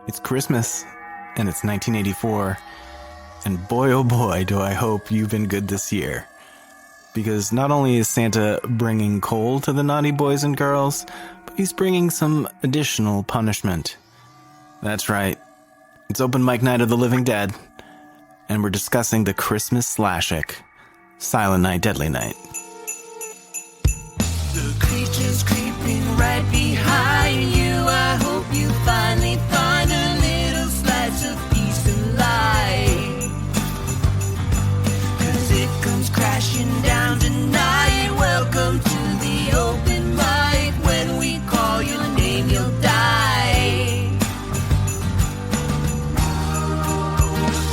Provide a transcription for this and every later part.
It's Christmas, and it's 1984, and boy oh boy do I hope you've been good this year. Because not only is Santa bringing coal to the naughty boys and girls, but he's bringing some additional punishment. That's right, it's Open Mic Night of the Living Dead, and we're discussing the Christmas slashic, Silent Night, Deadly Night. The creature's creeping right behind you. I hope you finally find a little slice of peace and light. 'Cause it comes crashing down tonight. Welcome to the open mic. When we call your name, you'll die.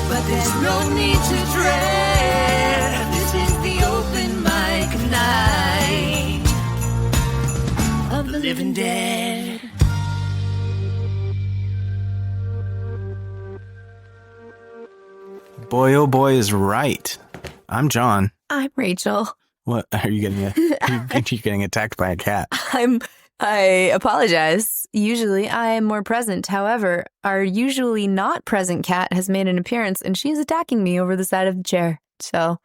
But there's no need to dread. This is the open mic night of the living dead. Boy oh boy is right. I'm John. I'm Rachel. What, are you getting you're getting attacked by a cat? I apologize. Usually I am more present. However, our usually not present cat has made an appearance and she's attacking me over the side of the chair. So.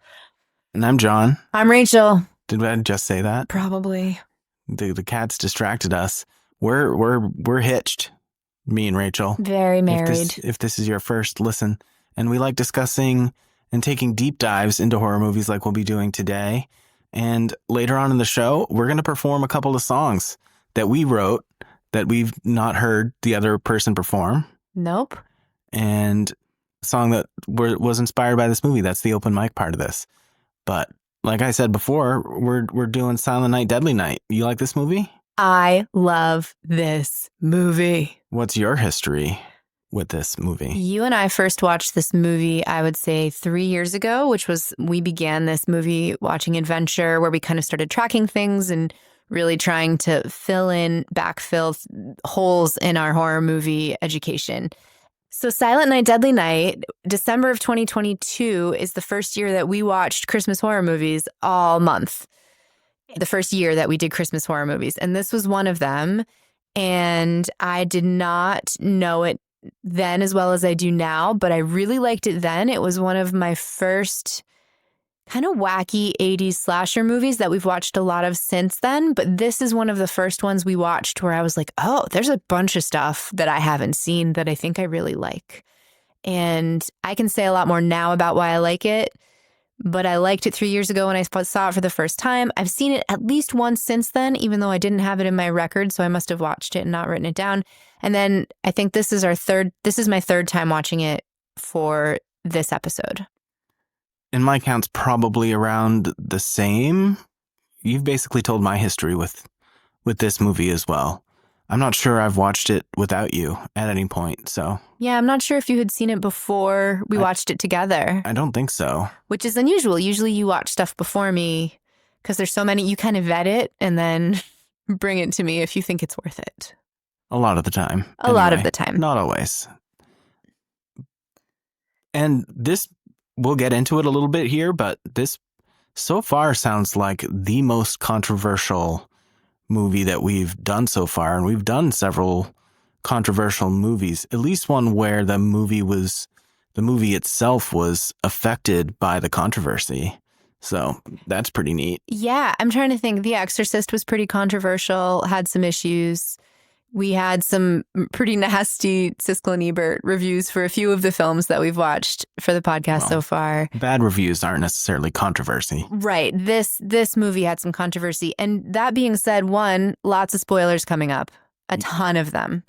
And I'm John. I'm Rachel. Did I just say that? Probably. The cat's distracted us. We're hitched, me and Rachel. Very married. If this is your first listen, and we like discussing and taking deep dives into horror movies like we'll be doing today. And later on in the show, we're going to perform a couple of songs that we wrote that we've not heard the other person perform. Nope. And a song that was inspired by this movie. That's the open mic part of this. But like I said before, we're doing Silent Night, Deadly Night. You like this movie? I love this movie. What's your history with this movie? You and I first watched this movie, I would say 3 years ago, which was, we began this movie watching adventure where we kind of started tracking things and really trying to backfill holes in our horror movie education. So Silent Night, Deadly Night, December of 2022 is the first year that we watched Christmas horror movies all month. The first year that we did Christmas horror movies. And this was one of them. And I did not know it then as well as I do now, but I really liked it then. It was one of my first kind of wacky 80s slasher movies that we've watched a lot of since then. But this is one of the first ones we watched where I was like, oh, there's a bunch of stuff that I haven't seen that I think I really like. And I can say a lot more now about why I like it, but I liked it 3 years ago when I saw it for the first time. I've seen it at least once since then, even though I didn't have it in my record, so I must have watched it and not written it down. And then I think this is my third time watching it for this episode. And my count's probably around the same. You've basically told my history with this movie as well. I'm not sure I've watched it without you at any point, so. Yeah, I'm not sure if you had seen it before we watched it together. I don't think so. Which is unusual. Usually you watch stuff before me because there's so many, you kind of vet it and then bring it to me if you think it's worth it. A lot of the time. A lot of the time. Not always. And this, we'll get into it a little bit here, but this so far sounds like the most controversial movie that we've done so far. And we've done several controversial movies, at least one where the movie itself was affected by the controversy. So that's pretty neat. Yeah, I'm trying to think. The Exorcist was pretty controversial, had some issues. We had some pretty nasty Siskel and Ebert reviews for a few of the films that we've watched for the podcast so far. Bad reviews aren't necessarily controversy. Right. This movie had some controversy. And that being said, lots of spoilers coming up, a ton of them.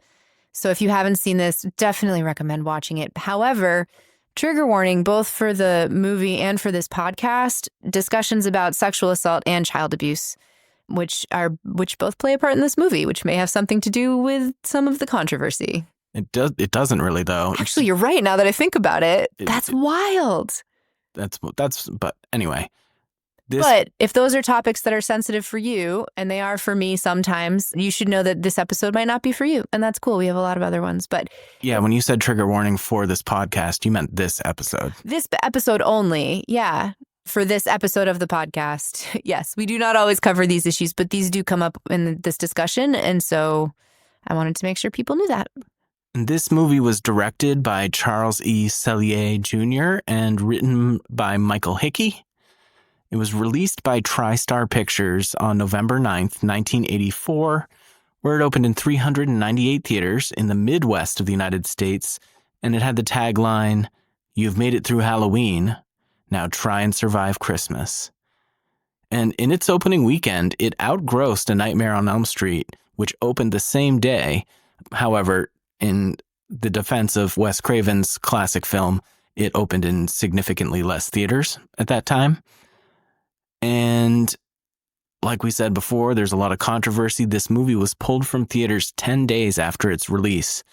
So if you haven't seen this, definitely recommend watching it. However, trigger warning, both for the movie and for this podcast, discussions about sexual assault and child abuse, which both play a part in this movie, which may have something to do with some of the controversy. It doesn't really, though. Actually, you're right now that I think about it. That's wild. But anyway. But if those are topics that are sensitive for you, and they are for me sometimes, you should know that this episode might not be for you. And that's cool. We have a lot of other ones. But yeah, when you said trigger warning for this podcast, you meant this episode. This episode only. Yeah. For this episode of the podcast. Yes, we do not always cover these issues, but these do come up in this discussion. And so I wanted to make sure people knew that. And this movie was directed by Charles E. Sellier Jr. and written by Michael Hickey. It was released by TriStar Pictures on November 9th, 1984, where it opened in 398 theaters in the Midwest of the United States, and it had the tagline, "You've made it through Halloween, now try and survive Christmas." And in its opening weekend, it outgrossed A Nightmare on Elm Street, which opened the same day. However, in the defense of Wes Craven's classic film, it opened in significantly less theaters at that time. And like we said before, there's a lot of controversy. This movie was pulled from theaters 10 days after its release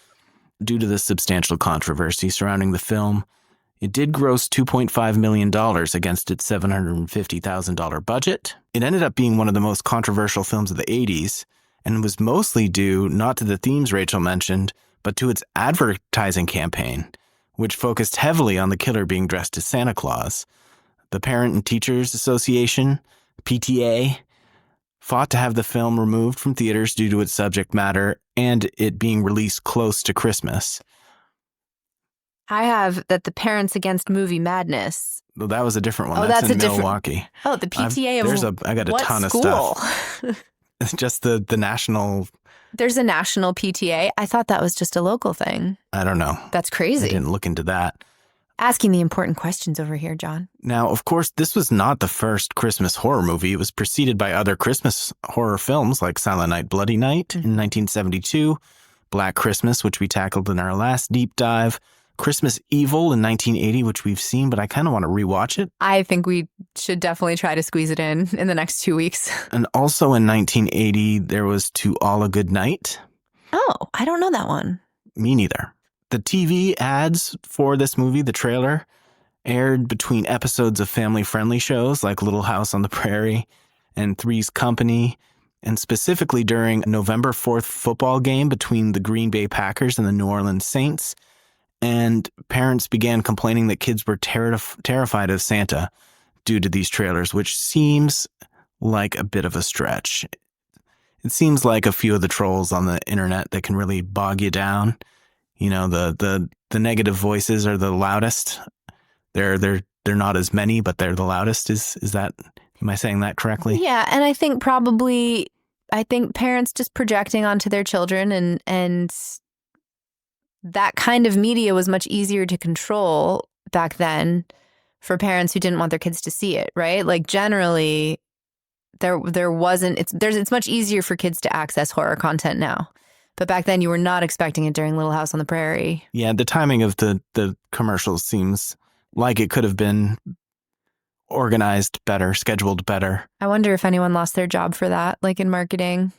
due to the substantial controversy surrounding the film. It did gross $2.5 million against its $750,000 budget. It ended up being one of the most controversial films of the 80s and was mostly due not to the themes Rachel mentioned, but to its advertising campaign, which focused heavily on the killer being dressed as Santa Claus. The Parent and Teachers Association, PTA, fought to have the film removed from theaters due to its subject matter and it being released close to Christmas. I have that the Parents Against Movie Madness. Well, that was a different one. Oh, that's in a different Milwaukee. Oh, the PTA I got a what ton school? of stuff. It's just the national. There's a national PTA. I thought that was just a local thing. I don't know. That's crazy. I didn't look into that. Asking the important questions over here, John. Now, of course, this was not the first Christmas horror movie. It was preceded by other Christmas horror films like Silent Night, Bloody Night in 1972, Black Christmas, which we tackled in our last deep dive, Christmas Evil in 1980, which we've seen, but I kind of want to rewatch it. I think we should definitely try to squeeze it in the next 2 weeks. And also in 1980, there was To All a Good Night. Oh, I don't know that one. Me neither. The TV ads for this movie, the trailer, aired between episodes of family-friendly shows like Little House on the Prairie and Three's Company, and specifically during a November 4th football game between the Green Bay Packers and the New Orleans Saints. And parents began complaining that kids were terrified of Santa due to these trailers, which seems like a bit of a stretch. It seems like a few of the trolls on the internet that can really bog you down. You know, the negative voices are the loudest. They're not as many, but they're the loudest. Is that, am I saying that correctly? Yeah, and I think parents just projecting onto their children and that kind of media was much easier to control back then for parents who didn't want their kids to see it, right? Like generally there wasn't it's much easier for kids to access horror content now. But back then you were not expecting it during Little House on the Prairie. Yeah, the timing of the commercials seems like it could have been organized better, scheduled better. I wonder if anyone lost their job for that, like in marketing.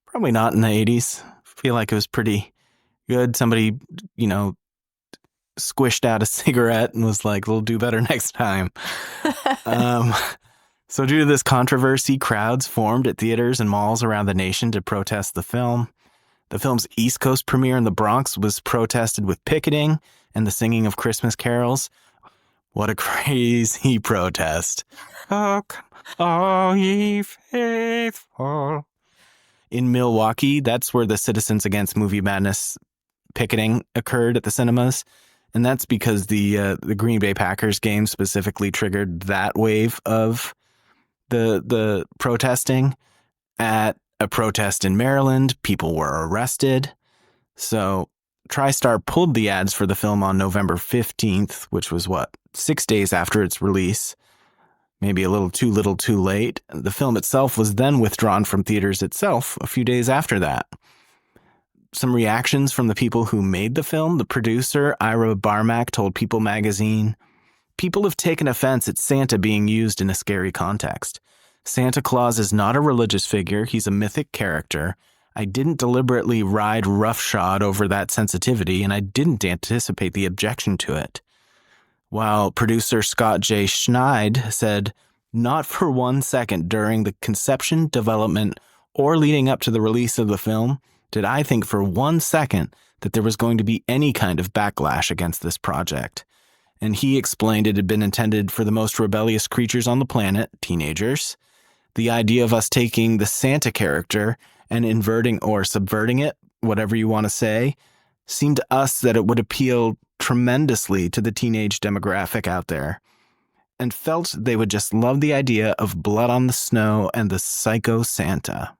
Probably not in the 80s. I feel like it was pretty good. Somebody, squished out a cigarette and was like, we'll do better next time. So due to this controversy, crowds formed at theaters and malls around the nation to protest the film. The film's East Coast premiere in the Bronx was protested with picketing and the singing of Christmas carols. What a crazy protest. Oh, come all ye faithful. In Milwaukee, that's where the Citizens Against Movie Madness picketing occurred at the cinemas. And that's because the Green Bay Packers game specifically triggered that wave of the protesting. At a protest in Maryland, people were arrested. So TriStar pulled the ads for the film on November 15th, which was 6 days after its release. Maybe a little too late. The film itself was then withdrawn from theaters itself a few days after that. Some reactions from the people who made the film. The producer, Ira Barmack, told People magazine, "People have taken offense at Santa being used in a scary context. Santa Claus is not a religious figure. He's a mythic character. I didn't deliberately ride roughshod over that sensitivity, and I didn't anticipate the objection to it." While producer Scott J. Schneid said, "Not for 1 second during the conception, development, or leading up to the release of the film did I think for 1 second that there was going to be any kind of backlash against this project." And he explained it had been intended for the most rebellious creatures on the planet, teenagers. The idea of us taking the Santa character and inverting or subverting it, whatever you want to say, seemed to us that it would appeal tremendously to the teenage demographic out there, and felt they would just love the idea of blood on the snow and the psycho Santa.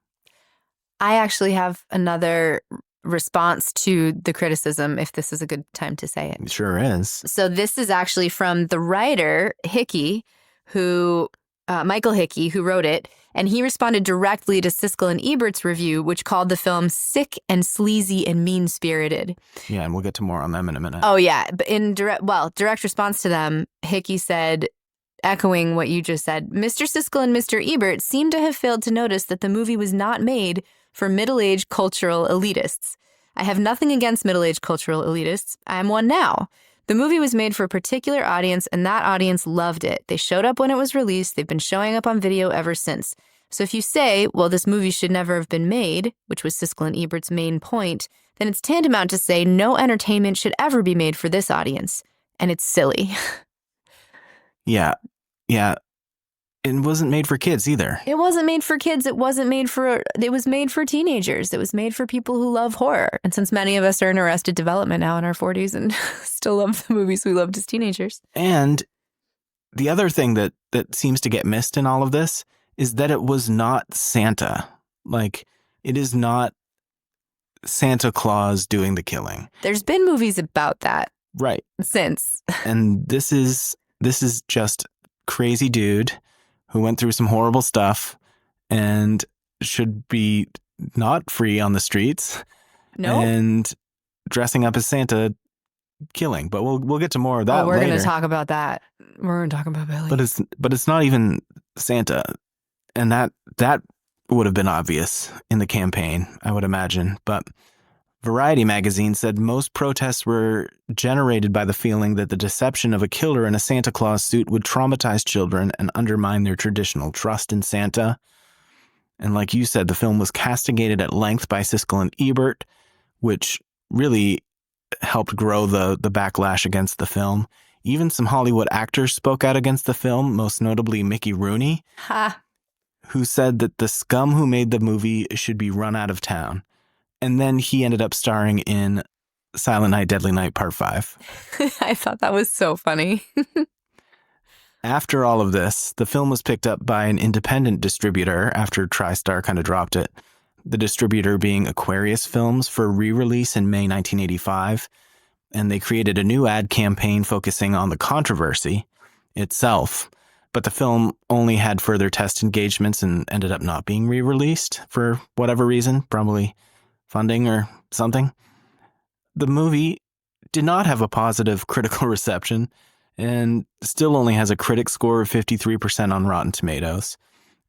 I actually have another response to the criticism, if this is a good time to say it. It sure is. So this is actually from the writer, Hickey, Michael Hickey, who wrote it. And he responded directly to Siskel and Ebert's review, which called the film sick and sleazy and mean-spirited. Yeah, and we'll get to more on them in a minute. Oh, yeah. But in direct response to them, Hickey said, echoing what you just said, Mr. Siskel and Mr. Ebert seem to have failed to notice that the movie was not made for middle-aged cultural elitists. I have nothing against middle-aged cultural elitists. I am one now. The movie was made for a particular audience, and that audience loved it. They showed up when it was released. They've been showing up on video ever since. So if you say, well, this movie should never have been made, which was Siskel and Ebert's main point, then it's tantamount to say no entertainment should ever be made for this audience. And it's silly. Yeah. It wasn't made for kids either. It wasn't made for kids. It was made for teenagers. It was made for people who love horror. And since many of us are in arrested development now in our 40s and still love the movies we loved as teenagers. And the other thing that seems to get missed in all of this is that it was not Santa. Like, it is not Santa Claus doing the killing. There's been movies about that. Right. Since. And this is just crazy dude who went through some horrible stuff and should be not free on the streets. No. And dressing up as Santa killing. But we'll get to more of that we're later. Going to talk about that. We're going to talk about Billy. But it's not even Santa. And that would have been obvious in the campaign, I would imagine. But Variety magazine said most protests were generated by the feeling that the deception of a killer in a Santa Claus suit would traumatize children and undermine their traditional trust in Santa. And like you said, the film was castigated at length by Siskel and Ebert, which really helped grow the backlash against the film. Even some Hollywood actors spoke out against the film, most notably Mickey Rooney, who said that the scum who made the movie should be run out of town. And then he ended up starring in Silent Night, Deadly Night Part 5. I thought that was so funny. After all of this, the film was picked up by an independent distributor after TriStar kind of dropped it. The distributor being Aquarius Films for re-release in May 1985. And they created a new ad campaign focusing on the controversy itself. But the film only had further test engagements and ended up not being re-released for whatever reason, probably funding or something. The movie did not have a positive critical reception and still only has a critic score of 53% on Rotten Tomatoes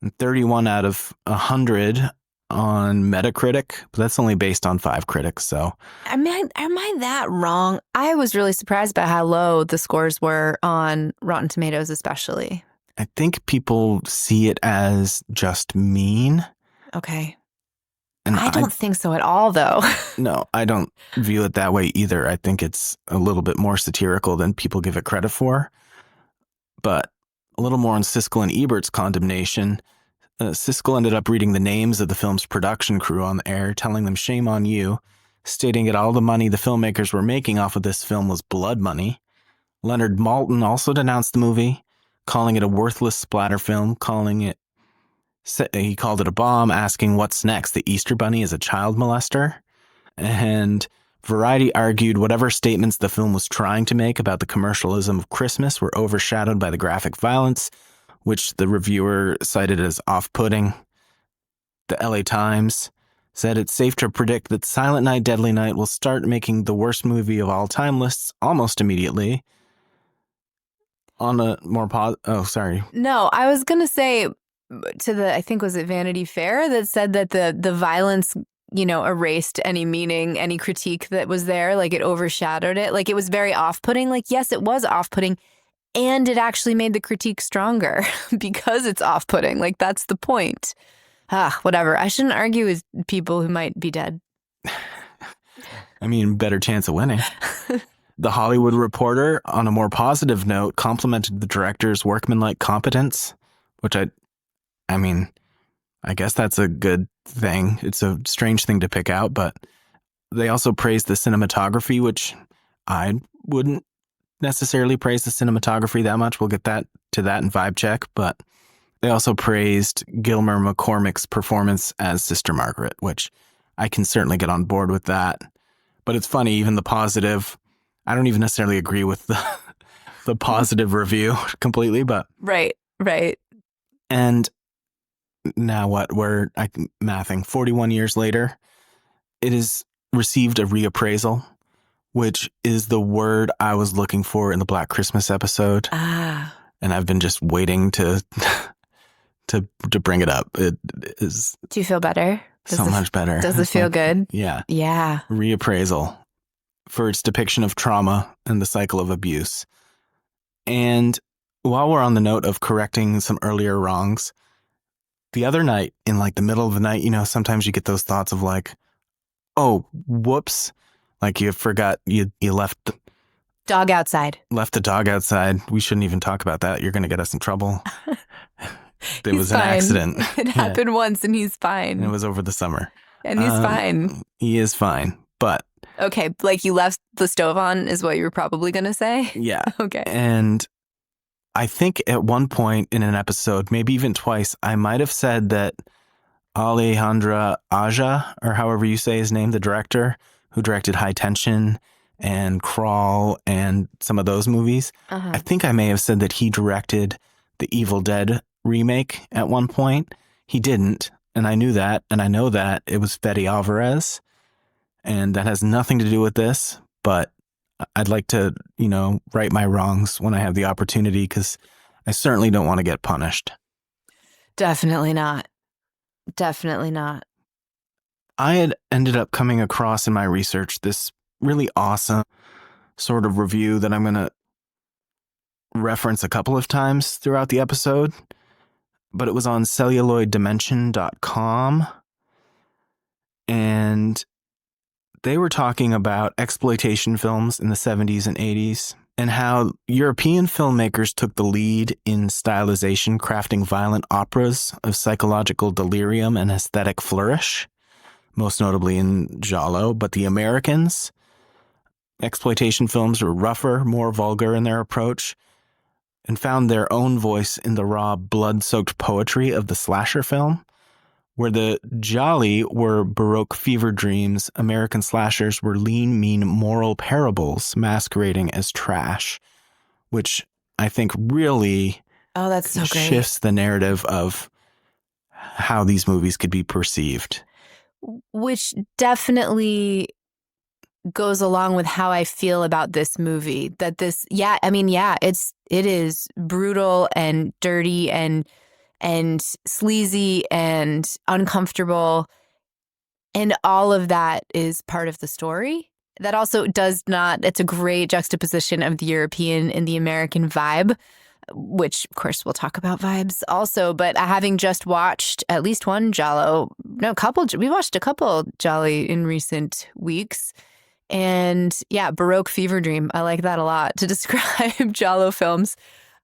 and 31 out of 100 on Metacritic, but that's only based on 5 critics, so. Am I that wrong? I was really surprised by how low the scores were on Rotten Tomatoes especially. I think people see it as just mean. Okay. And I don't think so at all, though. No, I don't view it that way either. I think it's a little bit more satirical than people give it credit for. But a little more on Siskel and Ebert's condemnation. Siskel ended up reading the names of the film's production crew on the air, telling them shame on you, stating that all the money the filmmakers were making off of this film was blood money. Leonard Maltin also denounced the movie, calling it a worthless splatter film, he called it a bomb, asking what's next. The Easter Bunny is a child molester. And Variety argued whatever statements the film was trying to make about the commercialism of Christmas were overshadowed by the graphic violence, which the reviewer cited as off-putting. The LA Times said it's safe to predict that Silent Night, Deadly Night will start making the worst movie of all time lists almost immediately. On a more No, I was going to say I think was it Vanity Fair that said that the violence, erased any meaning, any critique that was there. Like it overshadowed it. Like it was very off-putting. Like, yes, it was off-putting. And it actually made the critique stronger because it's off-putting. Like that's the point. Whatever. I shouldn't argue with people who might be dead. I mean, better chance of winning. The Hollywood Reporter, on a more positive note, complimented the director's workmanlike competence, which I mean, I guess that's a good thing. It's a strange thing to pick out, but They also praised the cinematography, which I wouldn't necessarily praise the cinematography that much. We'll get to that in vibe check, but they also praised Gilmer McCormick's performance as Sister Margaret, which I can certainly get on board with that. But it's funny, even the positive, I don't even necessarily agree with the positive review completely, but Right. and now what? We're mathing 41 years later. It has received a reappraisal, which is the word I was looking for in the Black Christmas episode. Ah. And I've been just waiting to bring it up. It is Do you feel better? much better. Does it feel good? Yeah. Yeah. Reappraisal for its depiction of trauma and the cycle of abuse. And while we're on the note of correcting some earlier wrongs, the other night, in like the middle of the night, sometimes you get those thoughts of like, oh, whoops. Like you forgot you left Dog outside. the dog outside. We shouldn't even talk about that. You're going to get us in trouble. It was He's fine. an accident. It happened once and he's fine. And it was over the summer. And he's fine. He is fine. But Okay, like you left the stove on is what you were probably going to say? yeah. Okay. And I think at one point in an episode, maybe even twice, I might have said that Alejandra Aja, or however you say his name, the director who directed High Tension and Crawl and some of those movies, I think I may have said that he directed the Evil Dead remake at one point. He didn't, and I knew that, and I know that it was Fede Alvarez, and that has nothing to do with this, but I'd like to, right my wrongs when I have the opportunity, because I certainly don't want to get punished. Definitely not. Definitely not. I had ended up coming across in my research this really awesome sort of review that I'm going to reference a couple of times throughout the episode, but it was on celluloiddimension.com, and they were talking about exploitation films in the 70s and 80s and how European filmmakers took the lead in stylization, crafting violent operas of psychological delirium and aesthetic flourish, most notably in Giallo, but the Americans, exploitation films were rougher, more vulgar in their approach, and found their own voice in the raw, blood-soaked poetry of the slasher film. Where the Jolly were Baroque fever dreams, American slashers were lean, mean, moral parables masquerading as trash, which I think really that's so great. Shifts the narrative of how these movies could be perceived. Which definitely goes along with how I feel about this movie. That it is brutal and dirty and sleazy and uncomfortable. And all of that is part of the story. That also it's a great juxtaposition of the European and the American vibe, which of course we'll talk about vibes also. But having just watched at least one we watched a couple Jolly in recent weeks. And yeah, Baroque fever dream. I like that a lot to describe Giallo films.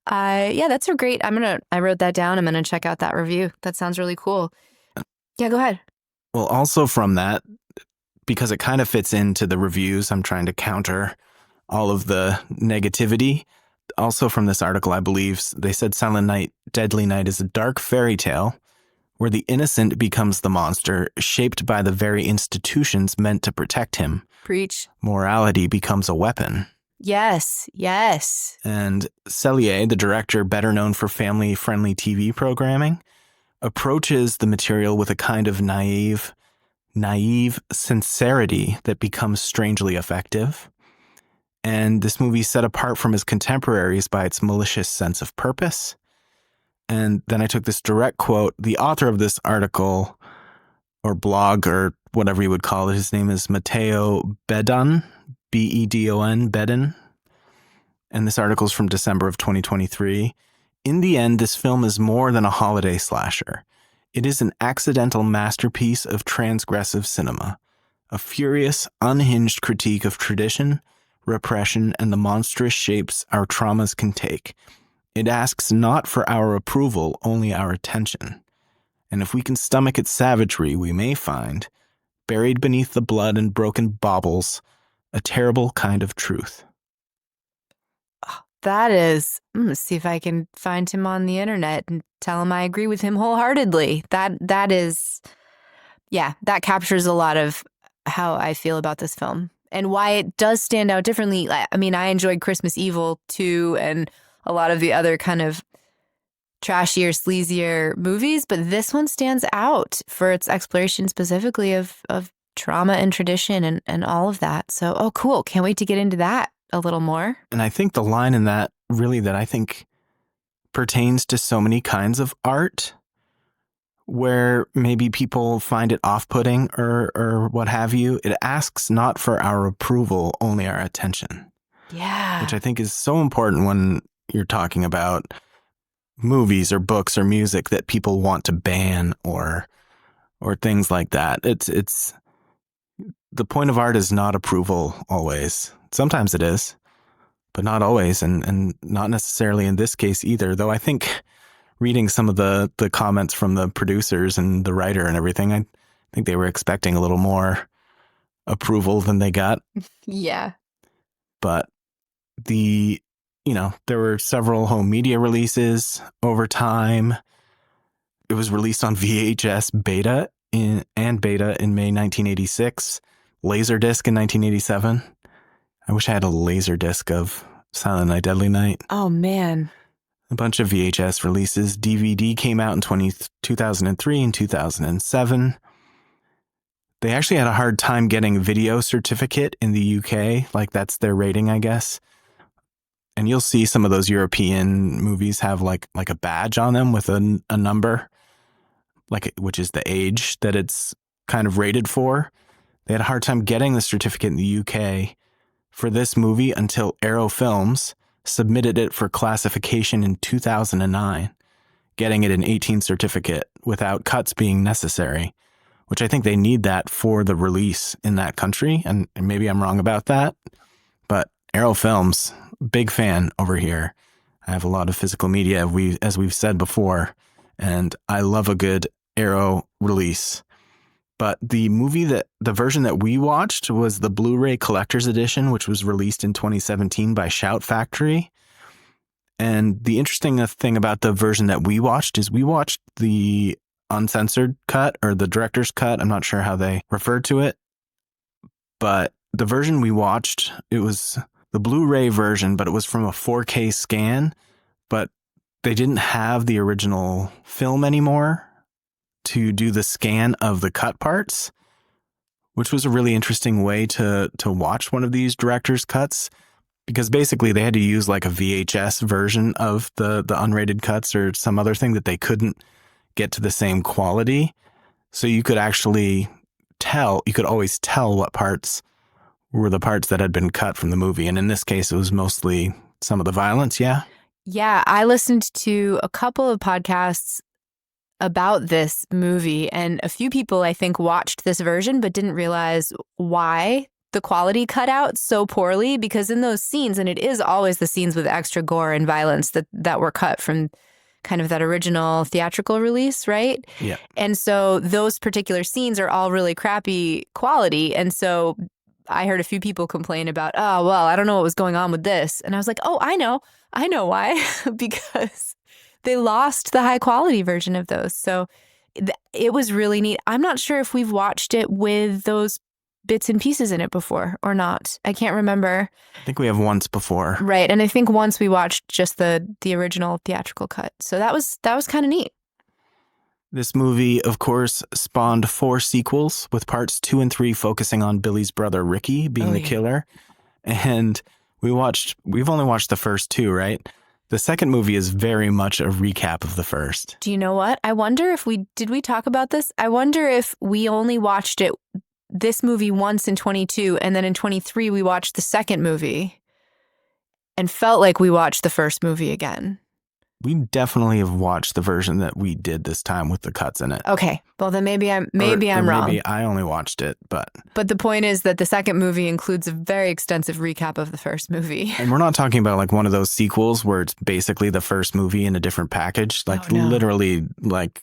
That's a great. I wrote that down. I'm gonna check out that review. That sounds really cool. Yeah, go ahead. Well, also from that, because it kind of fits into the reviews, I'm trying to counter all of the negativity. Also from this article, I believe they said Silent Night, Deadly Night is a dark fairy tale where the innocent becomes the monster, shaped by the very institutions meant to protect him. Preach. Morality becomes a weapon. Yes. And Cellier, the director better known for family-friendly TV programming, approaches the material with a kind of naive sincerity that becomes strangely effective. And this movie set apart from his contemporaries by its malicious sense of purpose. And then I took this direct quote. The author of this article, or blog, or whatever you would call it, his name is Matteo Bedon, Bedon, Bedon. And this article is from December of 2023. In the end, this film is more than a holiday slasher. It is an accidental masterpiece of transgressive cinema, a furious, unhinged critique of tradition, repression, and the monstrous shapes our traumas can take. It asks not for our approval, only our attention. And if we can stomach its savagery, we may find buried beneath the blood and broken baubles, a terrible kind of truth. That is, I'm gonna see if I can find him on the internet and tell him I agree with him wholeheartedly. That is, yeah, that captures a lot of how I feel about this film and why it does stand out differently. I mean, I enjoyed Christmas Evil too, and a lot of the other kind of trashier, sleazier movies, but this one stands out for its exploration specifically of trauma and tradition and all of that. So, oh, cool. Can't wait to get into that a little more. And I think the line in that really that I think pertains to so many kinds of art where maybe people find it off-putting or what have you. It asks not for our approval, only our attention. Yeah. Which I think is so important when you're talking about movies or books or music that people want to ban or things like that. It's the point of art is not approval always. Sometimes it is, but not always, and not necessarily in this case either. Though I think reading some of the comments from the producers and the writer and everything, I think they were expecting a little more approval than they got. Yeah. But there were several home media releases over time. It was released on VHS beta in May 1986, Laserdisc in 1987. I wish I had a Laserdisc of Silent Night, Deadly Night. Oh, man. A bunch of VHS releases. DVD came out in 2003 and 2007. They actually had a hard time getting video certificate in the UK. Like, that's their rating, I guess. And you'll see some of those European movies have like a badge on them with a number, which is the age that it's kind of rated for. They had a hard time getting the certificate in the UK for this movie until Arrow Films submitted it for classification in 2009, getting it an 18 certificate without cuts being necessary, which I think they need that for the release in that country. And maybe I'm wrong about that, but Arrow Films, big fan over here. I have a lot of physical media, as we've said before, and I love a good Arrow release. But the version that we watched was the Blu-ray Collector's Edition, which was released in 2017 by Shout Factory. And the interesting thing about the version that we watched is we watched the uncensored cut or the director's cut. I'm not sure how they referred to it. But the version we watched, it was the Blu-ray version, but it was from a 4K scan. But they didn't have the original film anymore to do the scan of the cut parts, which was a really interesting way to watch one of these director's cuts, because basically they had to use like a VHS version of the unrated cuts or some other thing that they couldn't get to the same quality. So you could actually always tell what parts were the parts that had been cut from the movie. And in this case, it was mostly some of the violence. Yeah. Yeah. I listened to a couple of podcasts about this movie, and a few people I think watched this version but didn't realize why the quality cut out so poorly, because in those scenes, and it is always the scenes with extra gore and violence that were cut from kind of that original theatrical release, right? Yeah. And so those particular scenes are all really crappy quality. And so I heard a few people complain about, oh, well, I don't know what was going on with this. And I was like, oh, I know why, because they lost the high quality version of those. So it was really neat. I'm not sure if we've watched it with those bits and pieces in it before or not. I can't remember. I think we have once before. Right. And I think once we watched just the original theatrical cut. So that was kind of neat. This movie, of course, spawned 4 sequels, with parts 2 and 3 focusing on Billy's brother Ricky being the killer. And we've only watched the first 2, right? The second movie is very much a recap of the first. Do you know what? I wonder if did we talk about this? I wonder if we only watched this movie once in 22, and then in 23 we watched the second movie and felt like we watched the first movie again. We definitely have watched the version that we did this time with the cuts in it. Okay. Well, then maybe I'm wrong. Maybe I only watched it, but the point is that the second movie includes a very extensive recap of the first movie. And we're not talking about like one of those sequels where it's basically the first movie in a different package, like literally like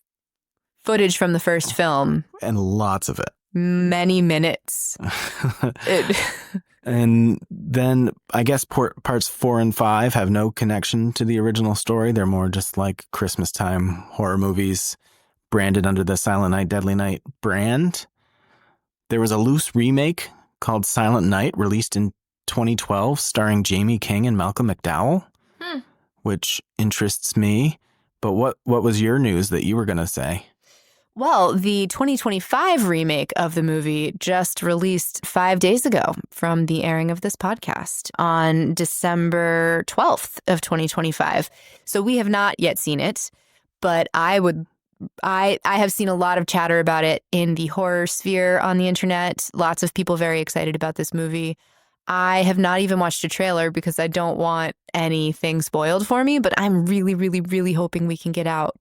footage from the first film and lots of it. many minutes. And then I guess parts 4 and 5 have no connection to the original story. They're more just like Christmas time horror movies branded under the Silent Night, Deadly Night brand. There was a loose remake called Silent Night released in 2012 starring Jamie King and Malcolm McDowell, which interests me. But what was your news that you were going to say? Well, the 2025 remake of the movie just released 5 days ago from the airing of this podcast on December 12th of 2025. So we have not yet seen it, but I have seen a lot of chatter about it in the horror sphere on the internet. Lots of people very excited about this movie. I have not even watched a trailer because I don't want anything spoiled for me, but I'm really, really, really hoping we can get out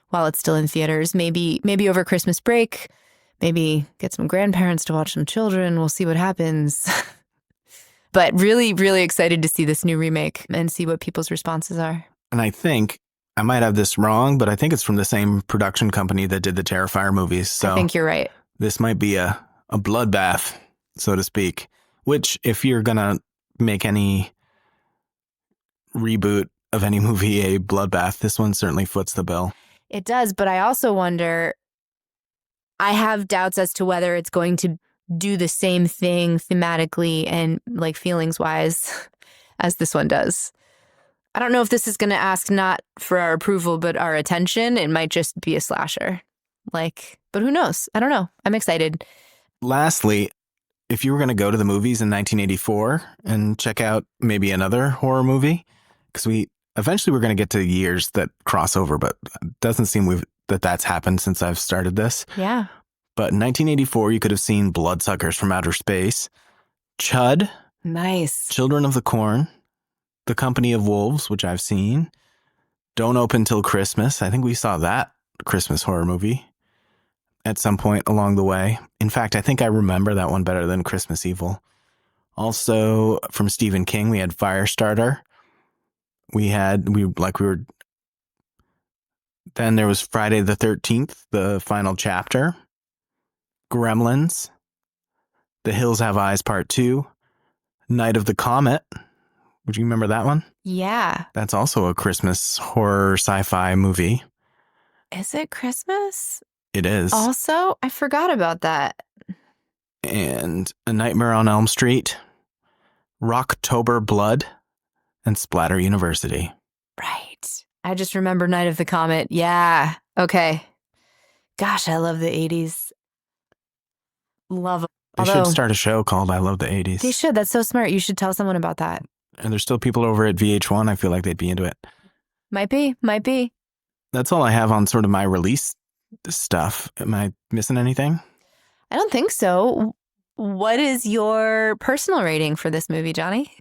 while it's still in theaters. Maybe over Christmas break, maybe get some grandparents to watch some children. We'll see what happens. But really, really excited to see this new remake and see what people's responses are. And I think, I might have this wrong, but I think it's from the same production company that did the Terrifier movies. So I think you're right. This might be a bloodbath, so to speak, which if you're going to make any reboot of any movie a bloodbath, this one certainly foots the bill. It does, but I also wonder, I have doubts as to whether it's going to do the same thing thematically and like feelings wise as this one does. I don't know if this is going to ask not for our approval, but our attention. It might just be a slasher. But who knows? I don't know. I'm excited. Lastly, if you were going to go to the movies in 1984 and check out maybe another horror movie, because eventually we're going to get to years that cross over, but it doesn't seem that's happened since I've started this. Yeah. But in 1984, you could have seen Bloodsuckers from Outer Space, Chud. Nice. Children of the Corn, The Company of Wolves, which I've seen, Don't Open Till Christmas. I think we saw that Christmas horror movie at some point along the way. In fact, I think I remember that one better than Christmas Evil. Also, from Stephen King, we had Firestarter. Then there was Friday the 13th, the final chapter. Gremlins. The Hills Have Eyes Part 2. Night of the Comet. Would you remember that one? Yeah. That's also a Christmas horror sci-fi movie. Is it Christmas? It is. Also, I forgot about that. And A Nightmare on Elm Street, Rocktober Blood, and Splatter University. Right. I just remember Night of the Comet. Yeah. Okay. Gosh, I love the 80s. Love them. They should start a show called I Love the 80s. They should. That's so smart. You should tell someone about that. And there's still people over at VH1. I feel like they'd be into it. Might be. That's all I have on sort of my release stuff. Am I missing anything? I don't think so. What is your personal rating for this movie, Johnny?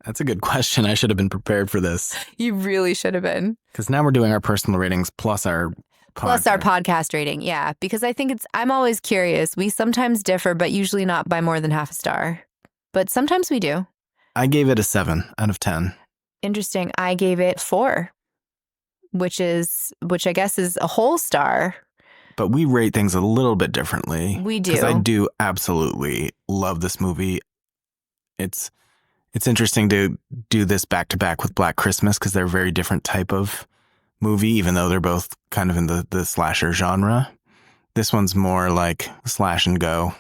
That's a good question. I should have been prepared for this. You really should have been. Because now we're doing our personal ratings plus our podcast rating. Yeah, because I think I'm always curious. We sometimes differ, but usually not by more than half a star. But sometimes we do. I gave it a 7 out of 10. Interesting. I gave it 4, which I guess is a whole star. But we rate things a little bit differently. We do. Because I do absolutely love this movie. It's interesting to do this back to back with Black Christmas because they're a very different type of movie, even though they're both kind of in the slasher genre. This one's more like slash and go.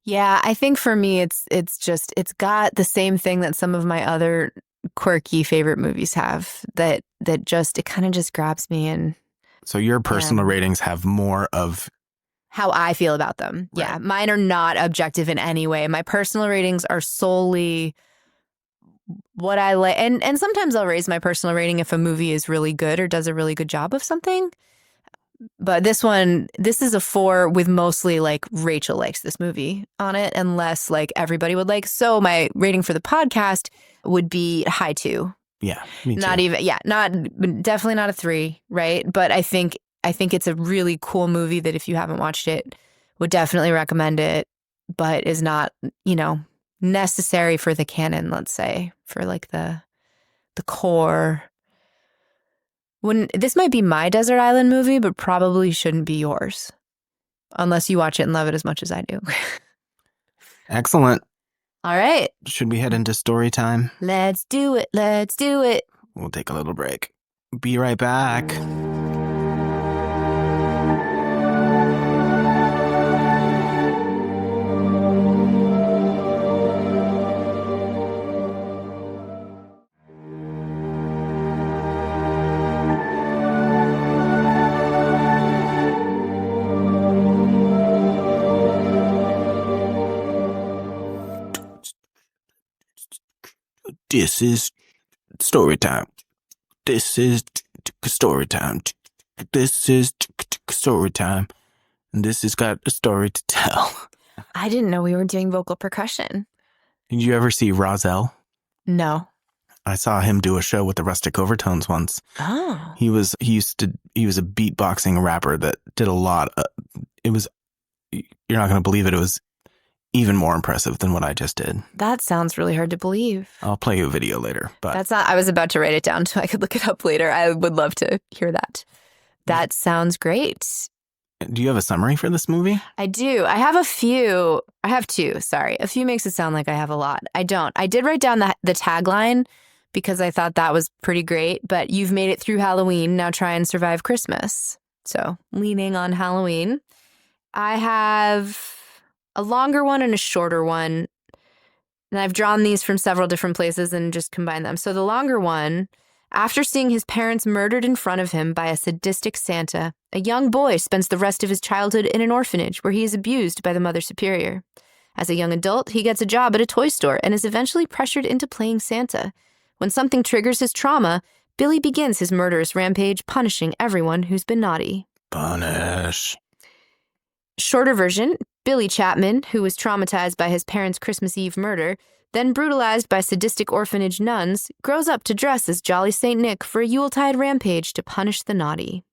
Yeah, I think for me, it's got the same thing that some of my other quirky favorite movies have. That it kind of just grabs me. And so your personal ratings have more of how I feel about them. Right. Yeah, mine are not objective in any way. My personal ratings are solely what I like. And sometimes I'll raise my personal rating if a movie is really good or does a really good job of something. But this is a 4 with mostly like Rachel likes this movie on it, unless like everybody would like. So my rating for the podcast would be high 2. Yeah, me too. Definitely not a 3, right? But I think it's a really cool movie that if you haven't watched it, would definitely recommend it, but is not, necessary for the canon, let's say, for like the core. This might be my desert island movie, but probably shouldn't be yours. unless you watch it and love it as much as I do. Excellent. All right. Should we head into story time? Let's do it. Let's do it. We'll take a little break. Be right back. This is story time. This is story time. This is story time. And this has got a story to tell. I didn't know we were doing vocal percussion. Did you ever see Rozelle? No. I saw him do a show with the Rustic Overtones once. Oh. He was a beatboxing rapper that did a lot. You're not going to believe it. It was even more impressive than what I just did. That sounds really hard to believe. I'll play you a video later. But That's not, I was about to write it down so I could look it up later. I would love to hear that. That sounds great. Do you have a summary for this movie? I do. I have two. Sorry. A few makes it sound like I have a lot. I don't. I did write down the tagline because I thought that was pretty great. But you've made it through Halloween. Now try and survive Christmas. So leaning on Halloween. I have a longer one and a shorter one. And I've drawn these from several different places and just combined them. So the longer one, after seeing his parents murdered in front of him by a sadistic Santa, a young boy spends the rest of his childhood in an orphanage where he is abused by the Mother Superior. As a young adult, he gets a job at a toy store and is eventually pressured into playing Santa. When something triggers his trauma, Billy begins his murderous rampage, punishing everyone who's been naughty. Punish. Shorter version, Billy Chapman, who was traumatized by his parents' Christmas Eve murder, then brutalized by sadistic orphanage nuns, grows up to dress as Jolly St. Nick for a Yuletide rampage to punish the naughty.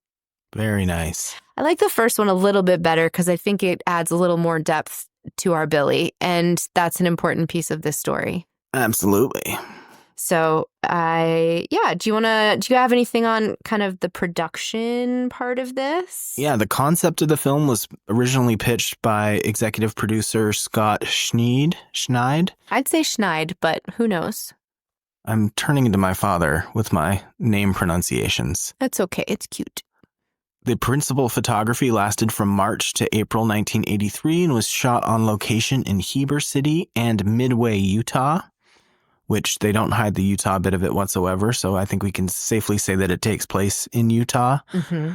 Very nice. I like the first one a little bit better because I think it adds a little more depth to our Billy, and that's an important piece of this story. Absolutely. So, do you have anything on kind of the production part of this? Yeah, the concept of the film was originally pitched by executive producer Scott Schneid. I'd say Schneid, but who knows? I'm turning into my father with my name pronunciations. That's okay. It's cute. The principal photography lasted from March to April 1983 and was shot on location in Heber City and Midway, Utah, which they don't hide the Utah bit of it whatsoever, so I think we can safely say that it takes place in Utah. Mm-hmm.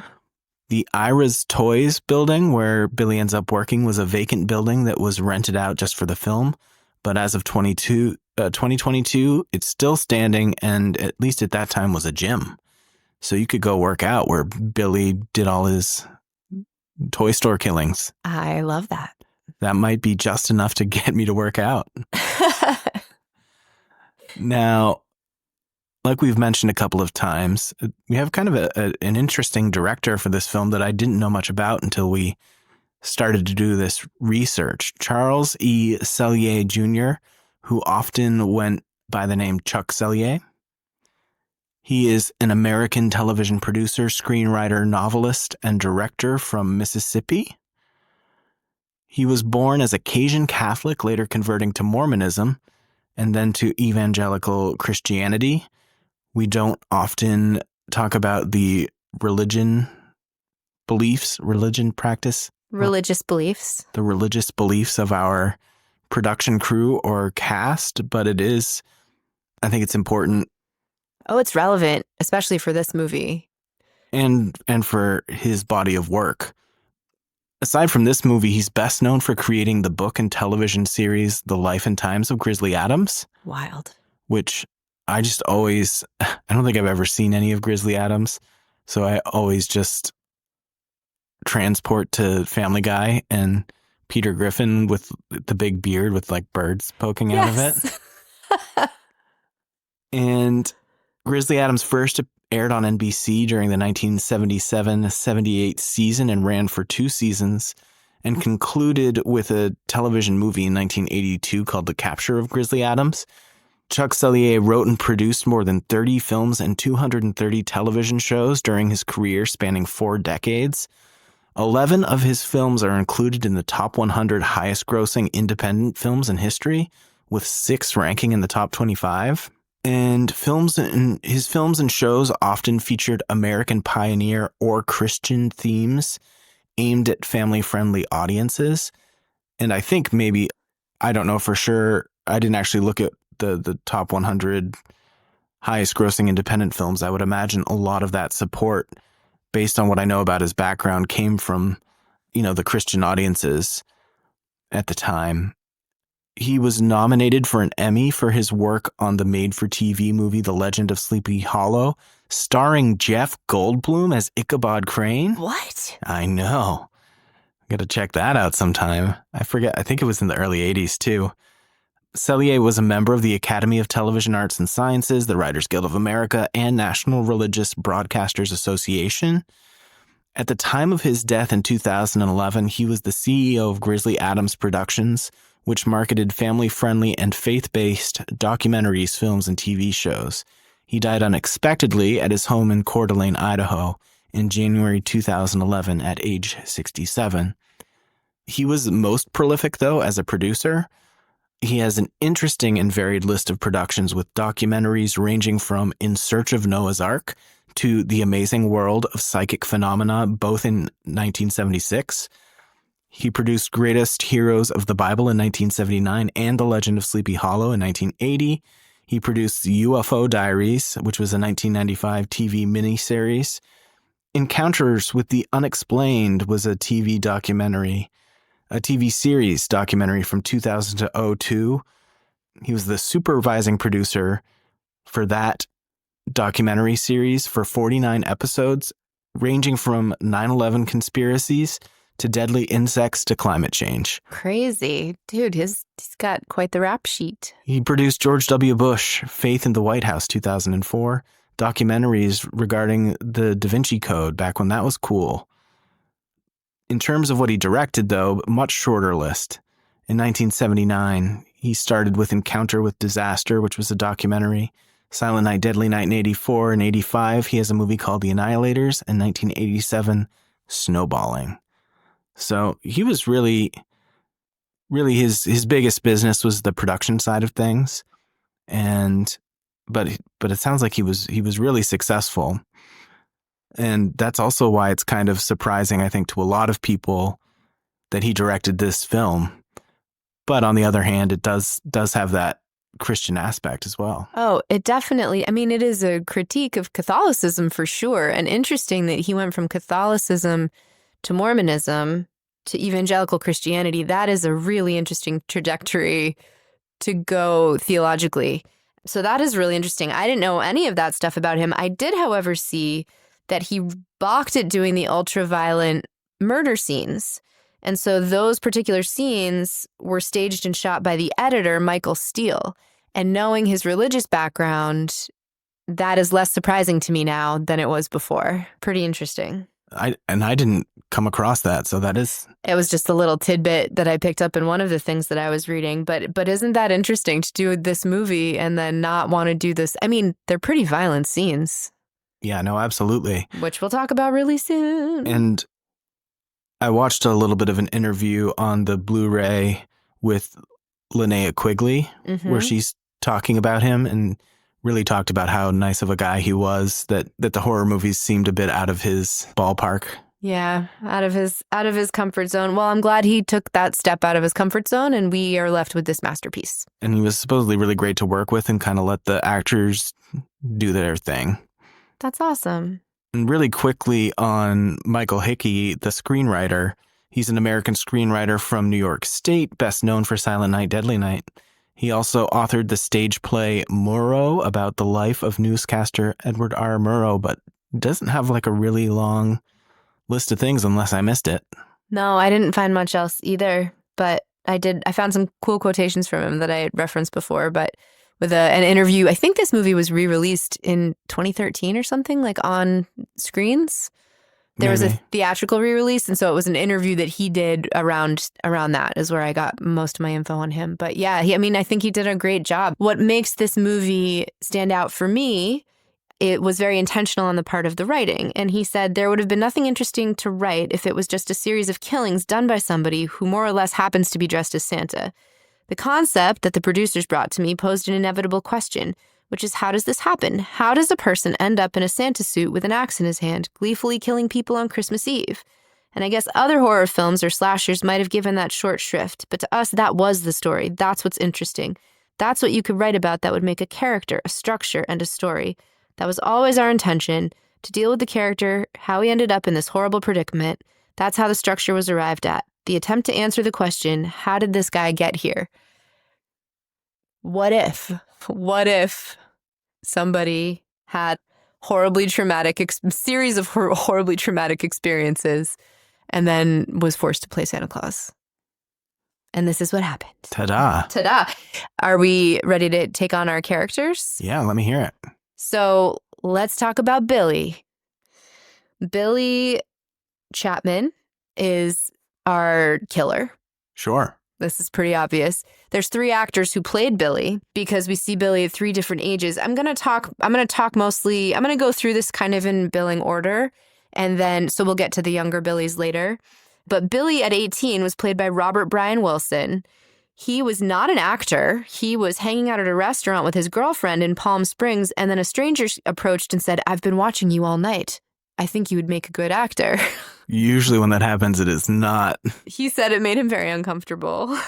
The Ira's Toys building, where Billy ends up working, was a vacant building that was rented out just for the film, but as of 2022, it's still standing, and at least at that time was a gym. So you could go work out where Billy did all his toy store killings. I love that. That might be just enough to get me to work out. Now, like we've mentioned a couple of times, we have kind of an interesting director for this film that I didn't know much about until we started to do this research. Charles E. Sellier Jr., who often went by the name Chuck Sellier. He is an American television producer, screenwriter, novelist, and director from Mississippi. He was born as a Cajun Catholic, later converting to Mormonism, and then to evangelical Christianity. We don't often talk about the religious beliefs of our production crew or cast, but I think it's important. Oh, it's relevant, especially for this movie. And for his body of work. Aside from this movie, he's best known for creating the book and television series The Life and Times of Grizzly Adams. Wild. Which I don't think I've ever seen any of Grizzly Adams. So I always just transport to Family Guy and Peter Griffin with the big beard with like birds poking out of it. And Grizzly Adams first aired on NBC during the 1977-78 season and ran for 2 seasons and concluded with a television movie in 1982 called The Capture of Grizzly Adams. Chuck Sellier wrote and produced more than 30 films and 230 television shows during his career spanning 4 decades. 11 of his films are included in the top 100 highest grossing independent films in history, with 6 ranking in the top 25. And his films and shows often featured American pioneer or Christian themes aimed at family-friendly audiences. And I think maybe, I don't know for sure, I didn't actually look at the top 100 highest grossing independent films. I would imagine a lot of that support, based on what I know about his background, came from, the Christian audiences at the time. He was nominated for an Emmy for his work on the made-for-TV movie The Legend of Sleepy Hollow, starring Jeff Goldblum as Ichabod Crane. What? I know. Got to check that out sometime. I forget. I think it was in the early 80s, too. Sellier was a member of the Academy of Television Arts and Sciences, the Writers Guild of America, and National Religious Broadcasters Association. At the time of his death in 2011, he was the CEO of Grizzly Adams Productions, which marketed family-friendly and faith-based documentaries, films, and TV shows. He died unexpectedly at his home in Coeur d'Alene, Idaho, in January 2011 at age 67. He was most prolific, though, as a producer. He has an interesting and varied list of productions with documentaries ranging from In Search of Noah's Ark to The Amazing World of Psychic Phenomena, both in 1976. He produced Greatest Heroes of the Bible in 1979 and The Legend of Sleepy Hollow in 1980. He produced The UFO Diaries, which was a 1995 TV miniseries. Encounters with the Unexplained was a TV series documentary from 2000 to 2002. He was the supervising producer for that documentary series for 49 episodes, ranging from 9/11 conspiracies to deadly insects to climate change. Crazy. Dude, he's got quite the rap sheet. He produced George W. Bush, Faith in the White House, 2004, documentaries regarding the Da Vinci Code back when that was cool. In terms of what he directed, though, much shorter list. In 1979, he started with Encounter with Disaster, which was a documentary. Silent Night, Deadly Night in 1984 and 1985, he has a movie called The Annihilators, and 1987, Snowballing. So he was really his biggest business was the production side of things, but it sounds like he was really successful, and that's also why it's kind of surprising, I think, to a lot of people that he directed this film. But on the other hand, it does have that Christian aspect as well. Oh, it definitely, I mean, it is a critique of Catholicism for sure, and interesting that he went from Catholicism to Mormonism to evangelical Christianity. That is a really interesting trajectory to go theologically. So that is really interesting. I didn't know any of that stuff about him. I did, however, see that he balked at doing the ultra-violent murder scenes. And so those particular scenes were staged and shot by the editor, Michael Steele. And knowing his religious background, that is less surprising to me now than it was before. Pretty interesting. I didn't come across that, so that is... It was just a little tidbit that I picked up in one of the things that I was reading. But isn't that interesting to do this movie and then not want to do this? I mean, they're pretty violent scenes. Yeah, no, absolutely. Which we'll talk about really soon. And I watched a little bit of an interview on the Blu-ray with Linnea Quigley, where she's talking about him and really talked about how nice of a guy he was, that the horror movies seemed a bit out of his ballpark. Yeah, out of his comfort zone. Well, I'm glad he took that step out of his comfort zone, and we are left with this masterpiece. And he was supposedly really great to work with and kind of let the actors do their thing. That's awesome. And really quickly on Michael Hickey, the screenwriter. He's an American screenwriter from New York State, best known for Silent Night, Deadly Night. He also authored the stage play Murrow about the life of newscaster Edward R. Murrow, but doesn't have like a really long list of things unless I missed it. No, I didn't find much else either, but I found some cool quotations from him that I had referenced before, but with an interview, I think this movie was re-released in 2013 or something, like on screens. There was a theatrical re-release, and so it was an interview that he did around that is where I got most of my info on him. But yeah, I think he did a great job. What makes this movie stand out for me, it was very intentional on the part of the writing. And he said there would have been nothing interesting to write if it was just a series of killings done by somebody who more or less happens to be dressed as Santa. The concept that the producers brought to me posed an inevitable question, which is, how does this happen? How does a person end up in a Santa suit with an axe in his hand, gleefully killing people on Christmas Eve? And I guess other horror films or slashers might have given that short shrift, but to us, that was the story. That's what's interesting. That's what you could write about that would make a character, a structure, and a story. That was always our intention, to deal with the character, how he ended up in this horrible predicament. That's how the structure was arrived at. The attempt to answer the question, how did this guy get here? What if somebody had series of horribly traumatic experiences and then was forced to play Santa Claus? And this is what happened. Ta-da. Ta-da. Are we ready to take on our characters? Yeah, let me hear it. So let's talk about Billy. Billy Chapman is our killer. Sure. This is pretty obvious. There's 3 actors who played Billy because we see Billy at 3 different ages. I'm going to go through this kind of in billing order, and then so we'll get to the younger Billys later. But Billy at 18 was played by Robert Brian Wilson. He was not an actor. He was hanging out at a restaurant with his girlfriend in Palm Springs, and then a stranger approached and said, "I've been watching you all night. I think you would make a good actor." Usually when that happens, it is not. He said it made him very uncomfortable.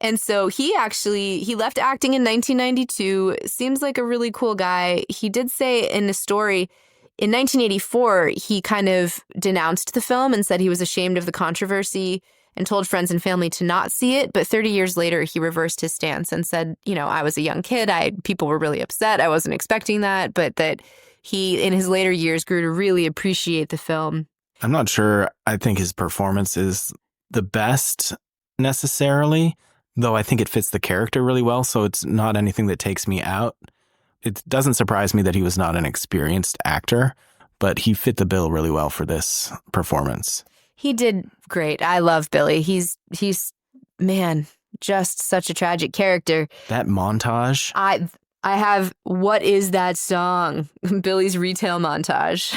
And so he left acting in 1992. Seems like a really cool guy. He did say in the story, in 1984, he kind of denounced the film and said he was ashamed of the controversy and told friends and family to not see it. But 30 years later, he reversed his stance and said, I was a young kid. People were really upset. I wasn't expecting that, but that he, in his later years, grew to really appreciate the film. I'm not sure I think his performance is the best necessarily, though I think it fits the character really well, so it's not anything that takes me out. It doesn't surprise me that he was not an experienced actor, but he fit the bill really well for this performance. He did great. I love Billy. He's man, just such a tragic character. That montage. I have, what is that song? Billy's retail montage.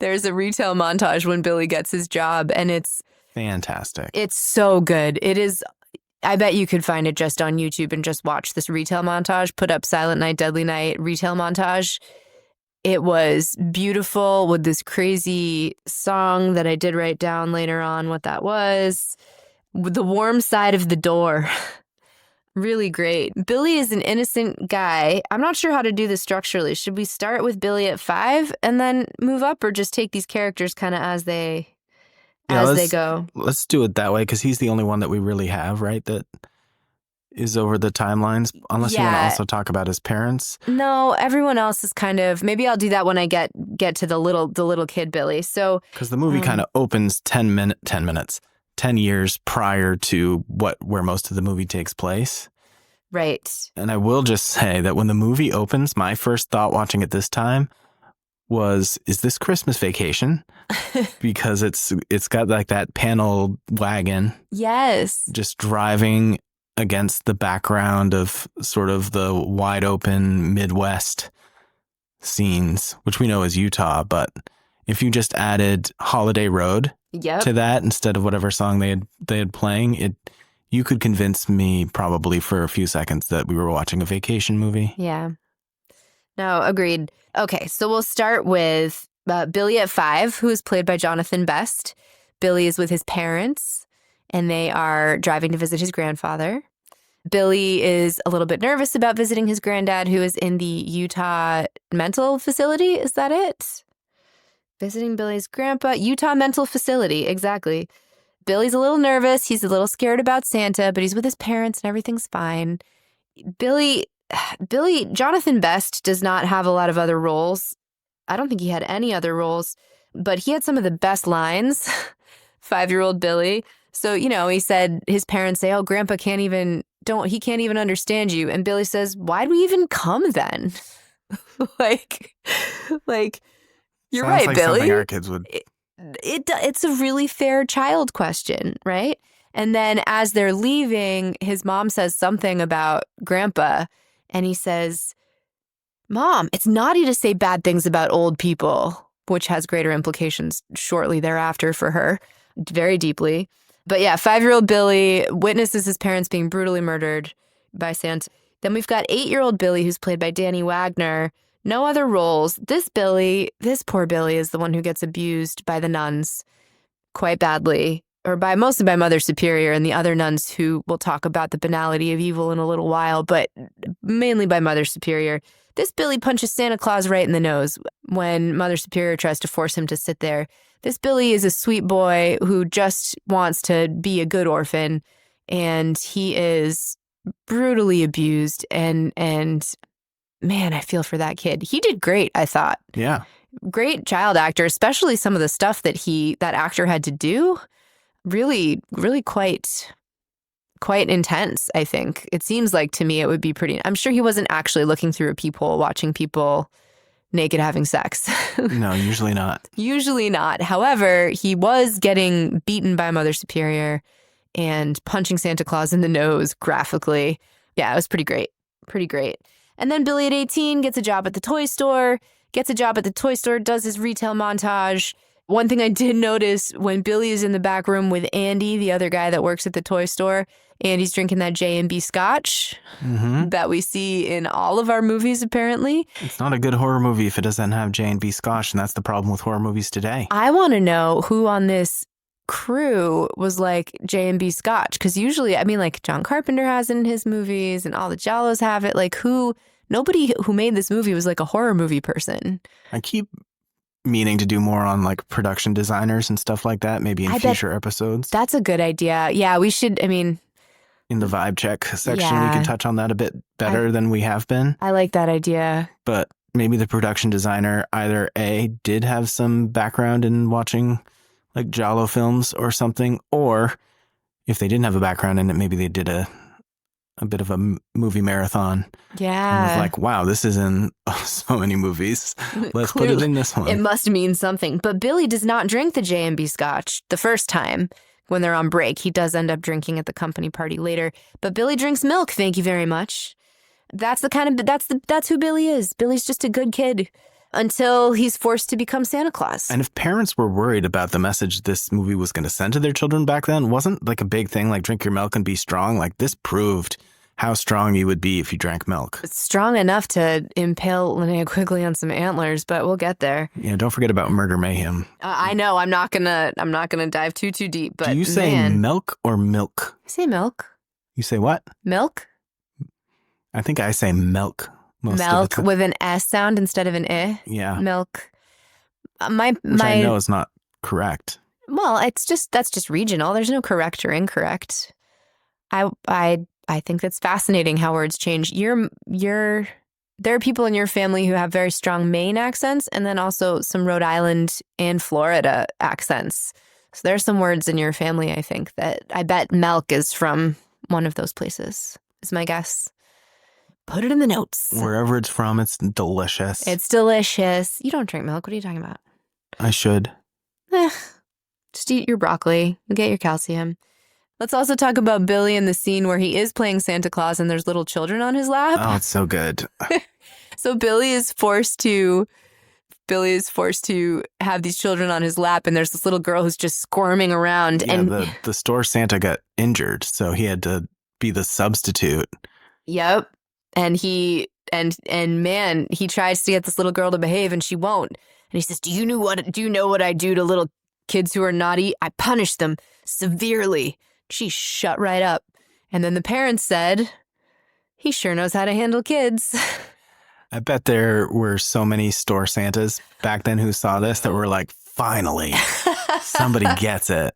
There's a retail montage when Billy gets his job, and it's fantastic. It's so good. It is. I bet you could find it just on YouTube and just watch this retail montage. Put up Silent Night, Deadly Night retail montage. It was beautiful with this crazy song that I did write down later on what that was. The Warm Side of the Door. Really great. Billy is an innocent guy. I'm not sure how to do this structurally. Should we start with Billy at 5 and then move up, or just take these characters kind of as they go? Let's do it that way, because he's the only one that we really have, right? That is over the timelines, unless you want to also talk about his parents. No, everyone else is kind of, maybe I'll do that when I get to the little kid Billy. So because the movie kind of opens 10 years prior to where most of the movie takes place. Right. And I will just say that when the movie opens, my first thought watching it this time was, is this Christmas Vacation? Because it's got like that panel wagon. Yes. Just driving against the background of sort of the wide open Midwest scenes, which we know is Utah. But if you just added Holiday Road to that instead of whatever song they had playing, you could convince me probably for a few seconds that we were watching a vacation movie. Yeah. No, agreed. Okay, so we'll start with Billy at 5, who is played by Jonathan Best. Billy is with his parents, and they are driving to visit his grandfather. Billy is a little bit nervous about visiting his granddad, who is in the Utah mental facility. Is that it? Visiting Billy's grandpa, Utah mental facility. Exactly. Billy's a little nervous. He's a little scared about Santa, but he's with his parents and everything's fine. Jonathan Best does not have a lot of other roles. I don't think he had any other roles, but he had some of the best lines. 5-year-old Billy. So, he said, his parents say, "Oh, Grandpa he can't even understand you." And Billy says, "Why'd we even come then?" like, you're Sounds right, like Billy. Something our kids would. It's a really fair child question, right? And then as they're leaving, his mom says something about Grandpa, and he says, Mom, it's naughty to say bad things about old people, which has greater implications shortly thereafter for her, very deeply. But yeah, 5-year-old Billy witnesses his parents being brutally murdered by Santa. Then we've got 8-year-old Billy, who's played by Danny Wagner. No other roles. This poor Billy, is the one who gets abused by the nuns quite badly, or mostly by Mother Superior and the other nuns, who will talk about the banality of evil in a little while, but mainly by Mother Superior. This Billy punches Santa Claus right in the nose when Mother Superior tries to force him to sit there. This Billy is a sweet boy who just wants to be a good orphan, and he is brutally abused. And man, I feel for that kid. He did great, I thought. Yeah. Great child actor, especially some of the stuff that that actor had to do. Really, really quite intense, I think. It seems like to me it would be pretty. I'm sure he wasn't actually looking through a peephole watching people naked having sex. No, usually not. Usually not. However, he was getting beaten by Mother Superior and punching Santa Claus in the nose graphically. Yeah, it was pretty great. Pretty great. And then Billy at 18 gets a job at the toy store, does his retail montage. One thing I did notice, when Billy is in the back room with Andy, the other guy that works at the toy store, Andy's drinking that J&B scotch that we see in all of our movies, apparently. It's not a good horror movie if it doesn't have J&B scotch, and that's the problem with horror movies today. I want to know who on this crew was like J&B scotch, because usually, I mean, like John Carpenter has it in his movies and all the Jallos have it. Like nobody who made this movie was like a horror movie person. I keep meaning to do more on like production designers and stuff like that, maybe in future episodes. That's a good idea. Yeah, we should, I mean... In the vibe check section, we can touch on that a bit better than we have been. I like that idea. But maybe the production designer either A, did have some background in watching like Giallo films or something, or if they didn't have a background in it, maybe they did a bit of a movie marathon. Yeah. And was like, wow, this is in so many movies. Let's put it in this one. It must mean something. But Billy does not drink the J&B scotch the first time when they're on break. He does end up drinking at the company party later. But Billy drinks milk, thank you very much. That's who Billy is. Billy's just a good kid until he's forced to become Santa Claus. And if parents were worried about the message this movie was going to send to their children back then, wasn't like a big thing, like drink your milk and be strong. Like this proved how strong you would be if you drank milk. It's strong enough to impale Linnea Quigley on some antlers, but we'll get there. Yeah, don't forget about Murder Mayhem. I know. I'm not gonna dive too deep. But do you say milk or milk? I say milk. You say what? Milk. I think I say milk. Milk with an S sound instead of an I. Yeah. Milk. Which I know is not correct. Well, that's just regional. There's no correct or incorrect. I think that's fascinating how words change. There are people in your family who have very strong Maine accents, and then also some Rhode Island and Florida accents. So there's some words in your family, I think, that I bet milk is from one of those places, is my guess. Put it in the notes. Wherever it's from, it's delicious. It's delicious. You don't drink milk. What are you talking about? I should. Just eat your broccoli. You'll get your calcium. Let's also talk about Billy in the scene where he is playing Santa Claus and there's little children on his lap. Oh, it's so good. So Billy is forced to have these children on his lap, and there's this little girl who's just squirming around. Yeah, and the store Santa got injured, so he had to be the substitute. Yep. And man, he tries to get this little girl to behave and she won't. And he says, Do you know what I do to little kids who are naughty? I punish them severely. She shut right up. And then the parents said, he sure knows how to handle kids. I bet there were so many store Santas back then who saw this that were like, finally, somebody gets it.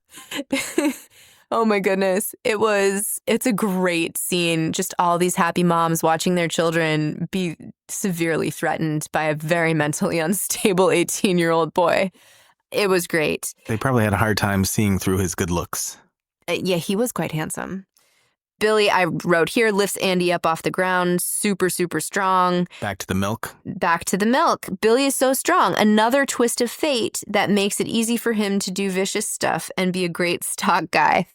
Oh my goodness. It's a great scene. Just all these happy moms watching their children be severely threatened by a very mentally unstable 18-year-old boy. It was great. They probably had a hard time seeing through his good looks. Yeah, he was quite handsome. Billy, I wrote here, lifts Andy up off the ground. Super, super strong. Back to the milk. Billy is so strong. Another twist of fate that makes it easy for him to do vicious stuff and be a great stock guy.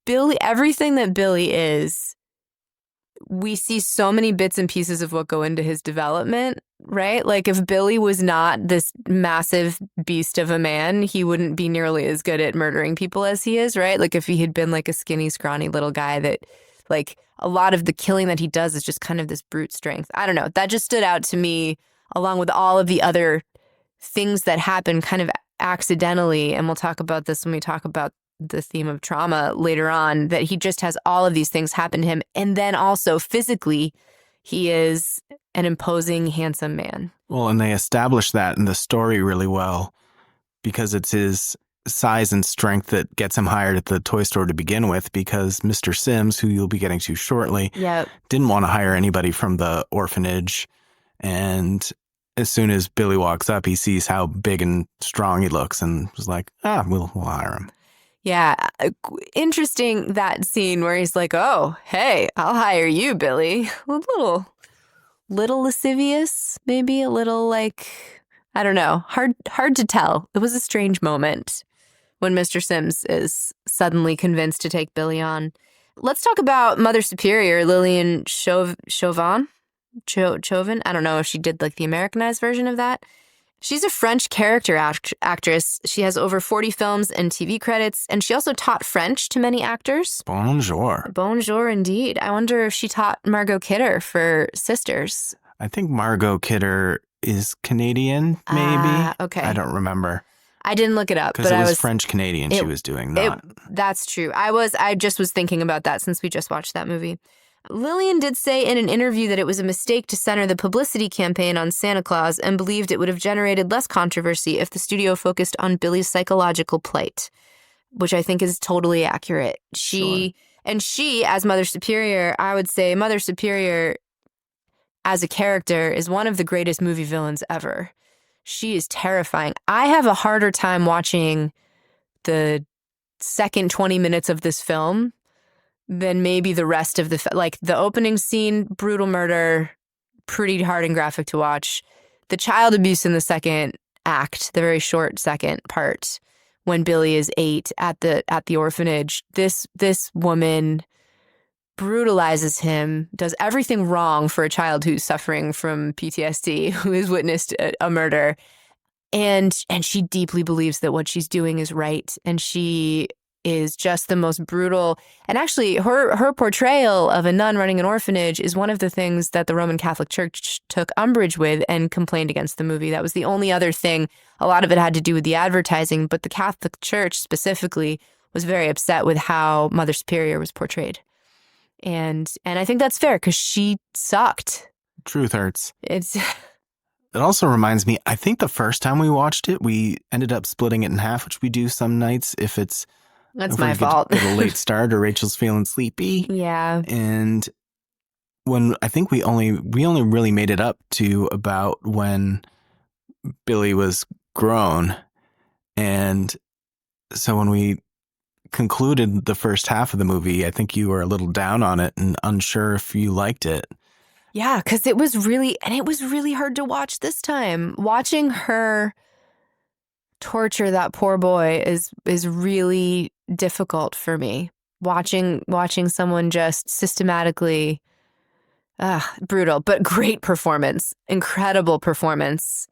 Billy, everything that Billy is we see so many bits and pieces of what go into his development, right? Like if Billy was not this massive beast of a man, he wouldn't be nearly as good at murdering people as he is, right? Like if he had been like a skinny, scrawny little guy that like a lot of the killing that he does is just kind of this brute strength. I don't know. That just stood out to me along with all of the other things that happen kind of accidentally. And we'll talk about this when we talk about the theme of trauma later on, that he just has all of these things happen to him. And then also physically, he is an imposing, handsome man. Well, and they establish that in the story really well because it's his size and strength that gets him hired at the toy store to begin with, because Mr. Sims, who you'll be getting to shortly, didn't want to hire anybody from the orphanage. And as soon as Billy walks up, he sees how big and strong he looks and was like, we'll hire him. Yeah. Interesting, that scene where he's like, oh, hey, I'll hire you, Billy. A little lascivious, maybe a little like, I don't know, hard to tell. It was a strange moment when Mr. Sims is suddenly convinced to take Billy on. Let's talk about Mother Superior, Lillian Chauvin. I don't know if she did like the Americanized version of that. She's a French character actress. She has over 40 films and TV credits, and she also taught French to many actors. Bonjour. Bonjour, indeed. I wonder if she taught Margot Kidder for Sisters. I think Margot Kidder is Canadian, maybe. Okay. I don't remember. I didn't look it up, but it was French-Canadian she was doing, not. That's true. I just was thinking about that since we just watched that movie. Lillian did say in an interview that it was a mistake to center the publicity campaign on Santa Claus and believed it would have generated less controversy if the studio focused on Billy's psychological plight, which I think is totally accurate. She, as Mother Superior, I would say Mother Superior as a character is one of the greatest movie villains ever. She is terrifying. I have a harder time watching the second 20 minutes of this film than maybe the rest of like the opening scene, brutal murder, pretty hard and graphic to watch. The child abuse in the second act, the very short second part, when Billy is 8 at the orphanage, this woman brutalizes him, does everything wrong for a child who's suffering from PTSD, who has witnessed a murder, and she deeply believes that what she's doing is right, and she is just the most brutal. And actually, her portrayal of a nun running an orphanage is one of the things that the Roman Catholic Church took umbrage with and complained against the movie. That was the only other thing. A lot of it had to do with the advertising, but the Catholic Church specifically was very upset with how Mother Superior was portrayed. And I think that's fair because she sucked. Truth hurts. It also reminds me, I think the first time we watched it, we ended up splitting it in half, which we do some nights if it's That's my fault. Get a late start or Rachel's feeling sleepy. Yeah. And when I think we only really made it up to about when Billy was grown. And so when we concluded the first half of the movie, I think you were a little down on it and unsure if you liked it. Yeah, because it was really hard to watch this time. Watching her torture that poor boy is really difficult for me. Watching someone just systematically brutal, but great performance, incredible performance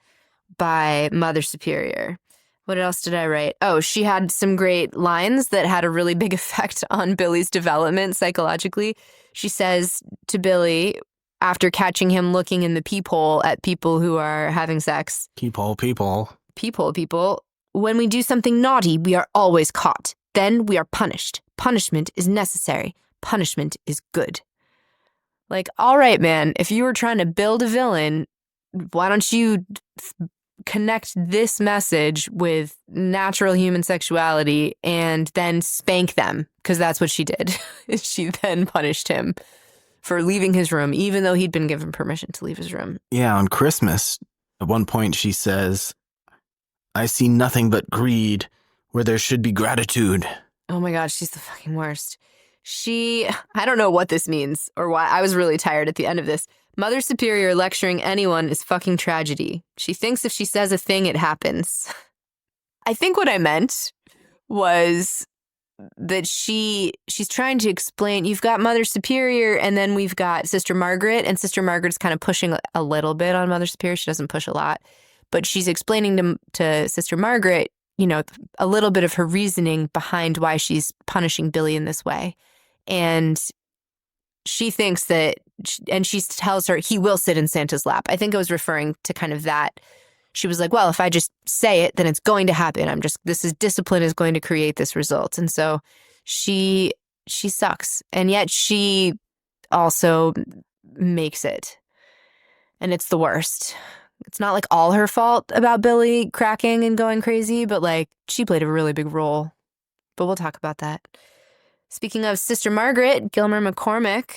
by Mother Superior. What else did I write? Oh, she had some great lines that had a really big effect on Billy's development psychologically. She says to Billy, after catching him looking in the peephole at people who are having sex. Peephole, people. When we do something naughty, we are always caught. Then we are punished. Punishment is necessary. Punishment is good. Like, all right, man, if you were trying to build a villain, why don't you connect this message with natural human sexuality and then spank them? Because that's what she did. She then punished him for leaving his room, even though he'd been given permission to leave his room. Yeah, on Christmas, at one point she says, I see nothing but greed where there should be gratitude. Oh my God, she's the fucking worst. I don't know what this means or why. I was really tired at the end of this. Mother Superior lecturing anyone is fucking tragedy. She thinks if she says a thing, it happens. I think what I meant was that she's trying to explain. You've got Mother Superior, and then we've got Sister Margaret, and Sister Margaret's kind of pushing a little bit on Mother Superior. She doesn't push a lot, but she's explaining to Sister Margaret, a little bit of her reasoning behind why she's punishing Billy in this way. And she thinks that, and she tells her he will sit in Santa's lap. I think I was referring to kind of that. She was like, well, if I just say it, then it's going to happen. Discipline is going to create this result. And so she sucks. And yet she also makes it. And it's the worst. It's not like all her fault about Billy cracking and going crazy, but like she played a really big role. But we'll talk about that. Speaking of Sister Margaret, Gilmer McCormick,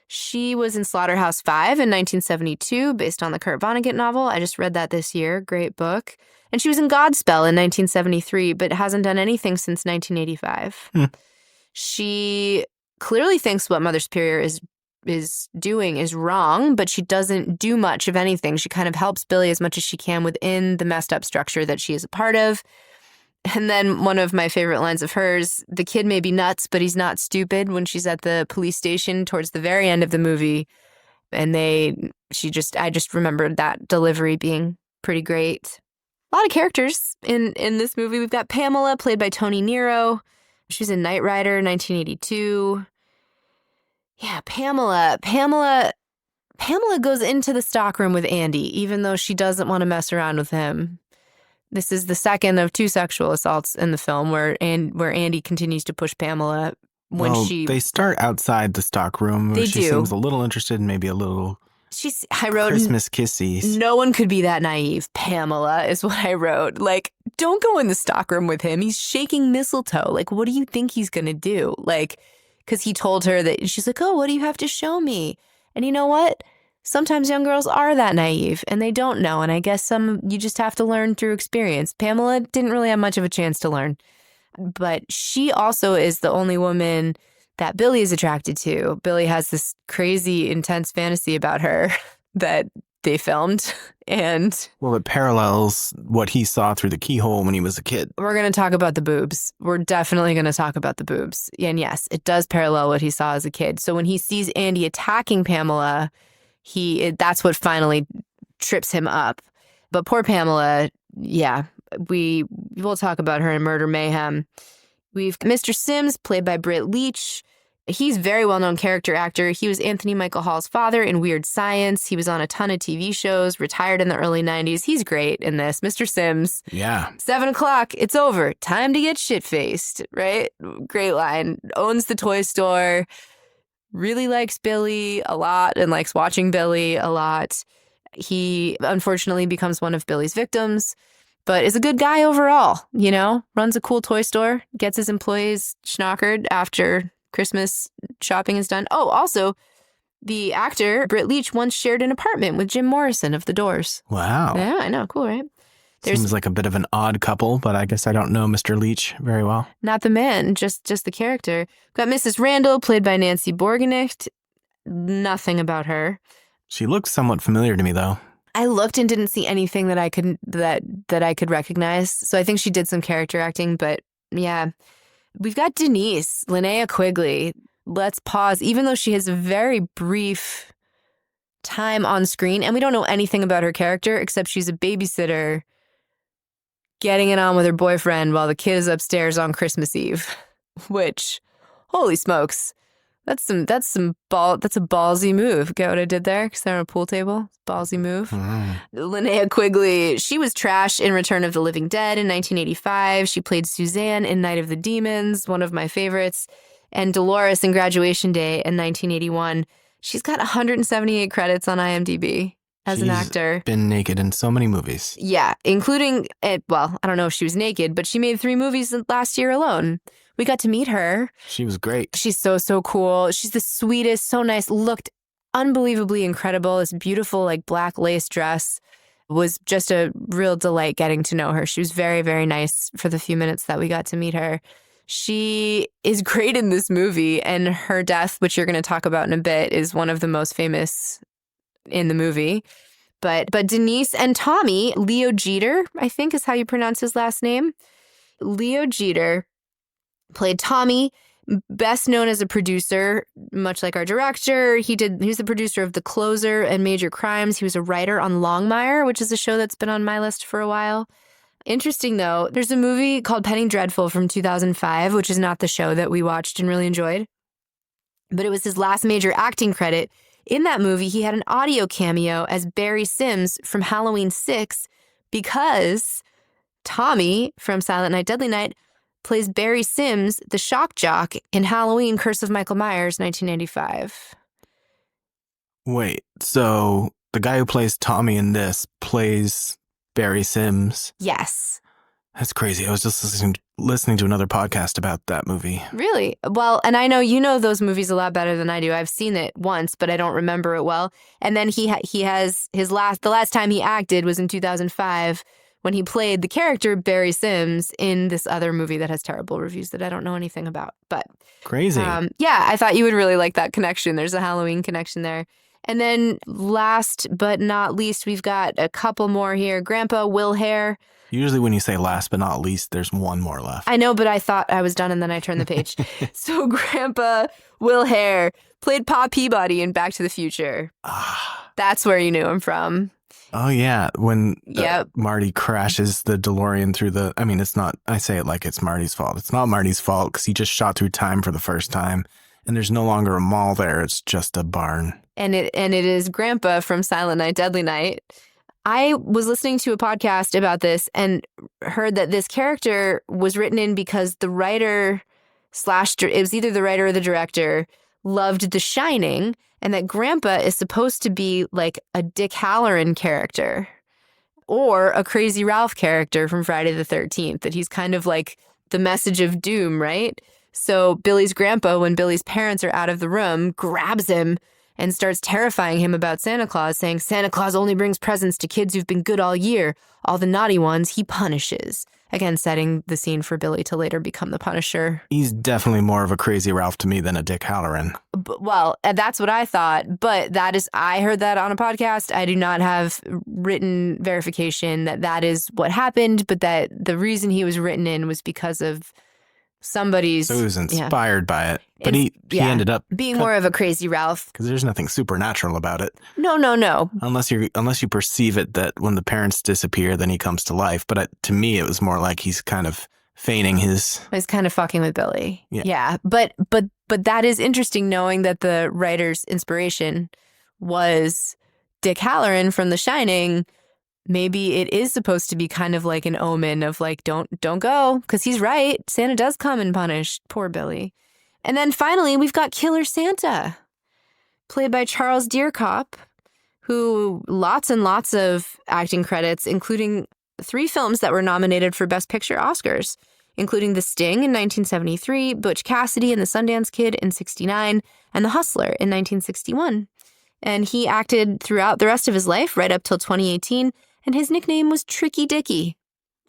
she was in Slaughterhouse-Five in 1972, based on the Kurt Vonnegut novel. I just read that this year. Great book. And she was in Godspell in 1973, but hasn't done anything since 1985. She clearly thinks what Mother Superior is doing is wrong, but she doesn't do much of anything. She kind of helps Billy as much as she can within the messed up structure that she is a part of. And then one of my favorite lines of hers, the kid may be nuts, but he's not stupid, when she's at the police station towards the very end of the movie. And I just remembered that delivery being pretty great. A lot of characters in this movie. We've got Pamela, played by Toni Nero. She was in Knight Rider, 1982. Yeah, Pamela goes into the stockroom with Andy, even though she doesn't want to mess around with him. This is the second of 2 sexual assaults in the film where Andy continues to push Pamela they start outside the stockroom. They she do. Seems a little interested and maybe a little I wrote Christmas kissies. No one could be that naive. Pamela is what I wrote. Like, don't go in the stockroom with him. He's shaking mistletoe. Like, what do you think he's going to do? Like, because he told her that, she's like, oh, what do you have to show me? And you know what? Sometimes young girls are that naive and they don't know. And I guess you just have to learn through experience. Pamela didn't really have much of a chance to learn. But she also is the only woman that Billy is attracted to. Billy has this crazy, intense fantasy about her that they filmed. And well, it parallels what he saw through the keyhole when he was a kid. We're going to talk about the boobs. We're definitely going to talk about the boobs. And yes, it does parallel what he saw as a kid. So when he sees Andy attacking Pamela, that's what finally trips him up. But poor Pamela, yeah, we'll talk about her in Murder Mayhem. We've Mr. Sims, played by Britt Leach. He's a very well-known character actor. He was Anthony Michael Hall's father in Weird Science. He was on a ton of TV shows, retired in the early 90s. He's great in this. Mr. Sims. Yeah. 7 o'clock, it's over. Time to get shit-faced, right? Great line. Owns the toy store. Really likes Billy a lot and likes watching Billy a lot. He unfortunately becomes one of Billy's victims, but is a good guy overall, runs a cool toy store, gets his employees schnockered after Christmas shopping is done. Oh, also, the actor, Britt Leach, once shared an apartment with Jim Morrison of The Doors. Wow. Yeah, I know. Cool, right? Seems like a bit of an odd couple, but I guess I don't know Mr. Leach very well. Not the man, just the character. Got Mrs. Randall, played by Nancy Borgenicht. Nothing about her. She looks somewhat familiar to me, though. I looked and didn't see anything that I could recognize. So I think she did some character acting, but yeah. We've got Denise, Linnea Quigley. Let's pause. Even though she has a very brief time on screen, and we don't know anything about her character except she's a babysitter getting it on with her boyfriend while the kid is upstairs on Christmas Eve, which, holy smokes, that's a ballsy move. Get what I did there? Because they're on a pool table. Ballsy move. Linnea Quigley, she was trash in Return of the Living Dead in 1985. She played Suzanne in Night of the Demons, one of my favorites, and Dolores in Graduation Day in 1981. She's got 178 credits on IMDb as an actor. Been naked in so many movies. Yeah, including, well, I don't know if she was naked, but she made 3 movies last year alone. We got to meet her. She was great. She's so cool. She's the sweetest, so nice, looked unbelievably incredible. This beautiful, black lace dress was just a real delight getting to know her. She was very, very nice for the few minutes that we got to meet her. She is great in this movie, and her death, which you're going to talk about in a bit, is one of the most famous in the movie. But Denise and Tommy, Leo Jeter, I think is how you pronounce his last name. Leo Jeter played Tommy, best known as a producer, much like our director. He was the producer of The Closer and Major Crimes. He was a writer on Longmire, which is a show that's been on my list for a while. Interesting, though, there's a movie called Penny Dreadful from 2005, which is not the show that we watched and really enjoyed. But it was his last major acting credit. In that movie, he had an audio cameo as Barry Sims from Halloween 6 because Tommy from Silent Night, Deadly Night plays Barry Sims, the shock jock, in Halloween Curse of Michael Myers, 1995. Wait, so the guy who plays Tommy in this plays Barry Sims? Yes. That's crazy. I was just listening to another podcast about that movie. Really? Well, and I know you know those movies a lot better than I do. I've seen it once, but I don't remember it well. And then he has the last time he acted was in 2005 when he played the character Barry Sims in this other movie that has terrible reviews that I don't know anything about. But crazy. Yeah, I thought you would really like that connection. There's a Halloween connection there. And then last but not least, we've got a couple more here. Grandpa Will Hare. Usually when you say last but not least, there's one more left. I know, but I thought I was done and then I turned the page. So Grandpa Will Hare played Pa Peabody in Back to the Future. That's where you knew him from. Oh, yeah. When Yep. Marty crashes the DeLorean through it's not, I say it like it's Marty's fault. It's not Marty's fault because he just shot through time for the first time. And there's no longer a mall there. It's just a barn. And it is Grandpa from Silent Night, Deadly Night. I was listening to a podcast about this and heard that this character was written in because the writer it was either the writer or the director loved The Shining, and that Grandpa is supposed to be like a Dick Halloran character or a Crazy Ralph character from Friday the 13th, that he's kind of like the message of doom, right? So Billy's grandpa, when Billy's parents are out of the room, grabs him and starts terrifying him about Santa Claus, saying Santa Claus only brings presents to kids who've been good all year. All the naughty ones he punishes. Again, setting the scene for Billy to later become the Punisher. He's definitely more of a Crazy Ralph to me than a Dick Halloran. Well, that's what I thought, but I heard that on a podcast. I do not have written verification that is what happened, but that the reason he was written in was because of somebody's... So he was inspired by it. But he ended up being more of a Crazy Ralph. Because there's nothing supernatural about it. No. Unless you perceive it that when the parents disappear, then he comes to life. But to me, it was more like he's kind of feigning his... He's kind of fucking with Billy. Yeah. But that is interesting, knowing that the writer's inspiration was Dick Halloran from The Shining. Maybe it is supposed to be kind of like an omen of like, don't go, because he's right. Santa does come and punish poor Billy. And then finally, we've got Killer Santa, played by Charles Deerkop, who lots and lots of acting credits, including 3 films that were nominated for Best Picture Oscars, including The Sting in 1973, Butch Cassidy and the Sundance Kid in 1969, and The Hustler in 1961. And he acted throughout the rest of his life, right up till 2018, and his nickname was Tricky Dicky.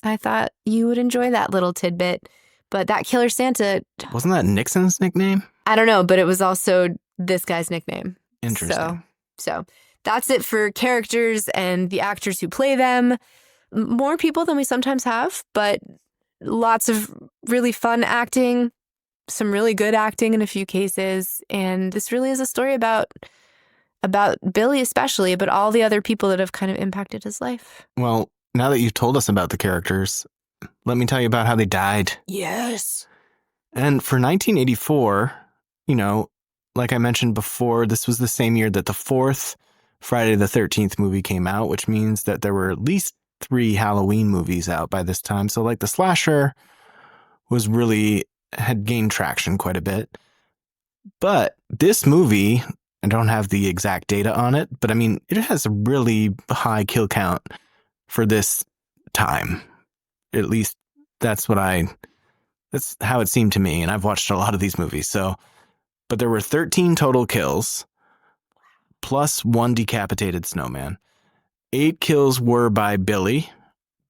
I thought you would enjoy that little tidbit. But that Killer Santa... Wasn't that Nixon's nickname? I don't know, but it was also this guy's nickname. Interesting. So that's it for characters and the actors who play them. More people than we sometimes have, but lots of really fun acting, some really good acting in a few cases. And this really is a story about Billy especially, but all the other people that have kind of impacted his life. Well, now that you've told us about the characters, let me tell you about how they died. Yes. And for 1984, like I mentioned before, this was the same year that the 4th Friday the 13th movie came out, which means that there were at least 3 Halloween movies out by this time. So like the slasher had gained traction quite a bit. But this movie, I don't have the exact data on it, but I mean, it has a really high kill count for this time. At least that's how it seemed to me. And I've watched a lot of these movies. But there were 13 total kills plus 1 decapitated snowman. 8 kills were by Billy,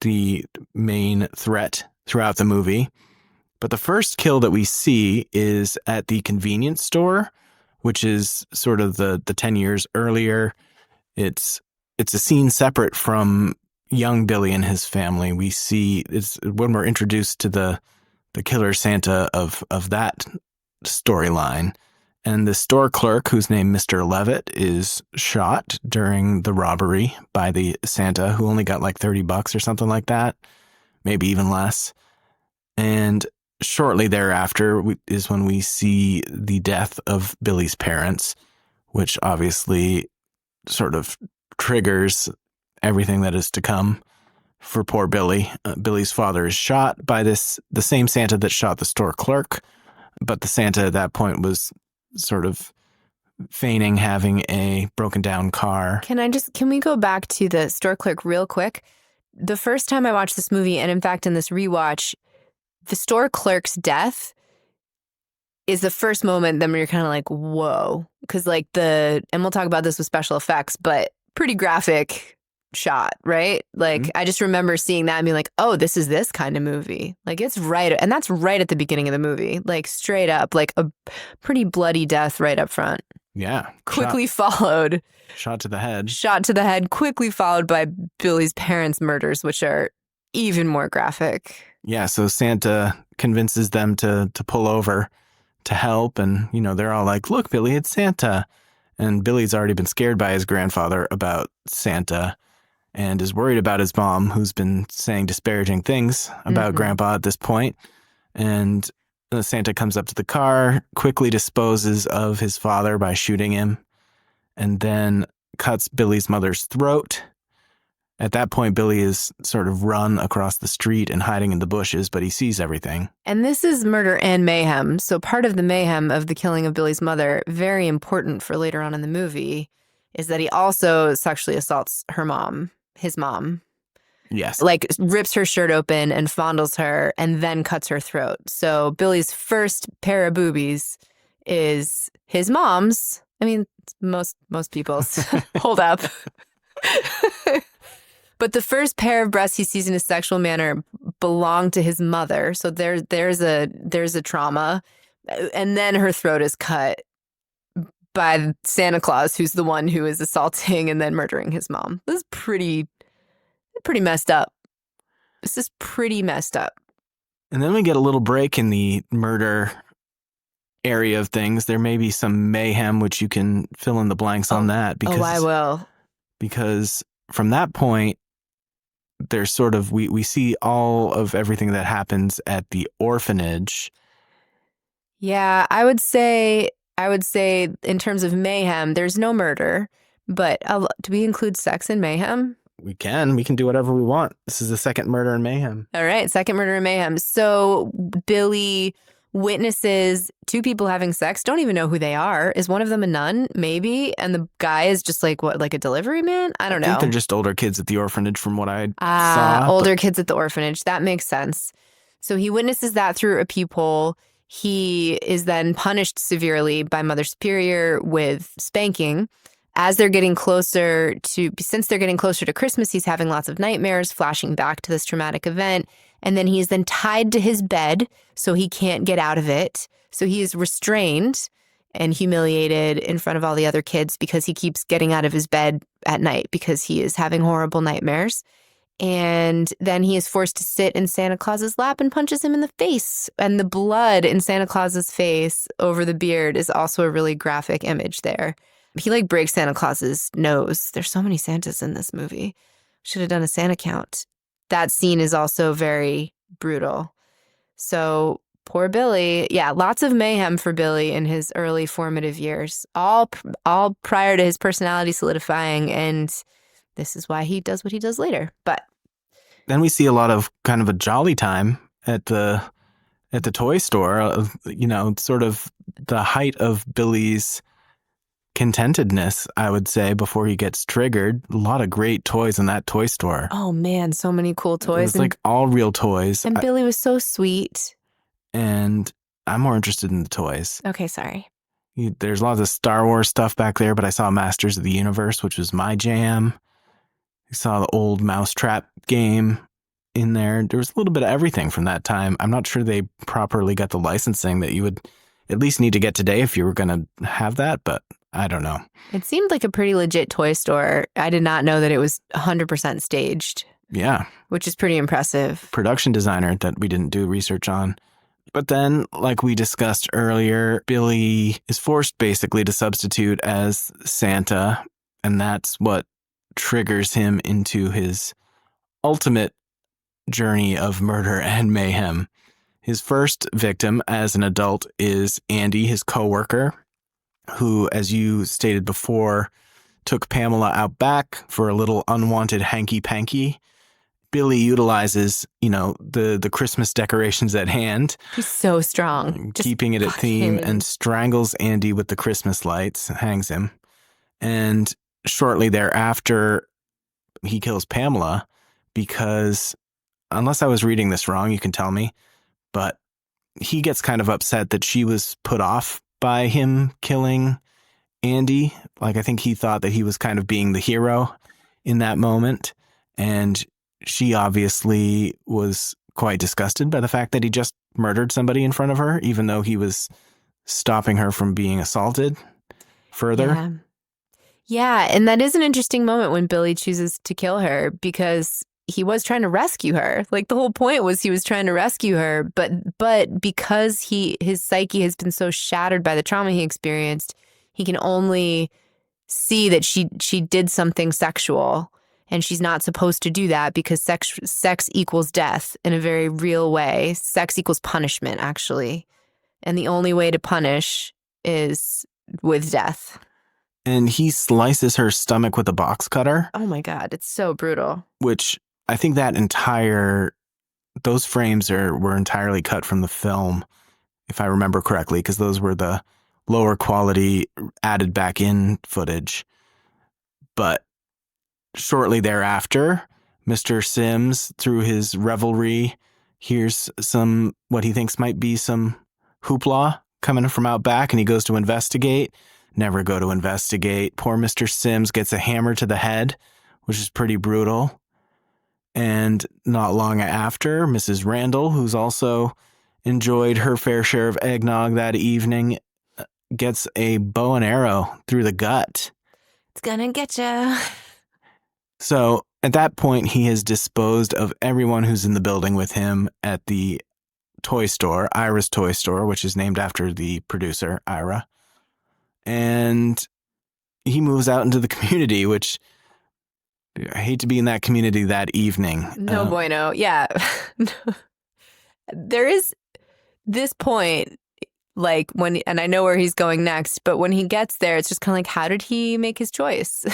the main threat throughout the movie. But the first kill that we see is at the convenience store, which is sort of the 10 years earlier. It's a scene separate from young Billy and his family. We see it's when we're introduced to the killer Santa of that storyline. And the store clerk, who's named Mr. Levitt, is shot during the robbery by the Santa, who only got like $30 or something like that, maybe even less. And shortly thereafter is when we see the death of Billy's parents, which obviously sort of triggers everything that is to come for poor Billy. Billy's father is shot by the same Santa that shot the store clerk, but the Santa at that point was sort of feigning having a broken down car. Can we go back to the store clerk real quick? The first time I watched this movie, and in fact in this rewatch, the store clerk's death is the first moment that you're kind of like, whoa. Because like and we'll talk about this with special effects, but pretty graphic shot, right? Like I just remember seeing that and being like, oh, this is this kind of movie. Like it's right. And that's right at the beginning of the movie, like straight up, like a pretty bloody death right up front. Yeah. Quickly followed. Shot to the head. Shot to the head, quickly followed by Billy's parents' murders, which are even more graphic. Yeah. So Santa convinces them to pull over to help. And, they're all like, look, Billy, it's Santa. And Billy's already been scared by his grandfather about Santa and is worried about his mom, who's been saying disparaging things about Grandpa at this point. And Santa comes up to the car, quickly disposes of his father by shooting him, and then cuts Billy's mother's throat. At that point, Billy is sort of run across the street and hiding in the bushes, but he sees everything. And this is murder and mayhem. So part of the mayhem of the killing of Billy's mother, very important for later on in the movie, is that he also sexually assaults his mom. Yes. Like rips her shirt open and fondles her and then cuts her throat. So Billy's first pair of boobies is his mom's. I mean, most people's. Hold up. But the first pair of breasts he sees in a sexual manner belong to his mother. So there's a trauma. And then her throat is cut by Santa Claus, who's the one who is assaulting and then murdering his mom. This is pretty messed up. This is pretty messed up. And then we get a little break in the murder area of things. There may be some mayhem, which you can fill in the blanks on that. Because, I will. Because from that point, there's sort of, we see all of everything that happens at the orphanage. Yeah, I would say in terms of mayhem, there's no murder, but do we include sex in mayhem? We can do whatever we want. This is the second murder in mayhem. All right, second murder in mayhem. So Billy witnesses two people having sex, don't even know who they are. Is one of them a nun? Maybe. And the guy is just like, what, like a delivery man? I don't know. I think they're just older kids at the orphanage from what I saw. Older kids at the orphanage. That makes sense. So he witnesses that through a peephole. He is then punished severely by Mother Superior with spanking. Since they're getting closer to Christmas, he's having lots of nightmares, flashing back to this traumatic event. And then he is then tied to his bed so he can't get out of it. So he is restrained and humiliated in front of all the other kids because he keeps getting out of his bed at night because he is having horrible nightmares. And then he is forced to sit in Santa Claus's lap and punches him in the face. And the blood in Santa Claus's face over the beard is also a really graphic image there. He like breaks Santa Claus's nose. There's so many Santas in this movie. Should have done a Santa count. That scene is also very brutal. So poor Billy. Yeah, lots of mayhem for Billy in his early formative years, all prior to his personality solidifying. And this is why he does what he does later. But then we see a lot of kind of a jolly time at the toy store, sort of the height of Billy's contentedness, I would say, before he gets triggered. A lot of great toys in that toy store. Oh man, so many cool toys. It was like all real toys. And Billy was so sweet. And I'm more interested in the toys. Okay, sorry. There's lots of Star Wars stuff back there, but I saw Masters of the Universe, which was my jam. I saw the old Mousetrap game in there. There was a little bit of everything from that time. I'm not sure they properly got the licensing that you would at least need to get today if you were going to have that, but I don't know. It seemed like a pretty legit toy store. I did not know that it was 100% staged. Yeah. Which is pretty impressive. Production designer that we didn't do research on But then, like we discussed earlier, Billy is forced basically to substitute as Santa, and that's what triggers him into his ultimate journey of murder and mayhem. His first victim as an adult is Andy, his coworker, who, as you stated before, took Pamela out back for a little unwanted hanky-panky. Billy utilizes, the Christmas decorations at hand. He's so strong. Keeping it at theme, and strangles Andy with the Christmas lights, hangs him. And shortly thereafter, he kills Pamela because, unless I was reading this wrong, you can tell me, but he gets kind of upset that she was put off by him killing Andy. Like, I think he thought that he was kind of being the hero in that moment. And she obviously was quite disgusted by the fact that he just murdered somebody in front of her, even though he was stopping her from being assaulted further. Yeah, and that is an interesting moment when Billy chooses to kill her because he was trying to rescue her. Like, the whole point was he was trying to rescue her, but because his psyche has been so shattered by the trauma he experienced, he can only see that she did something sexual, and she's not supposed to do that because sex equals death in a very real way. Sex equals punishment, actually. And the only way to punish is with death. And he slices her stomach with a box cutter. Oh my God, it's so brutal. Which I think those frames were entirely cut from the film, if I remember correctly, because those were the lower quality added back in footage. But shortly thereafter, Mr. Sims, through his revelry, hears what he thinks might be some hoopla coming from out back, and he goes to investigate. Never go to investigate. Poor Mr. Sims gets a hammer to the head, which is pretty brutal. And not long after, Mrs. Randall, who's also enjoyed her fair share of eggnog that evening, gets a bow and arrow through the gut. It's gonna get ya. So at that point, he has disposed of everyone who's in the building with him at the toy store, Ira's Toy Store, which is named after the producer, Ira. And he moves out into the community, which I hate to be in that community that evening. No bueno. Yeah. There is this point, like and I know where he's going next, but when he gets there, it's just kind of like, how did he make his choice?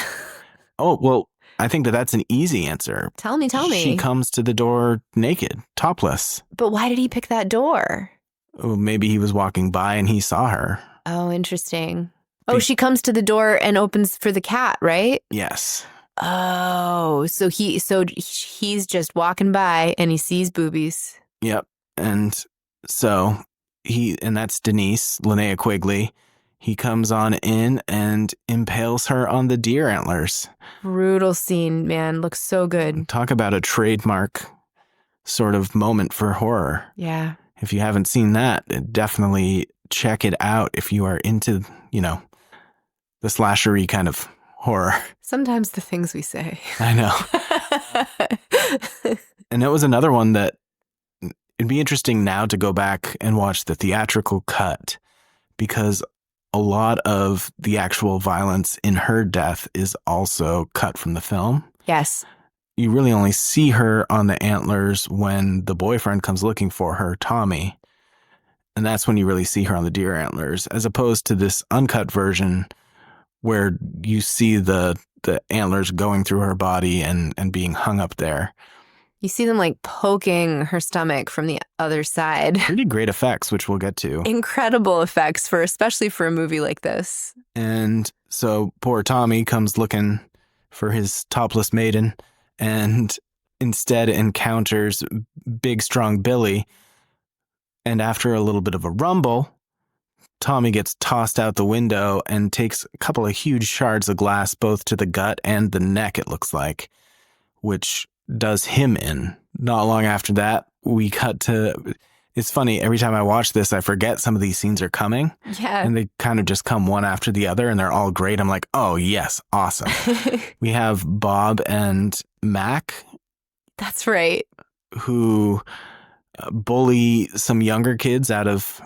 Oh, well, I think that's an easy answer. Tell me. She comes to the door naked, topless. But why did he pick that door? Oh, maybe he was walking by and he saw her. Oh, interesting. Oh, she comes to the door and opens for the cat, right? Yes. Oh, so he's just walking by and he sees boobies. Yep. And so and that's Denise, Linnea Quigley. He comes on in and impales her on the deer antlers. Brutal scene, man. Looks so good. Talk about a trademark sort of moment for horror. Yeah. If you haven't seen that, definitely check it out if you are into, the slashery kind of horror. Sometimes the things we say. I know. And it was another one that it'd be interesting now to go back and watch the theatrical cut, because a lot of the actual violence in her death is also cut from the film. Yes. You really only see her on the antlers when the boyfriend comes looking for her, Tommy. And that's when you really see her on the deer antlers, as opposed to this uncut version where you see the antlers going through her body and being hung up there. You see them like poking her stomach from the other side. Pretty great effects, which we'll get to. Incredible effects, especially for a movie like this. And so poor Tommy comes looking for his topless maiden and instead encounters big, strong Billy. And after a little bit of a rumble, Tommy gets tossed out the window and takes a couple of huge shards of glass both to the gut and the neck, it looks like, which does him in. Not long after that, we cut to... It's funny, every time I watch this, I forget some of these scenes are coming. Yeah. And they kind of just come one after the other, and they're all great. I'm like, oh, yes, awesome. We have Bob and Mac. That's right. Who bully some younger kids out of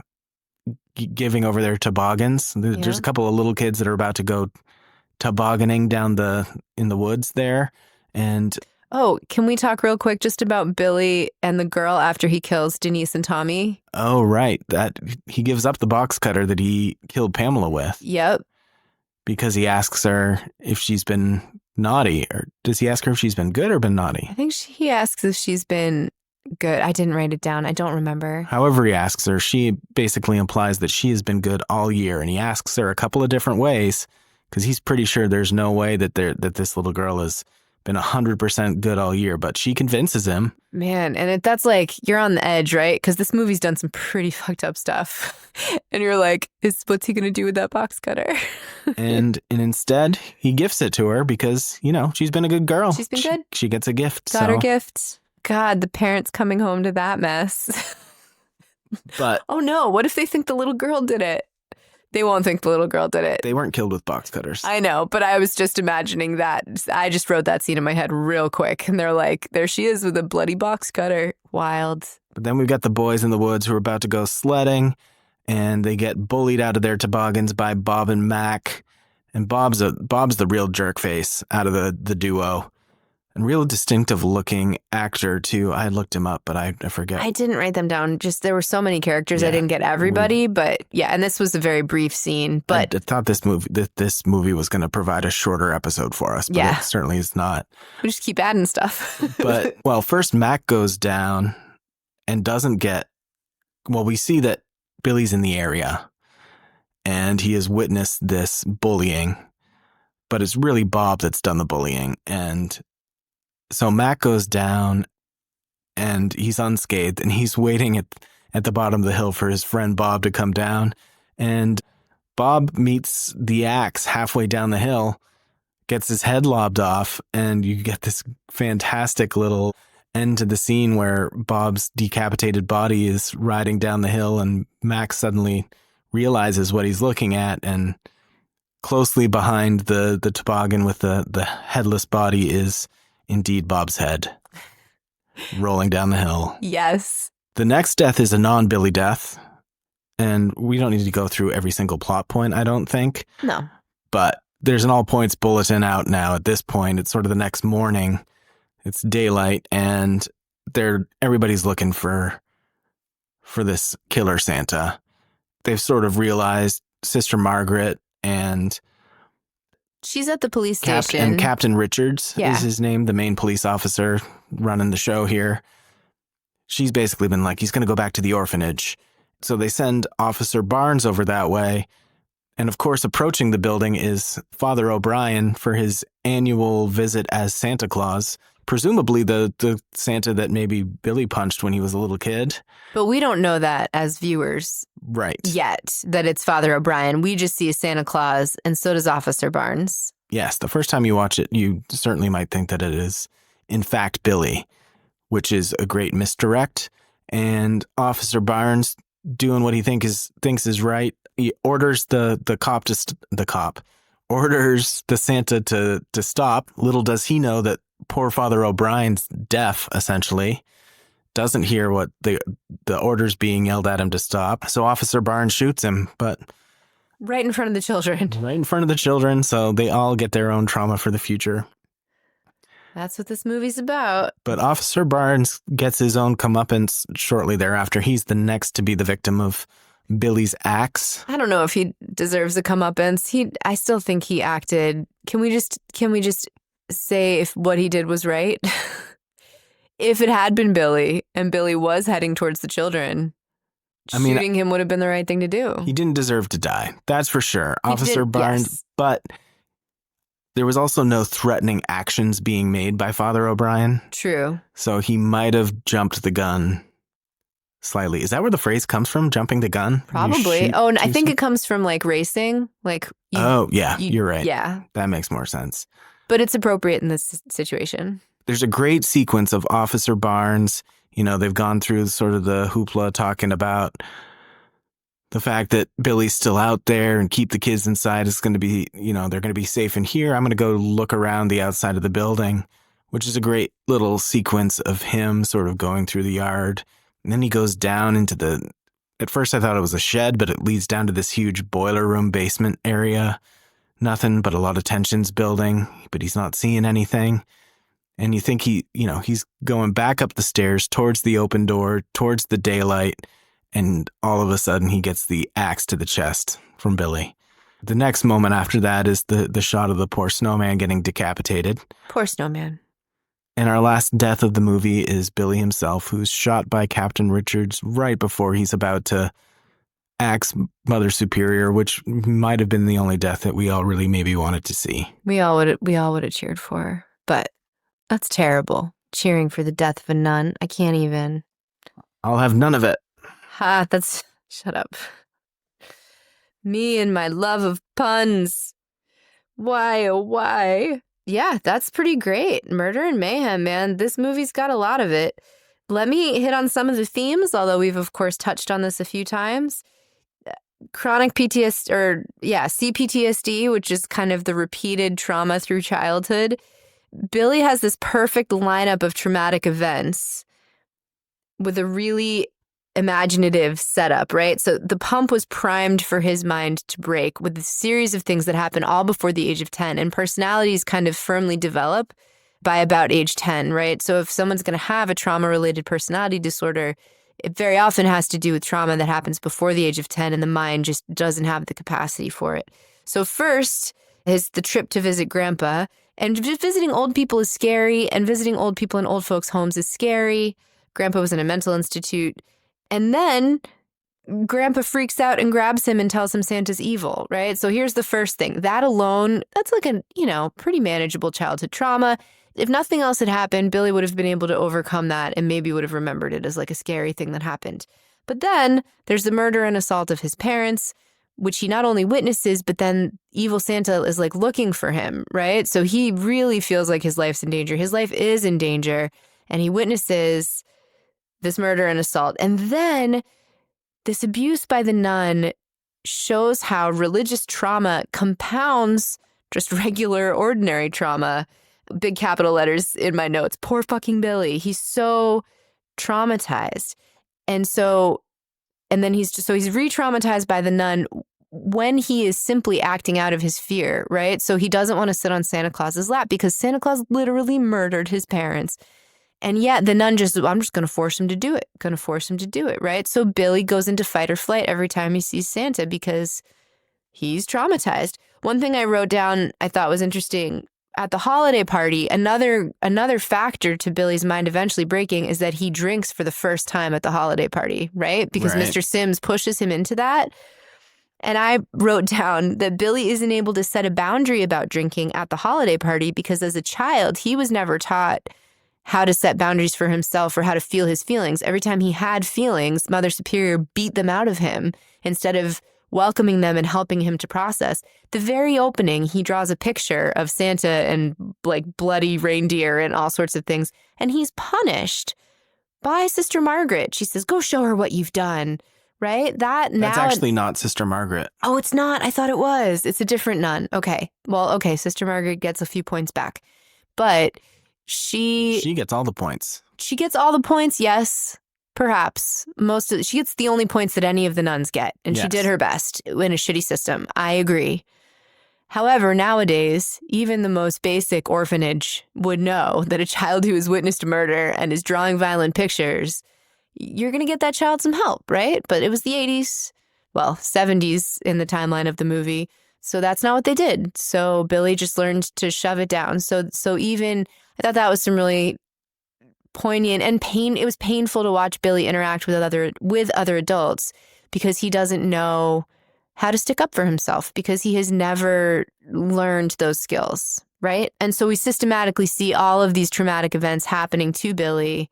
giving over their toboggans. There's a couple of little kids that are about to go tobogganing down in the woods there. And oh, can we talk real quick just about Billy and the girl after he kills Denise and Tommy? Oh, right. That he gives up the box cutter that he killed Pamela with. Yep. Because he asks her if she's been naughty. Or does he ask her if she's been good or been naughty? I think he asks if she's been good. I didn't write it down. I don't remember. However he asks her, she basically implies that she has been good all year. And he asks her a couple of different ways because he's pretty sure there's no way that this little girl has been 100% good all year. But she convinces him. Man, and that's like, you're on the edge, right? Because this movie's done some pretty fucked up stuff. And you're like, what's he going to do with that box cutter? and instead, he gifts it to her because, she's been a good girl. She's been good. She gets a gift. Got her gift. God, the parents coming home to that mess. But oh no, what if they think the little girl did it? They won't think the little girl did it. They weren't killed with box cutters. I know, but I was just imagining that. I just wrote that scene in my head real quick. And they're like, there she is with a bloody box cutter. Wild. But then we've got the boys in the woods who are about to go sledding. And they get bullied out of their toboggans by Bob and Mac. And Bob's the real jerk face out of the duo. And real distinctive looking actor too. I looked him up, but I forget. I didn't write them down. Just there were so many characters. I didn't get everybody, but yeah. And this was a very brief scene. But I thought this movie was going to provide a shorter episode for us, but it certainly is not. We just keep adding stuff. But first Mac goes down and doesn't get. Well, we see that Billy's in the area, and he has witnessed this bullying, but it's really Bob that's done the bullying, and. So Mac goes down and he's unscathed and he's waiting at the bottom of the hill for his friend Bob to come down. And Bob meets the axe halfway down the hill, gets his head lobbed off, and you get this fantastic little end to the scene where Bob's decapitated body is riding down the hill and Mac suddenly realizes what he's looking at, and closely behind the toboggan with the headless body is indeed Bob's head rolling down the hill. Yes. The next death is a non-Billy death, and we don't need to go through every single plot point, I don't think. No. But there's an all points bulletin out now at this point. It's sort of the next morning. It's daylight, and everybody's looking for this killer Santa. They've sort of realized Sister Margaret and she's at the police station. And Captain Richards is his name, the main police officer running the show here. She's basically been like, he's going to go back to the orphanage. So they send Officer Barnes over that way. And of course, approaching the building is Father O'Brien for his annual visit as Santa Claus. Presumably the Santa that maybe Billy punched when he was a little kid. But we don't know that as viewers. Right. Yet, that it's Father O'Brien. We just see a Santa Claus, and so does Officer Barnes. Yes, the first time you watch it, you certainly might think that it is, in fact, Billy, which is a great misdirect. And Officer Barnes, doing what he thinks is right, he orders the cop orders the Santa to stop. Little does he know that poor Father O'Brien's deaf, essentially, doesn't hear what the orders being yelled at him to stop. So Officer Barnes shoots him, but right in front of the children. Right in front of the children, so they all get their own trauma for the future. That's what this movie's about. But Officer Barnes gets his own comeuppance shortly thereafter. He's the next to be the victim of Billy's axe. I don't know if he deserves a comeuppance. I still think he acted. Can we just say if what he did was right? If it had been Billy and Billy was heading towards the children, shooting him would have been the right thing to do. He didn't deserve to die. That's for sure. Officer Barnes, yes. But there was also no threatening actions being made by Father O'Brien. True. So he might have jumped the gun slightly. Is that where the phrase comes from? Jumping the gun? Probably. And I think it comes from like racing. You're right. Yeah. That makes more sense. But it's appropriate in this situation. There's a great sequence of Officer Barnes. They've gone through sort of the hoopla talking about the fact that Billy's still out there and keep the kids inside. It's going to be, they're going to be safe in here. I'm going to go look around the outside of the building, which is a great little sequence of him sort of going through the yard. And then he goes down into at first I thought it was a shed, but it leads down to this huge boiler room basement area. Nothing but a lot of tensions building, but he's not seeing anything. And you think he's going back up the stairs towards the open door, towards the daylight, and all of a sudden he gets the axe to the chest from Billy. The next moment after that is the shot of the poor snowman getting decapitated. Poor snowman. And our last death of the movie is Billy himself, who's shot by Captain Richards right before he's about to axe Mother Superior, which might have been the only death that we all really maybe wanted to see. We all would have cheered for her, but that's terrible. Cheering for the death of a nun. I can't even. I'll have none of it. Shut up. Me and my love of puns. Why, oh, why? Yeah, that's pretty great. Murder and mayhem, man. This movie's got a lot of it. Let me hit on some of the themes, although we've, of course, touched on this a few times. Chronic PTSD, CPTSD, which is kind of the repeated trauma through childhood. Billy has this perfect lineup of traumatic events with a really imaginative setup, right? So the pump was primed for his mind to break with a series of things that happen all before the age of 10, and personalities kind of firmly develop by about age 10, right? So if someone's going to have a trauma-related personality disorder, it very often has to do with trauma that happens before the age of 10, and the mind just doesn't have the capacity for it. So first is the trip to visit Grandpa, and just visiting old people is scary, and visiting old people in old folks' homes is scary. Grandpa was in a mental institute. And then Grandpa freaks out and grabs him and tells him Santa's evil, right? So here's the first thing. That alone, that's like a, pretty manageable childhood trauma. If nothing else had happened, Billy would have been able to overcome that and maybe would have remembered it as like a scary thing that happened. But then there's the murder and assault of his parents, which he not only witnesses, but then evil Santa is like looking for him, right? So he really feels like his life's in danger. His life is in danger, and he witnesses this murder and assault. And then this abuse by the nun shows how religious trauma compounds just regular, ordinary trauma. Big capital letters in my notes. Poor fucking Billy. He's so traumatized. And then he's re-traumatized by the nun when he is simply acting out of his fear, right? So he doesn't want to sit on Santa Claus's lap because Santa Claus literally murdered his parents. And yet the nun I'm just going to force him to do it. Right? So Billy goes into fight or flight every time he sees Santa because he's traumatized. One thing I wrote down I thought was interesting at the holiday party, another factor to Billy's mind eventually breaking is that he drinks for the first time at the holiday party, right? Because Right. Mr. Sims pushes him into that. And I wrote down that Billy isn't able to set a boundary about drinking at the holiday party because as a child, he was never taught how to set boundaries for himself or how to feel his feelings. Every time he had feelings, Mother Superior beat them out of him instead of welcoming them and helping him to process. The very opening, he draws a picture of Santa and like bloody reindeer and all sorts of things, and he's punished by Sister Margaret. She says, go show her what you've done, right? That's actually not Sister Margaret. Oh, it's not? I thought it was. It's a different nun. Okay. Well, okay, Sister Margaret gets a few points back. But she gets all the points. She gets all the points, yes. Perhaps. She gets the only points that any of the nuns get. And she Yes. did her best in a shitty system. I agree. However, nowadays, even the most basic orphanage would know that a child who has witnessed murder and is drawing violent pictures, you're going to get that child some help, right? But it was the 80s, 70s in the timeline of the movie. So that's not what they did. So Billy just learned to shove it down. So even, I thought that was some really poignant and it was painful to watch Billy interact with other adults because he doesn't know how to stick up for himself because he has never learned those skills, right? And so we systematically see all of these traumatic events happening to Billy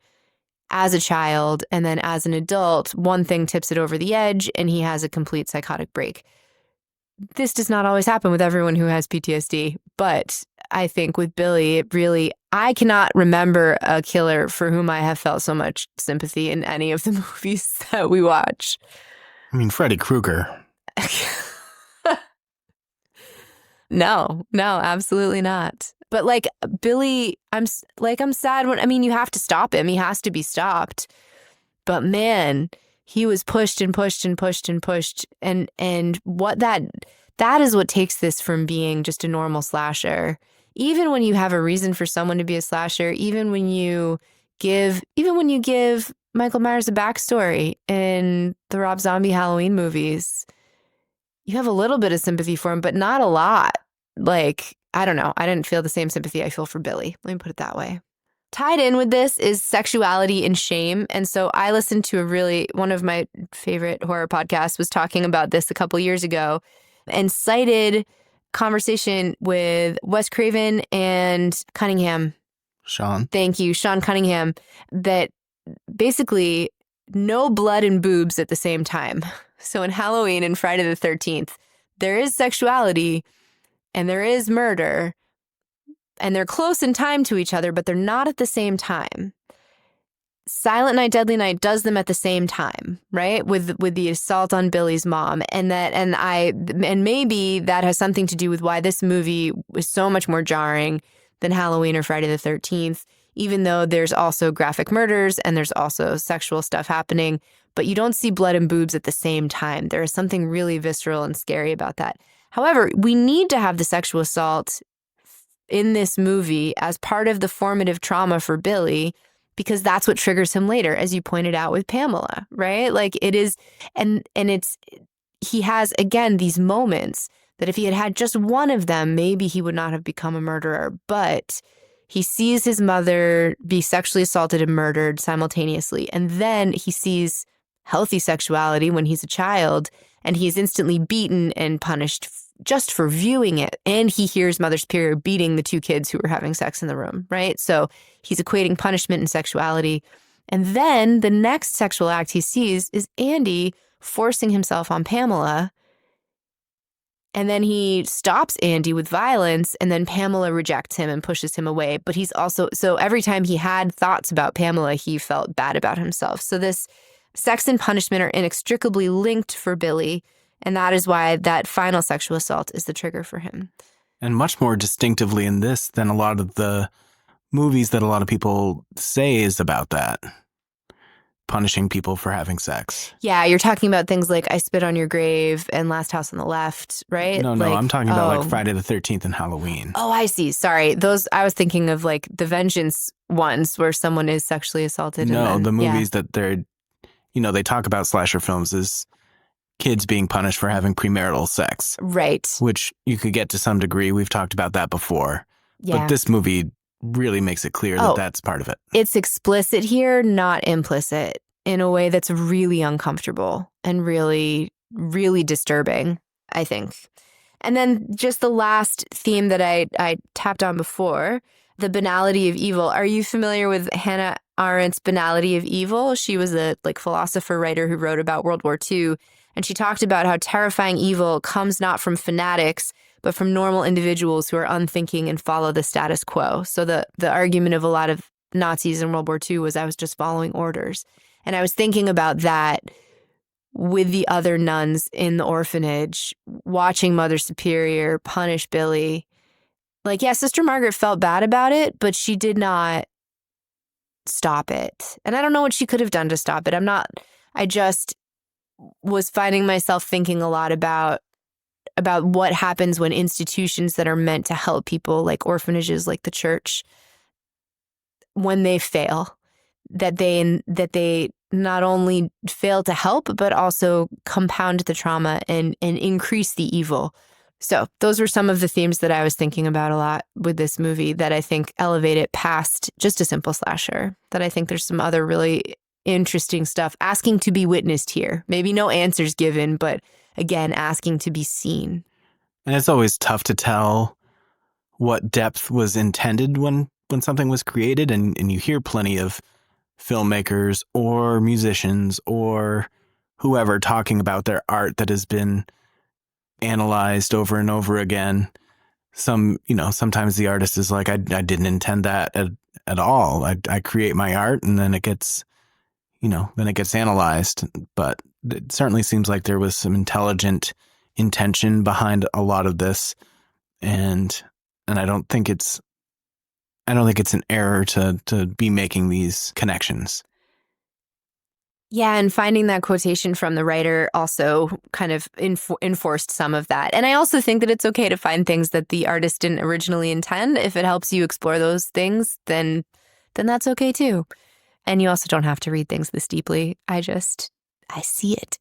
as a child, and then as an adult, one thing tips it over the edge and he has a complete psychotic break. This does not always happen with everyone who has PTSD, but I think with Billy, I cannot remember a killer for whom I have felt so much sympathy in any of the movies that we watch. I mean, Freddy Krueger. No, absolutely not. But like Billy, I'm sad you have to stop him. He has to be stopped. But man, he was pushed and pushed and pushed and pushed. And what that is what takes this from being just a normal slasher. Even when you have a reason for someone to be a slasher, even when you give Michael Myers a backstory in the Rob Zombie Halloween movies, you have a little bit of sympathy for him, but not a lot. Like, I don't know. I didn't feel the same sympathy I feel for Billy. Let me put it that way. Tied in with this is sexuality and shame. And so I listened to one of my favorite horror podcasts was talking about this a couple years ago and cited conversation with Wes Craven and Cunningham. Sean. Thank you, Sean Cunningham, that basically no blood and boobs at the same time. So in Halloween and Friday the 13th, there is sexuality and there is murder, and they're close in time to each other, but they're not at the same time. Silent Night, Deadly Night does them at the same time, right? With the assault on Billy's mom, and maybe that has something to do with why this movie was so much more jarring than Halloween or Friday the 13th, even though there's also graphic murders and there's also sexual stuff happening, but you don't see blood and boobs at the same time. There is something really visceral and scary about that. However, we need to have the sexual assault in this movie as part of the formative trauma for Billy, because that's what triggers him later, as you pointed out with Pamela, right? Like it is, and he has, again, these moments that if he had had just one of them, maybe he would not have become a murderer. But he sees his mother be sexually assaulted and murdered simultaneously. And then he sees healthy sexuality when he's a child, and he is instantly beaten and punished just for viewing it. And he hears Mother Superior beating the two kids who were having sex in the room, right? So he's equating punishment and sexuality. And then the next sexual act he sees is Andy forcing himself on Pamela. And then he stops Andy with violence, and then Pamela rejects him and pushes him away. But he's also, so every time he had thoughts about Pamela, he felt bad about himself. So this sex and punishment are inextricably linked for Billy. And that is why that final sexual assault is the trigger for him. And much more distinctively in this than a lot of the movies that a lot of people say is about that. Punishing people for having sex. Yeah, you're talking about things like I Spit on Your Grave and Last House on the Left, right? No, like, I'm talking about like Friday the 13th and Halloween. Oh, I see. Sorry. Those, I was thinking of like the vengeance ones where someone is sexually assaulted. No, and then, the movies that they're, they talk about slasher films as kids being punished for having premarital sex. Right. Which you could get to some degree. We've talked about that before. Yeah. But this movie really makes it clear that that's part of it. It's explicit here, not implicit, in a way that's really uncomfortable and really, really disturbing, I think. And then just the last theme that I tapped on before, the banality of evil. Are you familiar with Hannah Arendt's Banality of Evil? She was a philosopher writer who wrote about World War II. And she talked about how terrifying evil comes not from fanatics, but from normal individuals who are unthinking and follow the status quo. So the argument of a lot of Nazis in World War II was I was just following orders. And I was thinking about that with the other nuns in the orphanage, watching Mother Superior punish Billy. Like, yeah, Sister Margaret felt bad about it, but she did not stop it. And I don't know what she could have done to stop it. I just was finding myself thinking a lot about what happens when institutions that are meant to help people, like orphanages, like the church, when they fail, that they not only fail to help, but also compound the trauma and increase the evil. So those were some of the themes that I was thinking about a lot with this movie that I think elevate it past just a simple slasher, that I think there's some other really interesting stuff asking to be witnessed here. Maybe no answers given, but again, asking to be seen. And it's always tough to tell what depth was intended when something was created. And you hear plenty of filmmakers or musicians or whoever talking about their art that has been analyzed over and over again. Sometimes the artist is like, I didn't intend that at all. I create my art and then it gets analyzed. But it certainly seems like there was some intelligent intention behind a lot of this. And I don't think it's an error to be making these connections. Yeah, and finding that quotation from the writer also kind of enforced some of that. And I also think that it's okay to find things that the artist didn't originally intend. If it helps you explore those things, then that's okay too. And you also don't have to read things this deeply. I see it.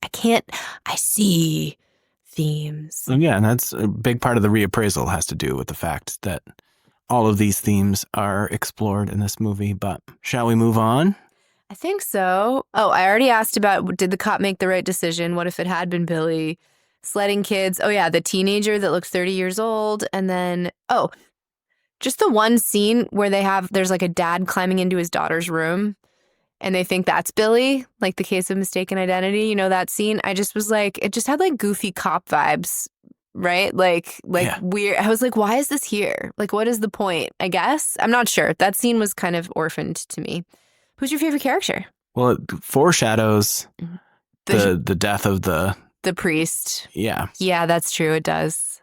I see themes. Yeah, and that's a big part of the reappraisal has to do with the fact that all of these themes are explored in this movie. But shall we move on? I think so. Oh, I already asked about, did the cop make the right decision? What if it had been Billy? Sledding kids. Oh, yeah, the teenager that looks 30 years old. And then, just the one scene where there's like a dad climbing into his daughter's room and they think that's Billy, like the case of mistaken identity. You know, that scene? I just was like, it just had like goofy cop vibes, right? Like Yeah. weird. I was like, why is this here? Like, what is the point? I guess. I'm not sure. That scene was kind of orphaned to me. Who's your favorite character? Well, it foreshadows the death of the priest. Yeah. Yeah, that's true. It does.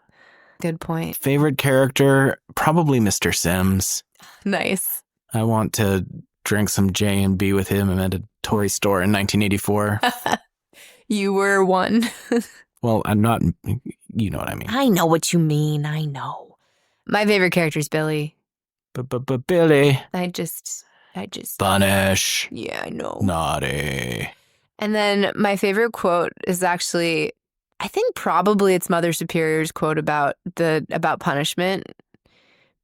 Good point. Favorite character, probably Mr. Sims. Nice. I want to drink some J&B with him at a toy store in 1984. You were one. Well, I'm not, you know what I mean. I know what you mean. I know. My favorite character is Billy. But Billy. I just. Punish. Yeah, I know. Naughty. And then my favorite quote is actually, I think probably it's Mother Superior's quote about punishment,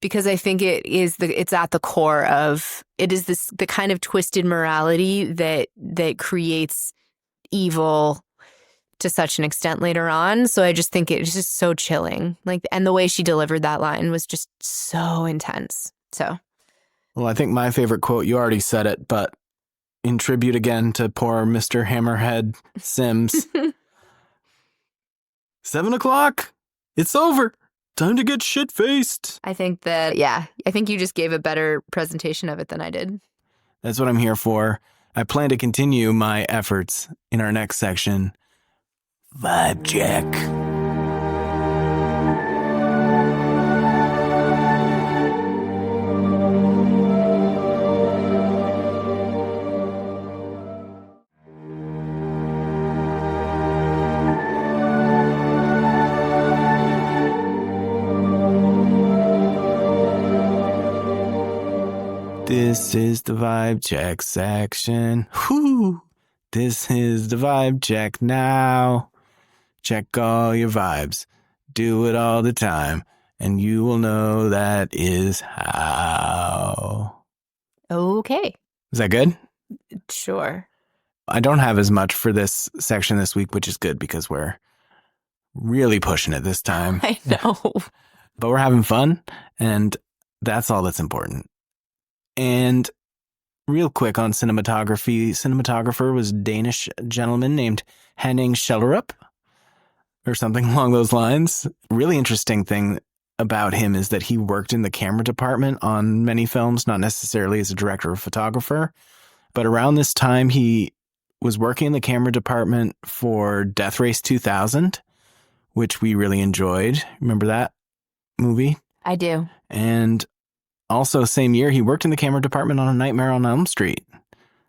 because I think it's at the core of it is the kind of twisted morality that creates evil to such an extent later on. So I just think it's just so chilling. Like, and the way she delivered that line was just so intense. So. Well, I think my favorite quote, you already said it, but in tribute again to poor Mr. Hammerhead Sims. 7 o'clock. It's over. Time to get shit-faced. I think you just gave a better presentation of it than I did. That's what I'm here for. I plan to continue my efforts in our next section. Vibe check. This is the vibe check section. Whoo! This is the vibe check now. Check all your vibes. Do it all the time. And you will know that is how. Okay. Is that good? Sure. I don't have as much for this section this week, which is good because we're really pushing it this time. I know. But we're having fun, and that's all that's important. And real quick on cinematography, cinematographer was a Danish gentleman named Henning Schellerup, or something along those lines. Really interesting thing about him is that he worked in the camera department on many films, not necessarily as a director or photographer, but around this time he was working in the camera department for Death Race 2000, which we really enjoyed. Remember that movie? I do. And also, same year, he worked in the camera department on A Nightmare on Elm Street.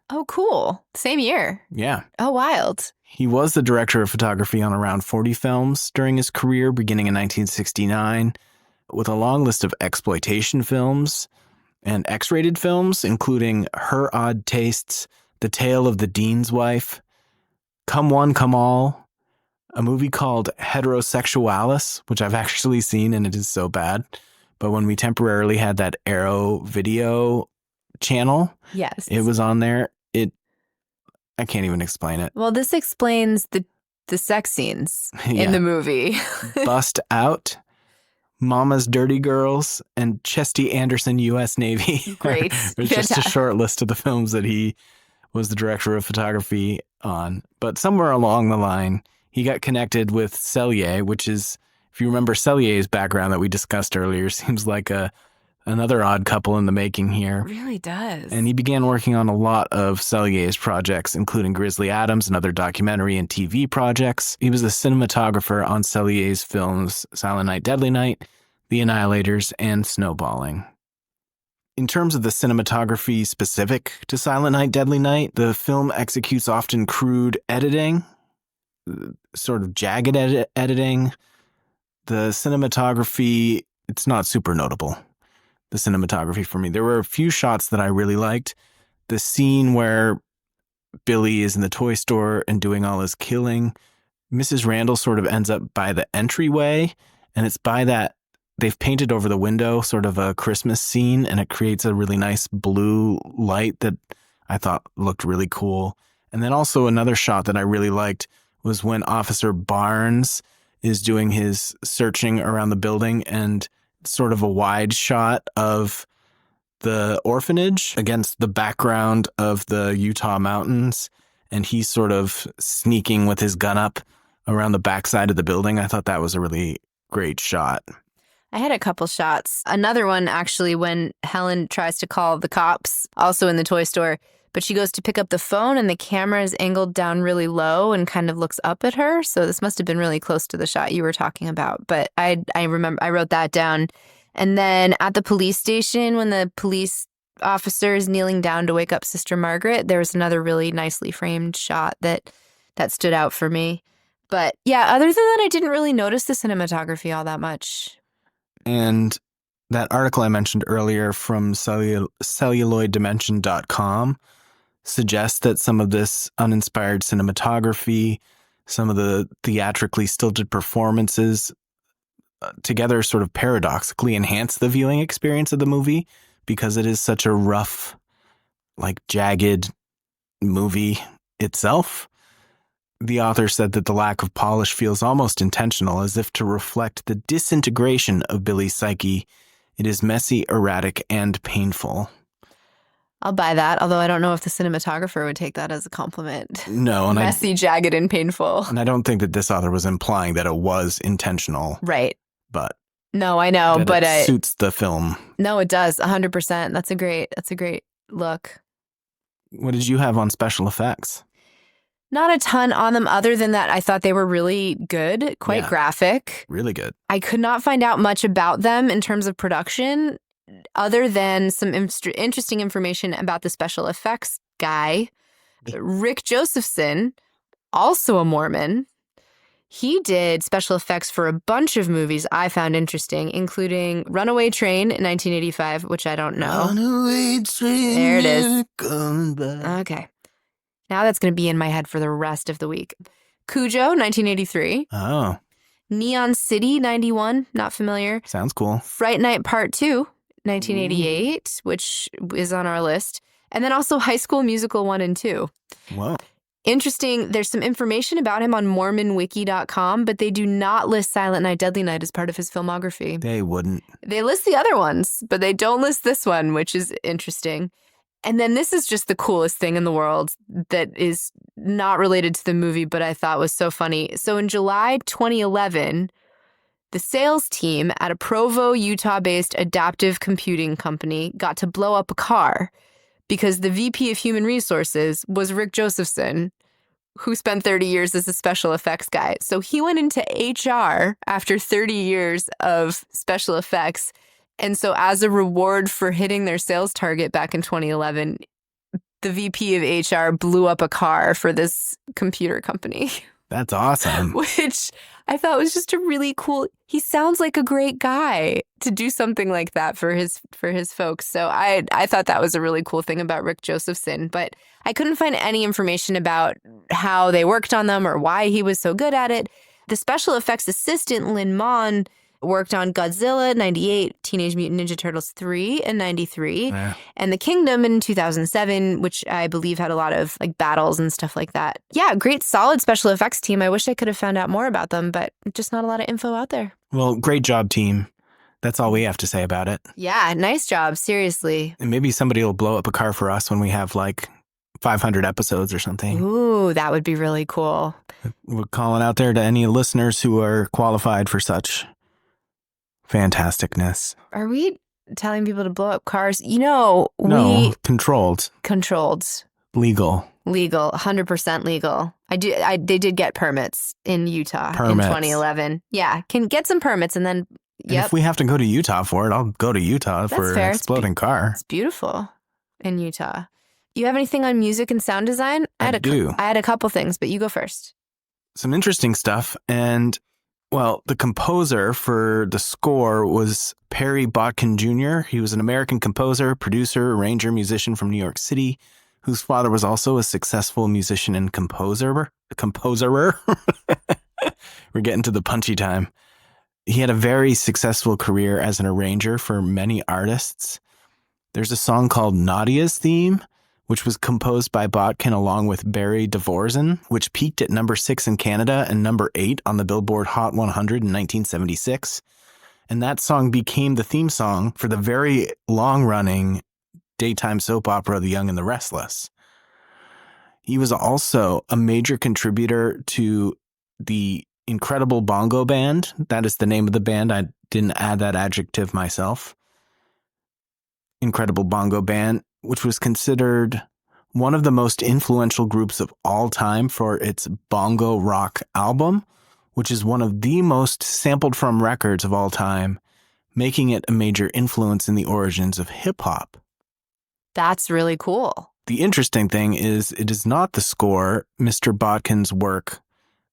Oh, cool. Same year. Yeah. Oh, wild. He was the director of photography on around 40 films during his career, beginning in 1969, with a long list of exploitation films and X-rated films, including Her Odd Tastes, The Tale of the Dean's Wife, Come One, Come All, a movie called Heterosexualis, which I've actually seen, and it is so bad. But when we temporarily had that Arrow video channel, yes, it was on there. I can't even explain it. Well, this explains the sex scenes in the movie. Bust Out, Mama's Dirty Girls, and Chesty Anderson, U.S. Navy. Great. There's just a short list of the films that he was the director of photography on. But somewhere along the line, he got connected with Cellier, which is, if you remember Cellier's background that we discussed earlier, seems like another odd couple in the making here. It really does. And he began working on a lot of Cellier's projects, including Grizzly Adams and other documentary and TV projects. He was a cinematographer on Cellier's films Silent Night, Deadly Night, The Annihilators, and Snowballing. In terms of the cinematography specific to Silent Night, Deadly Night, the film executes often crude editing, sort of jagged editing. The cinematography, it's not super notable, the cinematography for me. There were a few shots that I really liked. The scene where Billy is in the toy store and doing all his killing. Mrs. Randall sort of ends up by the entryway, and it's by that they've painted over the window sort of a Christmas scene, and it creates a really nice blue light that I thought looked really cool. And then also another shot that I really liked was when Officer Barnes is doing his searching around the building, and sort of a wide shot of the orphanage against the background of the Utah mountains, and he's sort of sneaking with his gun up around the backside of the building. I thought that was a really great shot. I had a couple shots. Another one, actually, when Helen tries to call the cops, also in the toy store, but she goes to pick up the phone and the camera is angled down really low and kind of looks up at her. So this must have been really close to the shot you were talking about. But I remember I wrote that down. And then at the police station, when the police officer is kneeling down to wake up Sister Margaret, there was another really nicely framed shot that stood out for me. But yeah, other than that, I didn't really notice the cinematography all that much. And that article I mentioned earlier from celluloiddimension.com suggests that some of this uninspired cinematography, some of the theatrically stilted performances together sort of paradoxically enhance the viewing experience of the movie, because it is such a rough, like jagged movie itself. The author said that the lack of polish feels almost intentional, as if to reflect the disintegration of Billy's psyche. It is messy, erratic, and painful. I'll buy that, although I don't know if the cinematographer would take that as a compliment. No. And messy, jagged, and painful. And I don't think that this author was implying that it was intentional. Right. But no, I know, but it suits the film. No, it does 100%. That's a great look. What did you have on special effects? Not a ton on them, other than that I thought they were really good, quite graphic. Really good. I could not find out much about them in terms of production, other than some interesting information about the special effects guy, Rick Josephson, also a Mormon. He did special effects for a bunch of movies I found interesting, including Runaway Train in 1985, which I don't know. Runaway train. There it is. Coming back. Okay. Now that's going to be in my head for the rest of the week. Cujo, 1983. Oh. Neon City, 91. Not familiar. Sounds cool. Fright Night Part 2, 1988, which is on our list. And then also High School Musical 1 and 2. Whoa. Interesting, there's some information about him on MormonWiki.com, but they do not list Silent Night, Deadly Night as part of his filmography. They wouldn't. They list the other ones, but they don't list this one, which is interesting. And then this is just the coolest thing in the world that is not related to the movie, but I thought was so funny. So in July 2011, the sales team at a Provo, Utah-based adaptive computing company got to blow up a car because the VP of Human Resources was Rick Josephson, who spent 30 years as a special effects guy. So he went into HR after 30 years of special effects. And so as a reward for hitting their sales target back in 2011, the VP of HR blew up a car for this computer company. That's awesome. Which I thought was just a really cool. He sounds like a great guy to do something like that for his folks. So I thought that was a really cool thing about Rick Josephson. But I couldn't find any information about how they worked on them or why he was so good at it. The special effects assistant, Lynn Mon, worked on Godzilla 98, Teenage Mutant Ninja Turtles 3 in 93, and The Kingdom in 2007, which I believe had a lot of like battles and stuff like that. Yeah, great solid special effects team. I wish I could have found out more about them, but just not a lot of info out there. Well, great job, team. That's all we have to say about it. Yeah, nice job. Seriously. And maybe somebody will blow up a car for us when we have like 500 episodes or something. Ooh, that would be really cool. We're calling out there to any listeners who are qualified for such fantasticness. Are we telling people to blow up cars? You know, No, controlled. Controlled. Legal. 100% legal. They did get permits in Utah in 2011. Yeah, can get some permits and then And if we have to go to Utah for it, I'll go to Utah for an exploding car. It's beautiful in Utah. You have anything on music and sound design? I do. I had a couple things, but you go first. Some interesting stuff. And, well, the composer for the score was Perry Botkin Jr. He was an American composer, producer, arranger, musician from New York City, whose father was also a successful musician and composer. We're getting to the punchy time. He had a very successful career as an arranger for many artists. There's a song called Nadia's Theme, which was composed by Botkin along with Barry Dvorak, which peaked at number 6 in Canada and number 8 on the Billboard Hot 100 in 1976. And that song became the theme song for the very long-running daytime soap opera The Young and the Restless. He was also a major contributor to the Incredible Bongo Band. That is the name of the band. I didn't add that adjective myself. Incredible Bongo Band, which was considered one of the most influential groups of all time for its bongo rock album, which is one of the most sampled from records of all time, making it a major influence in the origins of hip-hop. That's really cool. The interesting thing is it is not the score, Mr. Botkin's work,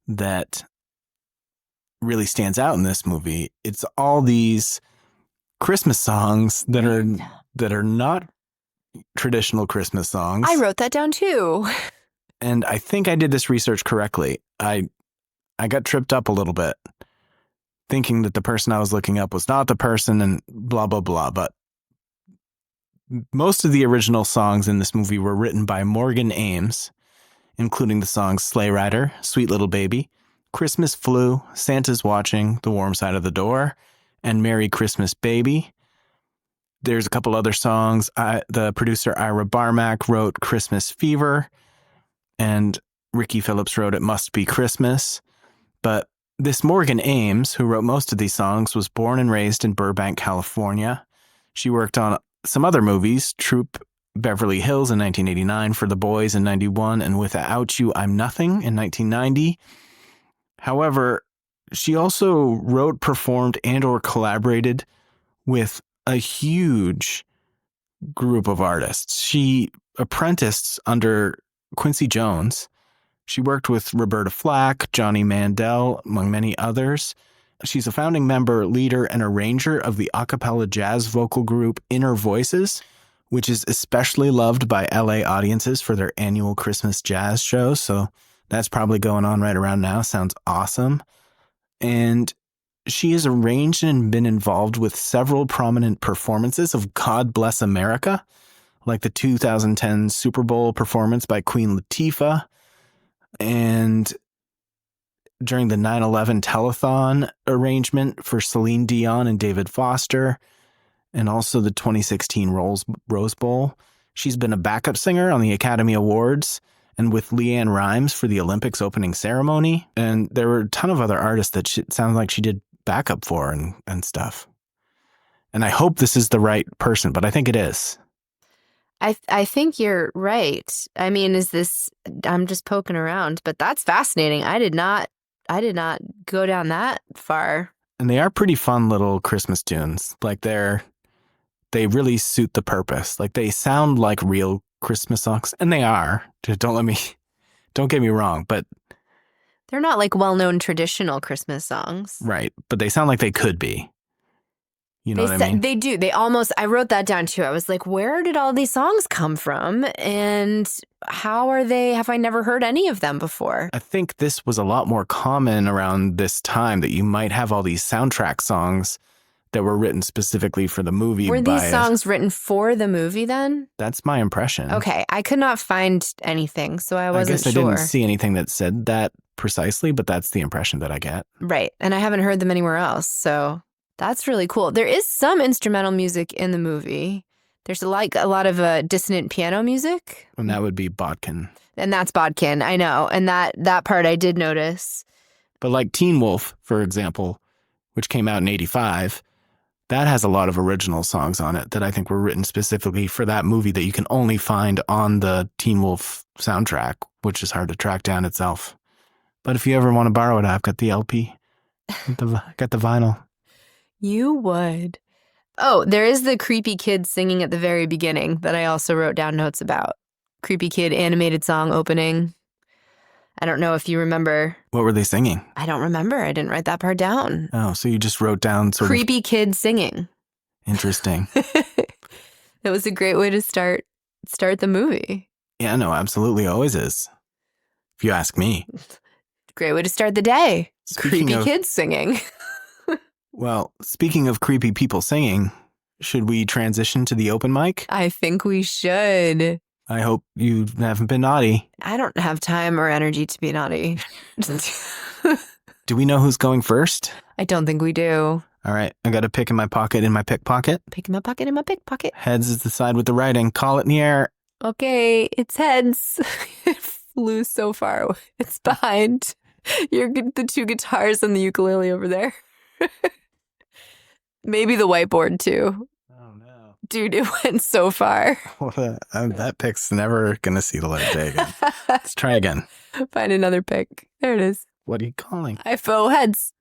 that really stands out in this movie. It's all these Christmas songs that are not traditional Christmas songs. I wrote that down too. And I think I did this research correctly. I got tripped up a little bit, thinking that the person I was looking up was not the person and blah, blah, blah. But most of the original songs in this movie were written by Morgan Ames, including the songs Sleigh Rider, Sweet Little Baby, Christmas Flu, Santa's Watching, The Warm Side of the Door, and Merry Christmas Baby. There's a couple other songs. The producer Ira Barmack wrote Christmas Fever, and Ricky Phillips wrote It Must Be Christmas. But this Morgan Ames, who wrote most of these songs, was born and raised in Burbank, California. She worked on some other movies, Troop Beverly Hills in 1989, For the Boys in 91, and Without You, I'm Nothing in 1990. However, she also wrote, performed, and or collaborated with a huge group of artists. She apprenticed under Quincy Jones. She worked with Roberta Flack, Johnny Mandel, among many others. She's a founding member, leader, and arranger of the a cappella jazz vocal group Inner Voices, which is especially loved by LA audiences for their annual Christmas jazz show. So that's probably going on right around now. Sounds awesome. And she has arranged and been involved with several prominent performances of God Bless America, like the 2010 Super Bowl performance by Queen Latifah, and during the 9/11 telethon arrangement for Celine Dion and David Foster, and also the 2016 Rose Bowl. She's been a backup singer on the Academy Awards and with Leanne Rimes for the Olympics opening ceremony. And there were a ton of other artists that sounded like she did backup for and stuff. And I hope this is the right person, but I think it is. I think you're right. I mean, I'm just poking around, but that's fascinating. I did not go down that far. And they are pretty fun little Christmas tunes. Like they really suit the purpose. Like they sound like real Christmas songs, and they are. Don't get me wrong, but they're not like well-known traditional Christmas songs. Right, but they sound like they could be. You know what I mean? They do. I wrote that down too. I was like, where did all these songs come from? And how are they? Have I never heard any of them before? I think this was a lot more common around this time, that you might have all these soundtrack songs that were written specifically for the movie. Were these songs written for the movie then? That's my impression. Okay. I could not find anything, so I wasn't sure. I didn't see anything that said that precisely, but that's the impression that I get. Right. And I haven't heard them anywhere else, so that's really cool. There is some instrumental music in the movie. There's a lot of dissonant piano music. And that would be Botkin. And that's Botkin, I know. And that part I did notice. But like Teen Wolf, for example, which came out in 1985, that has a lot of original songs on it that I think were written specifically for that movie that you can only find on the Teen Wolf soundtrack, which is hard to track down itself. But if you ever want to borrow it, I've got the LP. Got the vinyl. You would. Oh, there is the creepy kid singing at the very beginning that I also wrote down notes about. Creepy kid animated song opening. I don't know if you remember. What were they singing? I don't remember. I didn't write that part down. Oh, so you just wrote down creepy kid singing. Interesting. That was a great way to start the movie. Yeah, no, absolutely always is. If you ask me. Great way to start the day. Speaking creepy kids singing. Well, speaking of creepy people singing, should we transition to the open mic? I think we should. I hope you haven't been naughty. I don't have time or energy to be naughty. Do we know who's going first? I don't think we do. All right, I got a pick in my pocket in my pickpocket. Pick in my pocket in my pickpocket. Heads is the side with the writing. Call it in the air. Okay, it's heads. It flew so far away. It's behind the two guitars and the ukulele over there. Maybe the whiteboard too. Oh no. Dude, it went so far. That pick's never going to see the light of day again. Let's try again. Find another pick. There it is. What are you calling? I faux heads.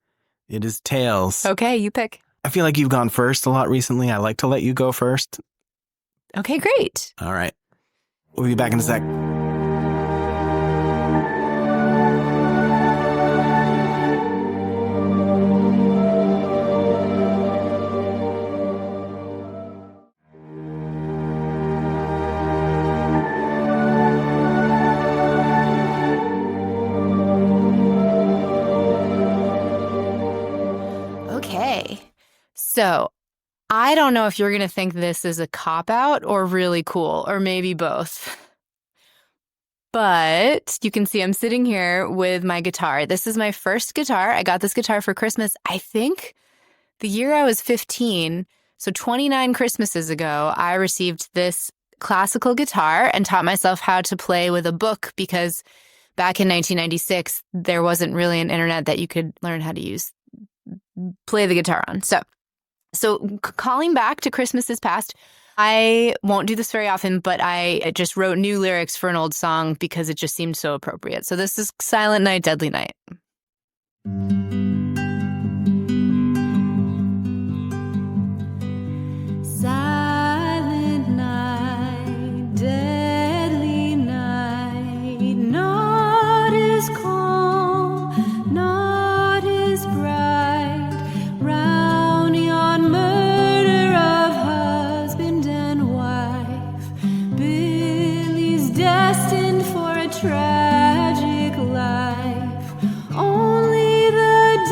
It is tails. Okay, you pick. I feel like you've gone first a lot recently. I like to let you go first. Okay, great. All right. We'll be back in a sec. Okay. So I don't know if you're going to think this is a cop-out or really cool, or maybe both. But you can see I'm sitting here with my guitar. This is my first guitar. I got this guitar for Christmas, I think, the year I was 15. So 29 Christmases ago, I received this classical guitar and taught myself how to play with a book because back in 1996, there wasn't really an internet that you could learn how to play the guitar on. So calling back to Christmases past, I won't do this very often, but I just wrote new lyrics for an old song because it just seemed so appropriate. So this is Silent Night, Deadly Night. Silent night, deadly night, naught is calm, naught is bright, round yon murder of husband and wife, Billy's destined for a tragic life, only the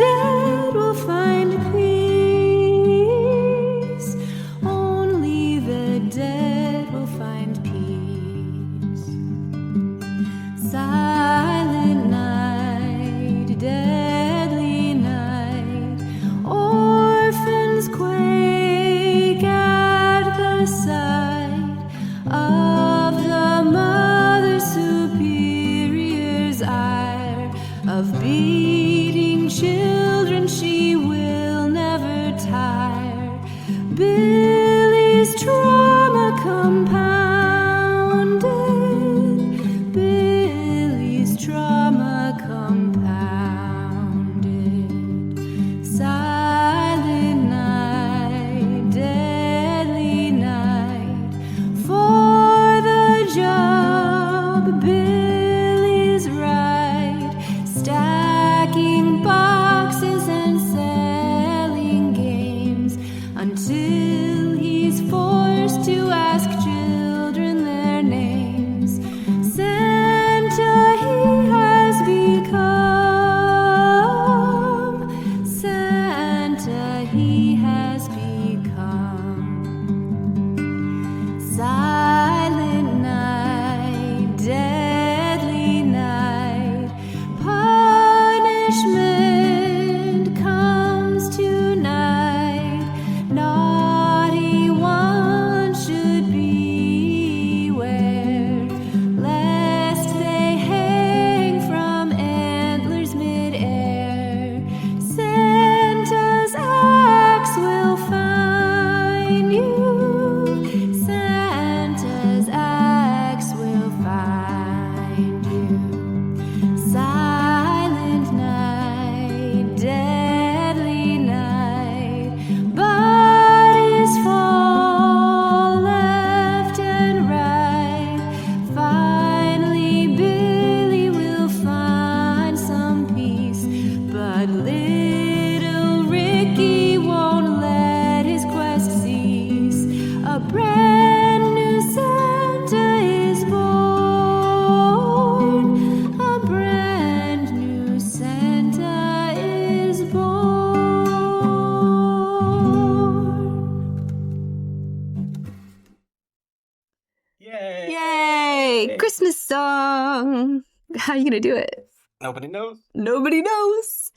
Yay! Christmas song. How are you going to do it? Nobody knows. Nobody knows.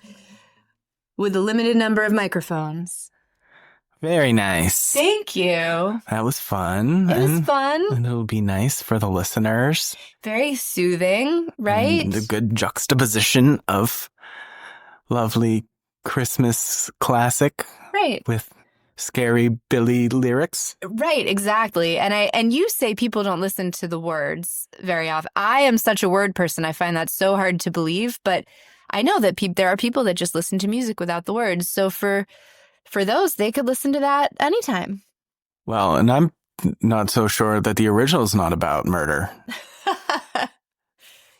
With a limited number of microphones. Very nice. Thank you. That was fun. It was fun. And it'll be nice for the listeners. Very soothing, right? And the good juxtaposition of lovely Christmas classic. Right. With scary Billy lyrics. Right, exactly. And you say people don't listen to the words very often. I am such a word person. I find that so hard to believe, but I know that there are people that just listen to music without the words. So for those, they could listen to that anytime. Well, and I'm not so sure that the original is not about murder.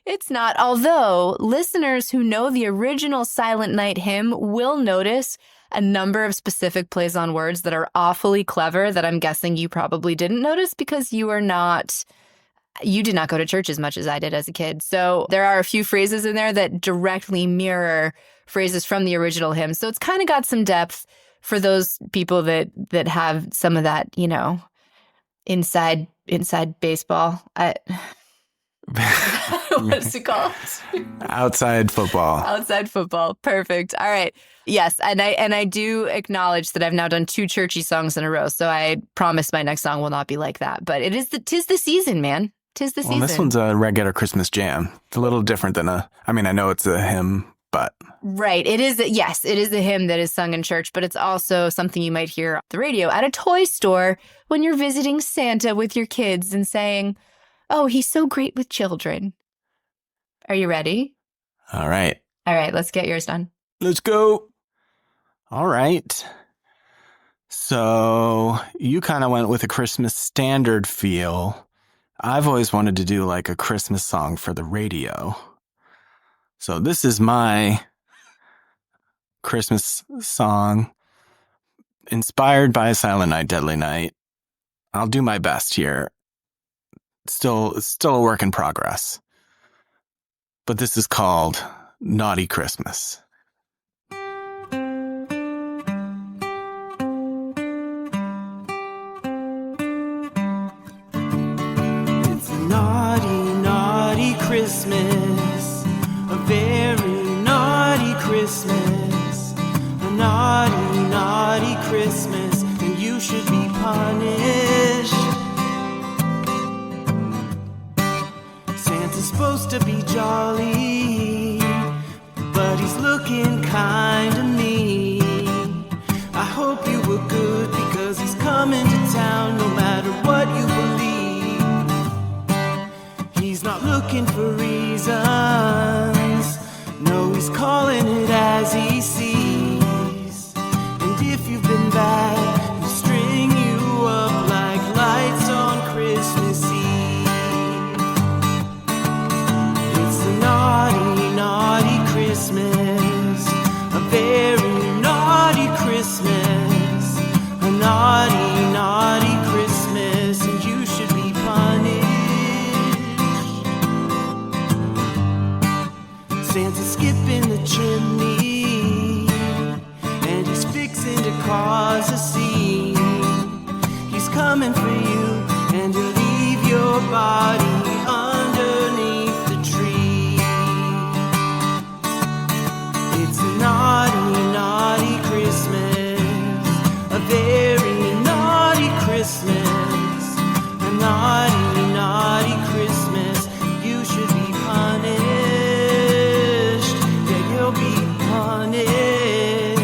It's not. Although listeners who know the original Silent Night hymn will notice a number of specific plays on words that are awfully clever that I'm guessing you probably didn't notice because you did not go to church as much as I did as a kid. So there are a few phrases in there that directly mirror phrases from the original hymn. So it's kind of got some depth for those people that have some of that, inside baseball. What's it called? Outside football. Outside football. Perfect. All right. Yes. And I do acknowledge that I've now done 2 churchy songs in a row. So I promise my next song will not be like that. But tis the season, man. Tis the season. Well, this one's a regular Christmas jam. It's a little different than I know it's a hymn, but. Right. It is a hymn that is sung in church, but it's also something you might hear on the radio at a toy store when you're visiting Santa with your kids and saying, "Oh, he's so great with children." Are you ready? All right. Let's get yours done. Let's go. All right. So you kind of went with a Christmas standard feel. I've always wanted to do like a Christmas song for the radio. So this is my Christmas song inspired by Silent Night, Deadly Night. I'll do my best here. Still a work in progress. But this is called Naughty Christmas. It's a naughty, naughty Christmas. A very naughty Christmas. A naughty, naughty Christmas. And you should be punished. Santa's supposed to be jolly, but he's looking kinda mean. I hope you were good because he's coming to town no matter what you believe. He's not looking for reasons, no, he's calling it as he sees. And if you've been bad, he'll string you up like lights on Christmas Eve. Naughty, naughty Christmas, a very naughty Christmas, a naughty, naughty Christmas, and you should be punished. Santa's skipping the chimney, and he's fixing to cause a scene. He's coming for you, and he'll leave your body underneath the tree. It's a naughty, naughty Christmas, a very naughty Christmas, a naughty, naughty Christmas. You should be punished. Yeah, you'll be punished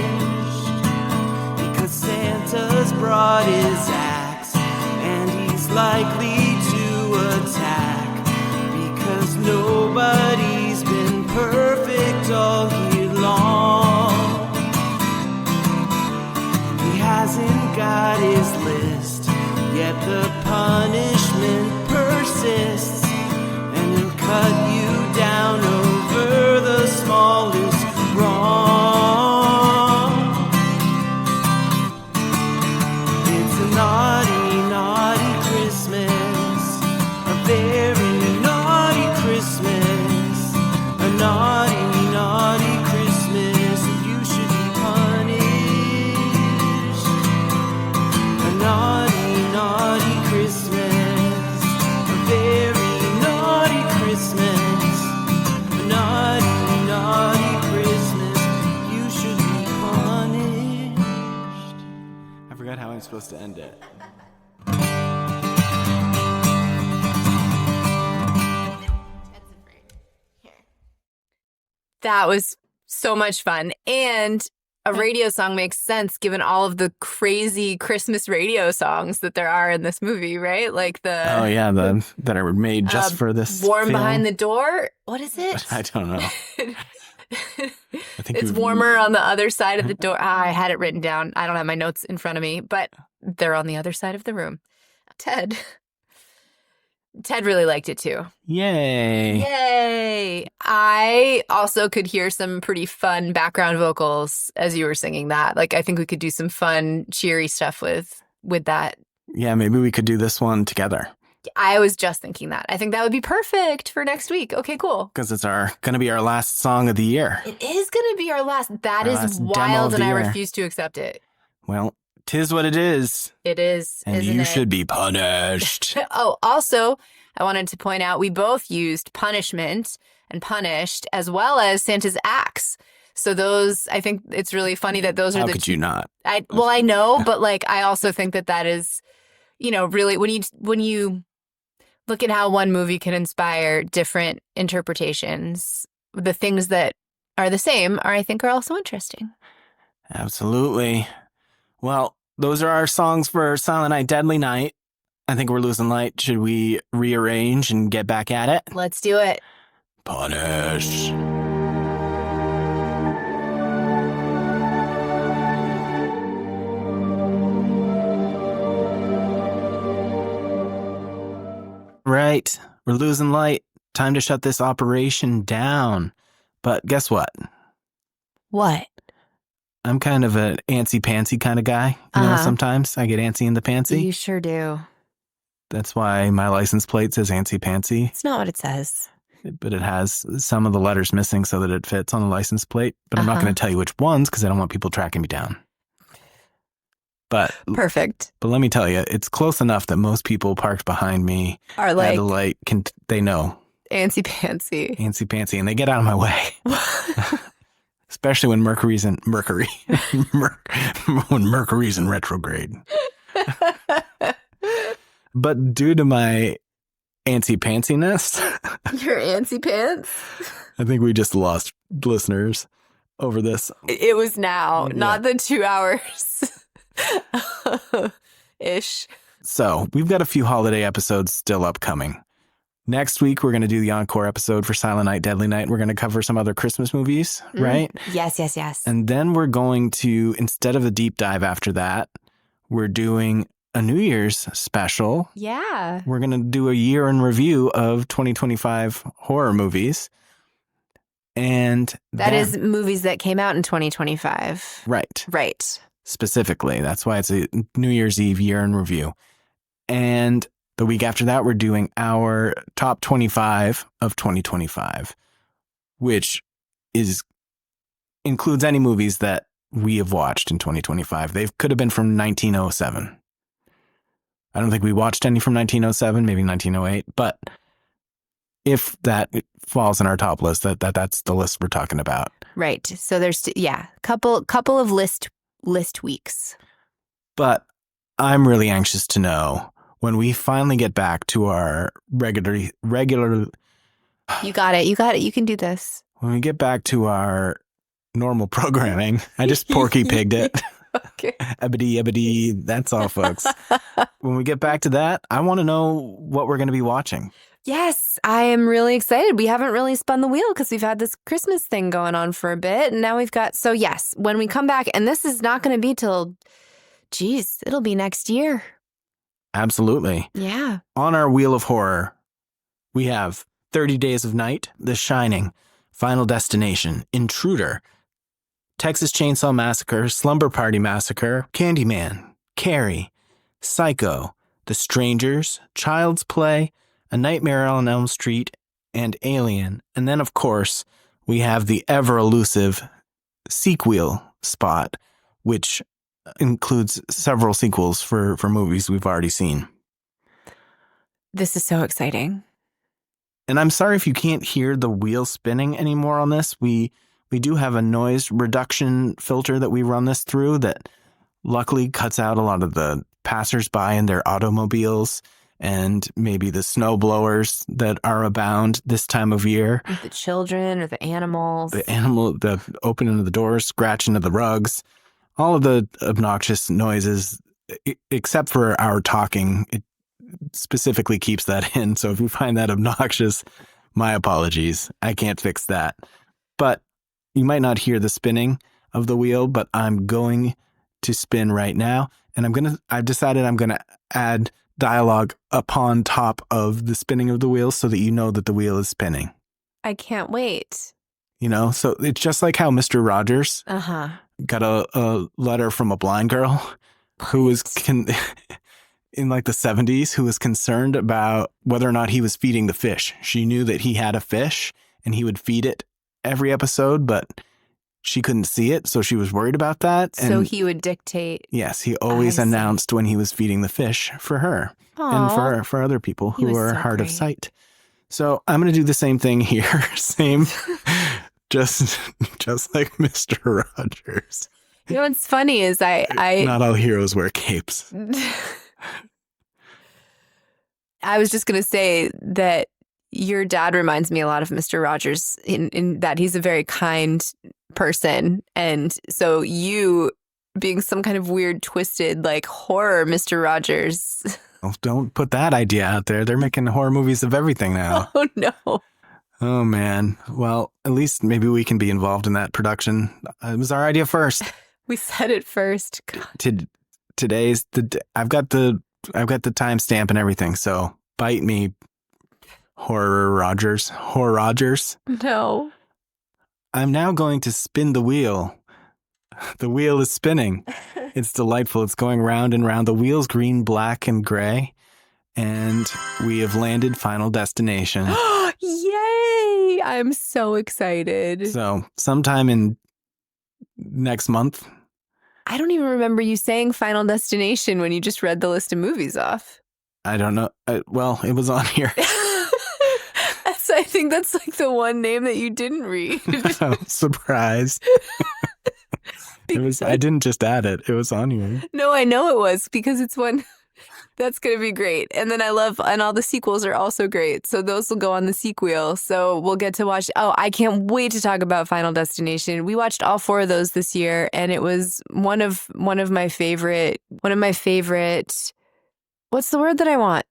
because Santa's brought his axe and he's likely to attack because nobody's been perfect all year long. He hasn't got his list, yet the punishment persists, and he'll cut you down over the smallest wrong. It's a naughty, naughty Christmas, a very naughty Christmas, a naughty, naughty Christmas, and you should be punished. A to end it. That was so much fun. And a radio song makes sense given all of the crazy Christmas radio songs that there are in this movie, right? Like that are made just for this Warm film. Behind the Door. What is it? I don't know. I think it's warmer on the other side of the door. I had it written down. I don't have my notes in front of me, but they're on the other side of the room. Ted really liked it too. Yay. I also could hear some pretty fun background vocals as you were singing that. Like, I think we could do some fun, cheery stuff with that. Yeah, maybe we could do this one together. I was just thinking that. I think that would be perfect for next week. Okay, cool. Because it's going to be our last song of the year. It is going to be our last. That is wild, and I refuse to accept it. Well, 'tis what it is. It is, and you should be punished. Oh, also, I wanted to point out we both used punishment and punished as well as Santa's axe. So those, I think it's really funny that those are How could you not? I know, but like I also think that is, really when you look at how one movie can inspire different interpretations, the things that are the same I think are also interesting. Absolutely. Well, those are our songs for Silent Night, Deadly Night. I think we're losing light. Should we rearrange and get back at it? Let's do it. Punish. Right. We're losing light. Time to shut this operation down. But guess what? What? I'm kind of an antsy-pantsy kind of guy. You know, sometimes I get antsy in the pantsy. You sure do. That's why my license plate says antsy-pantsy. It's not what it says. But it has some of the letters missing so that it fits on the license plate. But I'm not going to tell you which ones because I don't want people tracking me down. But perfect. But let me tell you, it's close enough that most people parked behind me are like, at the light, they know. Antsy-pantsy. Antsy-pantsy, and they get out of my way. Especially when Mercury's in retrograde. But due to my antsy-pantsiness, your antsy pants, I think we just lost listeners over this. It was now, not the 2 hours ish. So we've got a few holiday episodes still upcoming. Next week, we're going to do the encore episode for Silent Night, Deadly Night. We're going to cover some other Christmas movies, right? Yes. And then we're going to, instead of a deep dive after that, we're doing a New Year's special. Yeah. We're going to do a year in review of 2025 horror movies. And that is movies that came out in 2025. Right. Specifically. That's why it's a New Year's Eve year in review. And the week after that, we're doing our top 25 of 2025, which includes any movies that we have watched in 2025. They could have been from 1907. I don't think we watched any from 1907, maybe 1908. But if that falls in our top list, that's the list we're talking about. Right. So there's couple of list weeks. But I'm really anxious to know when we finally get back to our regular. You got it. You can do this. When we get back to our normal programming, I just porky pigged it. Okay. Ebony. That's all, folks. When we get back to that, I want to know what we're going to be watching. Yes, I am really excited. We haven't really spun the wheel because we've had this Christmas thing going on for a bit. And now we've got, so yes, when we come back, and this is not going to be till, it'll be next year. Absolutely. Yeah. On our Wheel of Horror, we have 30 Days of Night, The Shining, Final Destination, Intruder, Texas Chainsaw Massacre, Slumber Party Massacre, Candyman, Carrie, Psycho, The Strangers, Child's Play, A Nightmare on Elm Street, and Alien. And then, of course, we have the ever-elusive sequel spot, which includes several sequels for movies we've already seen. This is so exciting. And I'm sorry if you can't hear the wheel spinning anymore on this. We do have a noise reduction filter that we run this through that luckily cuts out a lot of the passersby in their automobiles and maybe the snow blowers that are abound this time of year. The children or the animals. The opening of the doors, scratching of the rugs, all of the obnoxious noises, except for our talking. It specifically keeps that in. So if you find that obnoxious, my apologies. I can't fix that. But you might not hear the spinning of the wheel, but I'm going to spin right now. And I've decided I'm going to add dialogue upon top of the spinning of the wheel so that you know that the wheel is spinning. I can't wait. So it's just like how Mr. Rogers got a letter from a blind girl who was in like the 70s, who was concerned about whether or not he was feeding the fish. She knew that he had a fish and he would feed it every episode, but she couldn't see it, so she was worried about that. So he would dictate. Yes, he always announced when he was feeding the fish for her. Aww. And for other people who are so hard of great. sight. So I'm going to do the same thing here. Same, just like Mr. Rogers. What's funny is I Not all heroes wear capes. I was just going to say that your dad reminds me a lot of Mr. Rogers in that he's a very kind person. And so you being some kind of weird, twisted, like horror Mr. Rogers. Oh, don't put that idea out there. They're making horror movies of everything now. Oh, no. Oh, man. Well, at least maybe we can be involved in that production. It was our idea first. We said it first. God. Today's I've got the timestamp and everything. So bite me, Horror Rogers. No. I'm now going to spin the wheel. The wheel is spinning. It's delightful. It's going round and round. The wheel's green, black, and gray. And we have landed Final Destination. Yay! I'm so excited. So sometime in next month. I don't even remember you saying Final Destination when you just read the list of movies off. I don't know. Well, it was on here. I think that's like the one name that you didn't read. I'm surprised. I didn't just add it. It was on here. No, I know it was because it's one that's going to be great. And then and all the sequels are also great. So those will go on the sequel. So we'll get to watch. Oh, I can't wait to talk about Final Destination. We watched all 4 of those this year, and it was one of my favorite. What's the word that I want?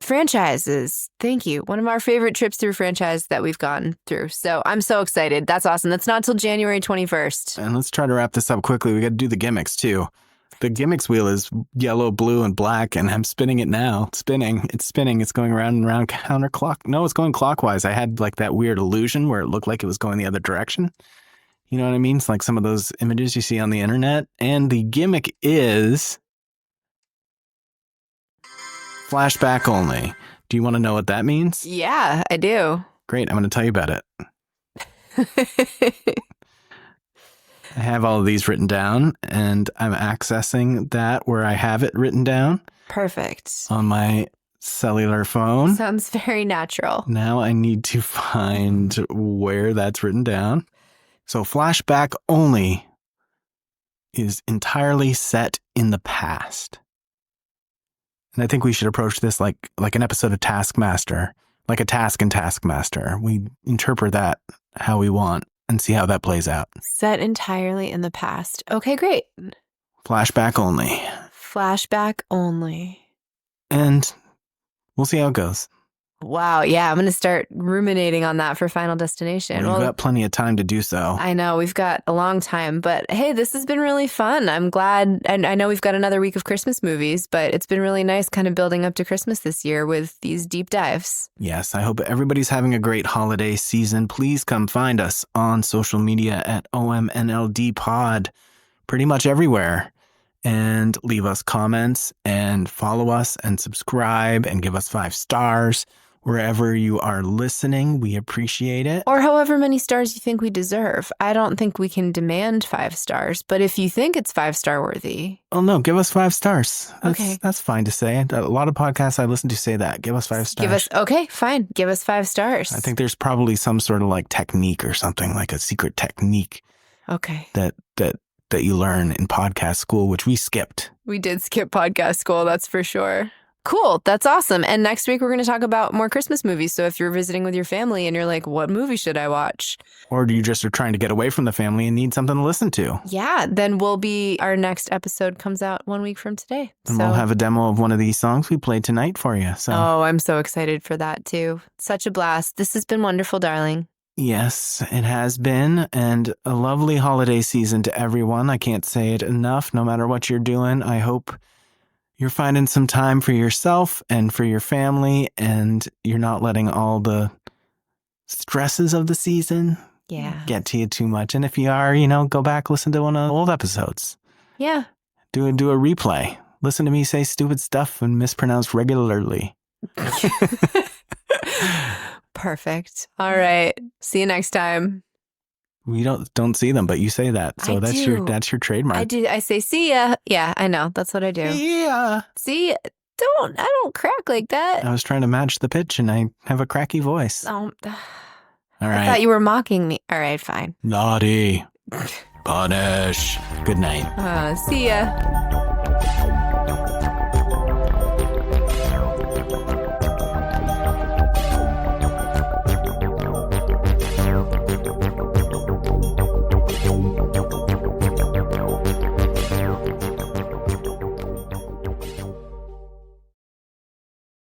Franchises. Thank you. One of our favorite trips through franchise that we've gone through. So I'm so excited. That's awesome. That's not till January 21st. And let's try to wrap this up quickly. We got to do the gimmicks too. The gimmicks wheel is yellow, blue, and black, and I'm spinning it now. It's spinning. It's going round and round counterclock. No, it's going clockwise. I had like that weird illusion where it looked like it was going the other direction. You know what I mean? It's like some of those images you see on the internet. And the gimmick is flashback only. Do you want to know what that means? Yeah, I do. Great. I'm going to tell you about it. I have all of these written down, and I'm accessing that where I have it written down. Perfect. On my cellular phone. Sounds very natural. Now I need to find where that's written down. So flashback only is entirely set in the past. And I think we should approach this like an episode of Taskmaster, like a task in Taskmaster. We interpret that how we want and see how that plays out. Set entirely in the past. Okay, great. Flashback only. Flashback only. And we'll see how it goes. Wow. Yeah, I'm going to start ruminating on that for Final Destination. Well, you've got plenty of time to do so. I know. We've got a long time. But hey, this has been really fun. I'm glad. And I know we've got another week of Christmas movies, but it's been really nice kind of building up to Christmas this year with these deep dives. Yes, I hope everybody's having a great holiday season. Please come find us on social media at OMNLDpod, pretty much everywhere. And leave us comments and follow us and subscribe and give us 5 stars. Wherever you are listening, we appreciate it. Or however many stars you think we deserve. I don't think we can demand 5 stars, but if you think it's 5-star worthy. Oh, no, give us 5 stars. Okay. That's fine to say. A lot of podcasts I listen to say that. Give us 5 stars. Okay, fine. Give us 5 stars. I think there's probably some sort of like technique or something, like a secret technique. Okay. That you learn in podcast school, which we skipped. We did skip podcast school, that's for sure. Cool. That's awesome. And next week, we're going to talk about more Christmas movies. So if you're visiting with your family and you're like, what movie should I watch? Or you just are trying to get away from the family and need something to listen to. Yeah, then our next episode comes out 1 week from today. And we'll have a demo of one of these songs we played tonight for you. So. Oh, I'm so excited for that too. Such a blast. This has been wonderful, darling. Yes, it has been. And a lovely holiday season to everyone. I can't say it enough. No matter what you're doing, I hope you're finding some time for yourself and for your family, and you're not letting all the stresses of the season get to you too much. And if you are, go back, listen to one of the old episodes. Yeah. Do a replay. Listen to me say stupid stuff and mispronounce regularly. Perfect. All right. See you next time. We don't see them, but you say that. So that's your trademark. I do. I say, see ya. Yeah, I know. That's what I do. Yeah. See, I don't crack like that. I was trying to match the pitch and I have a cracky voice. Oh, all right. I thought you were mocking me. All right, fine. Naughty. Punish. Good night. See ya.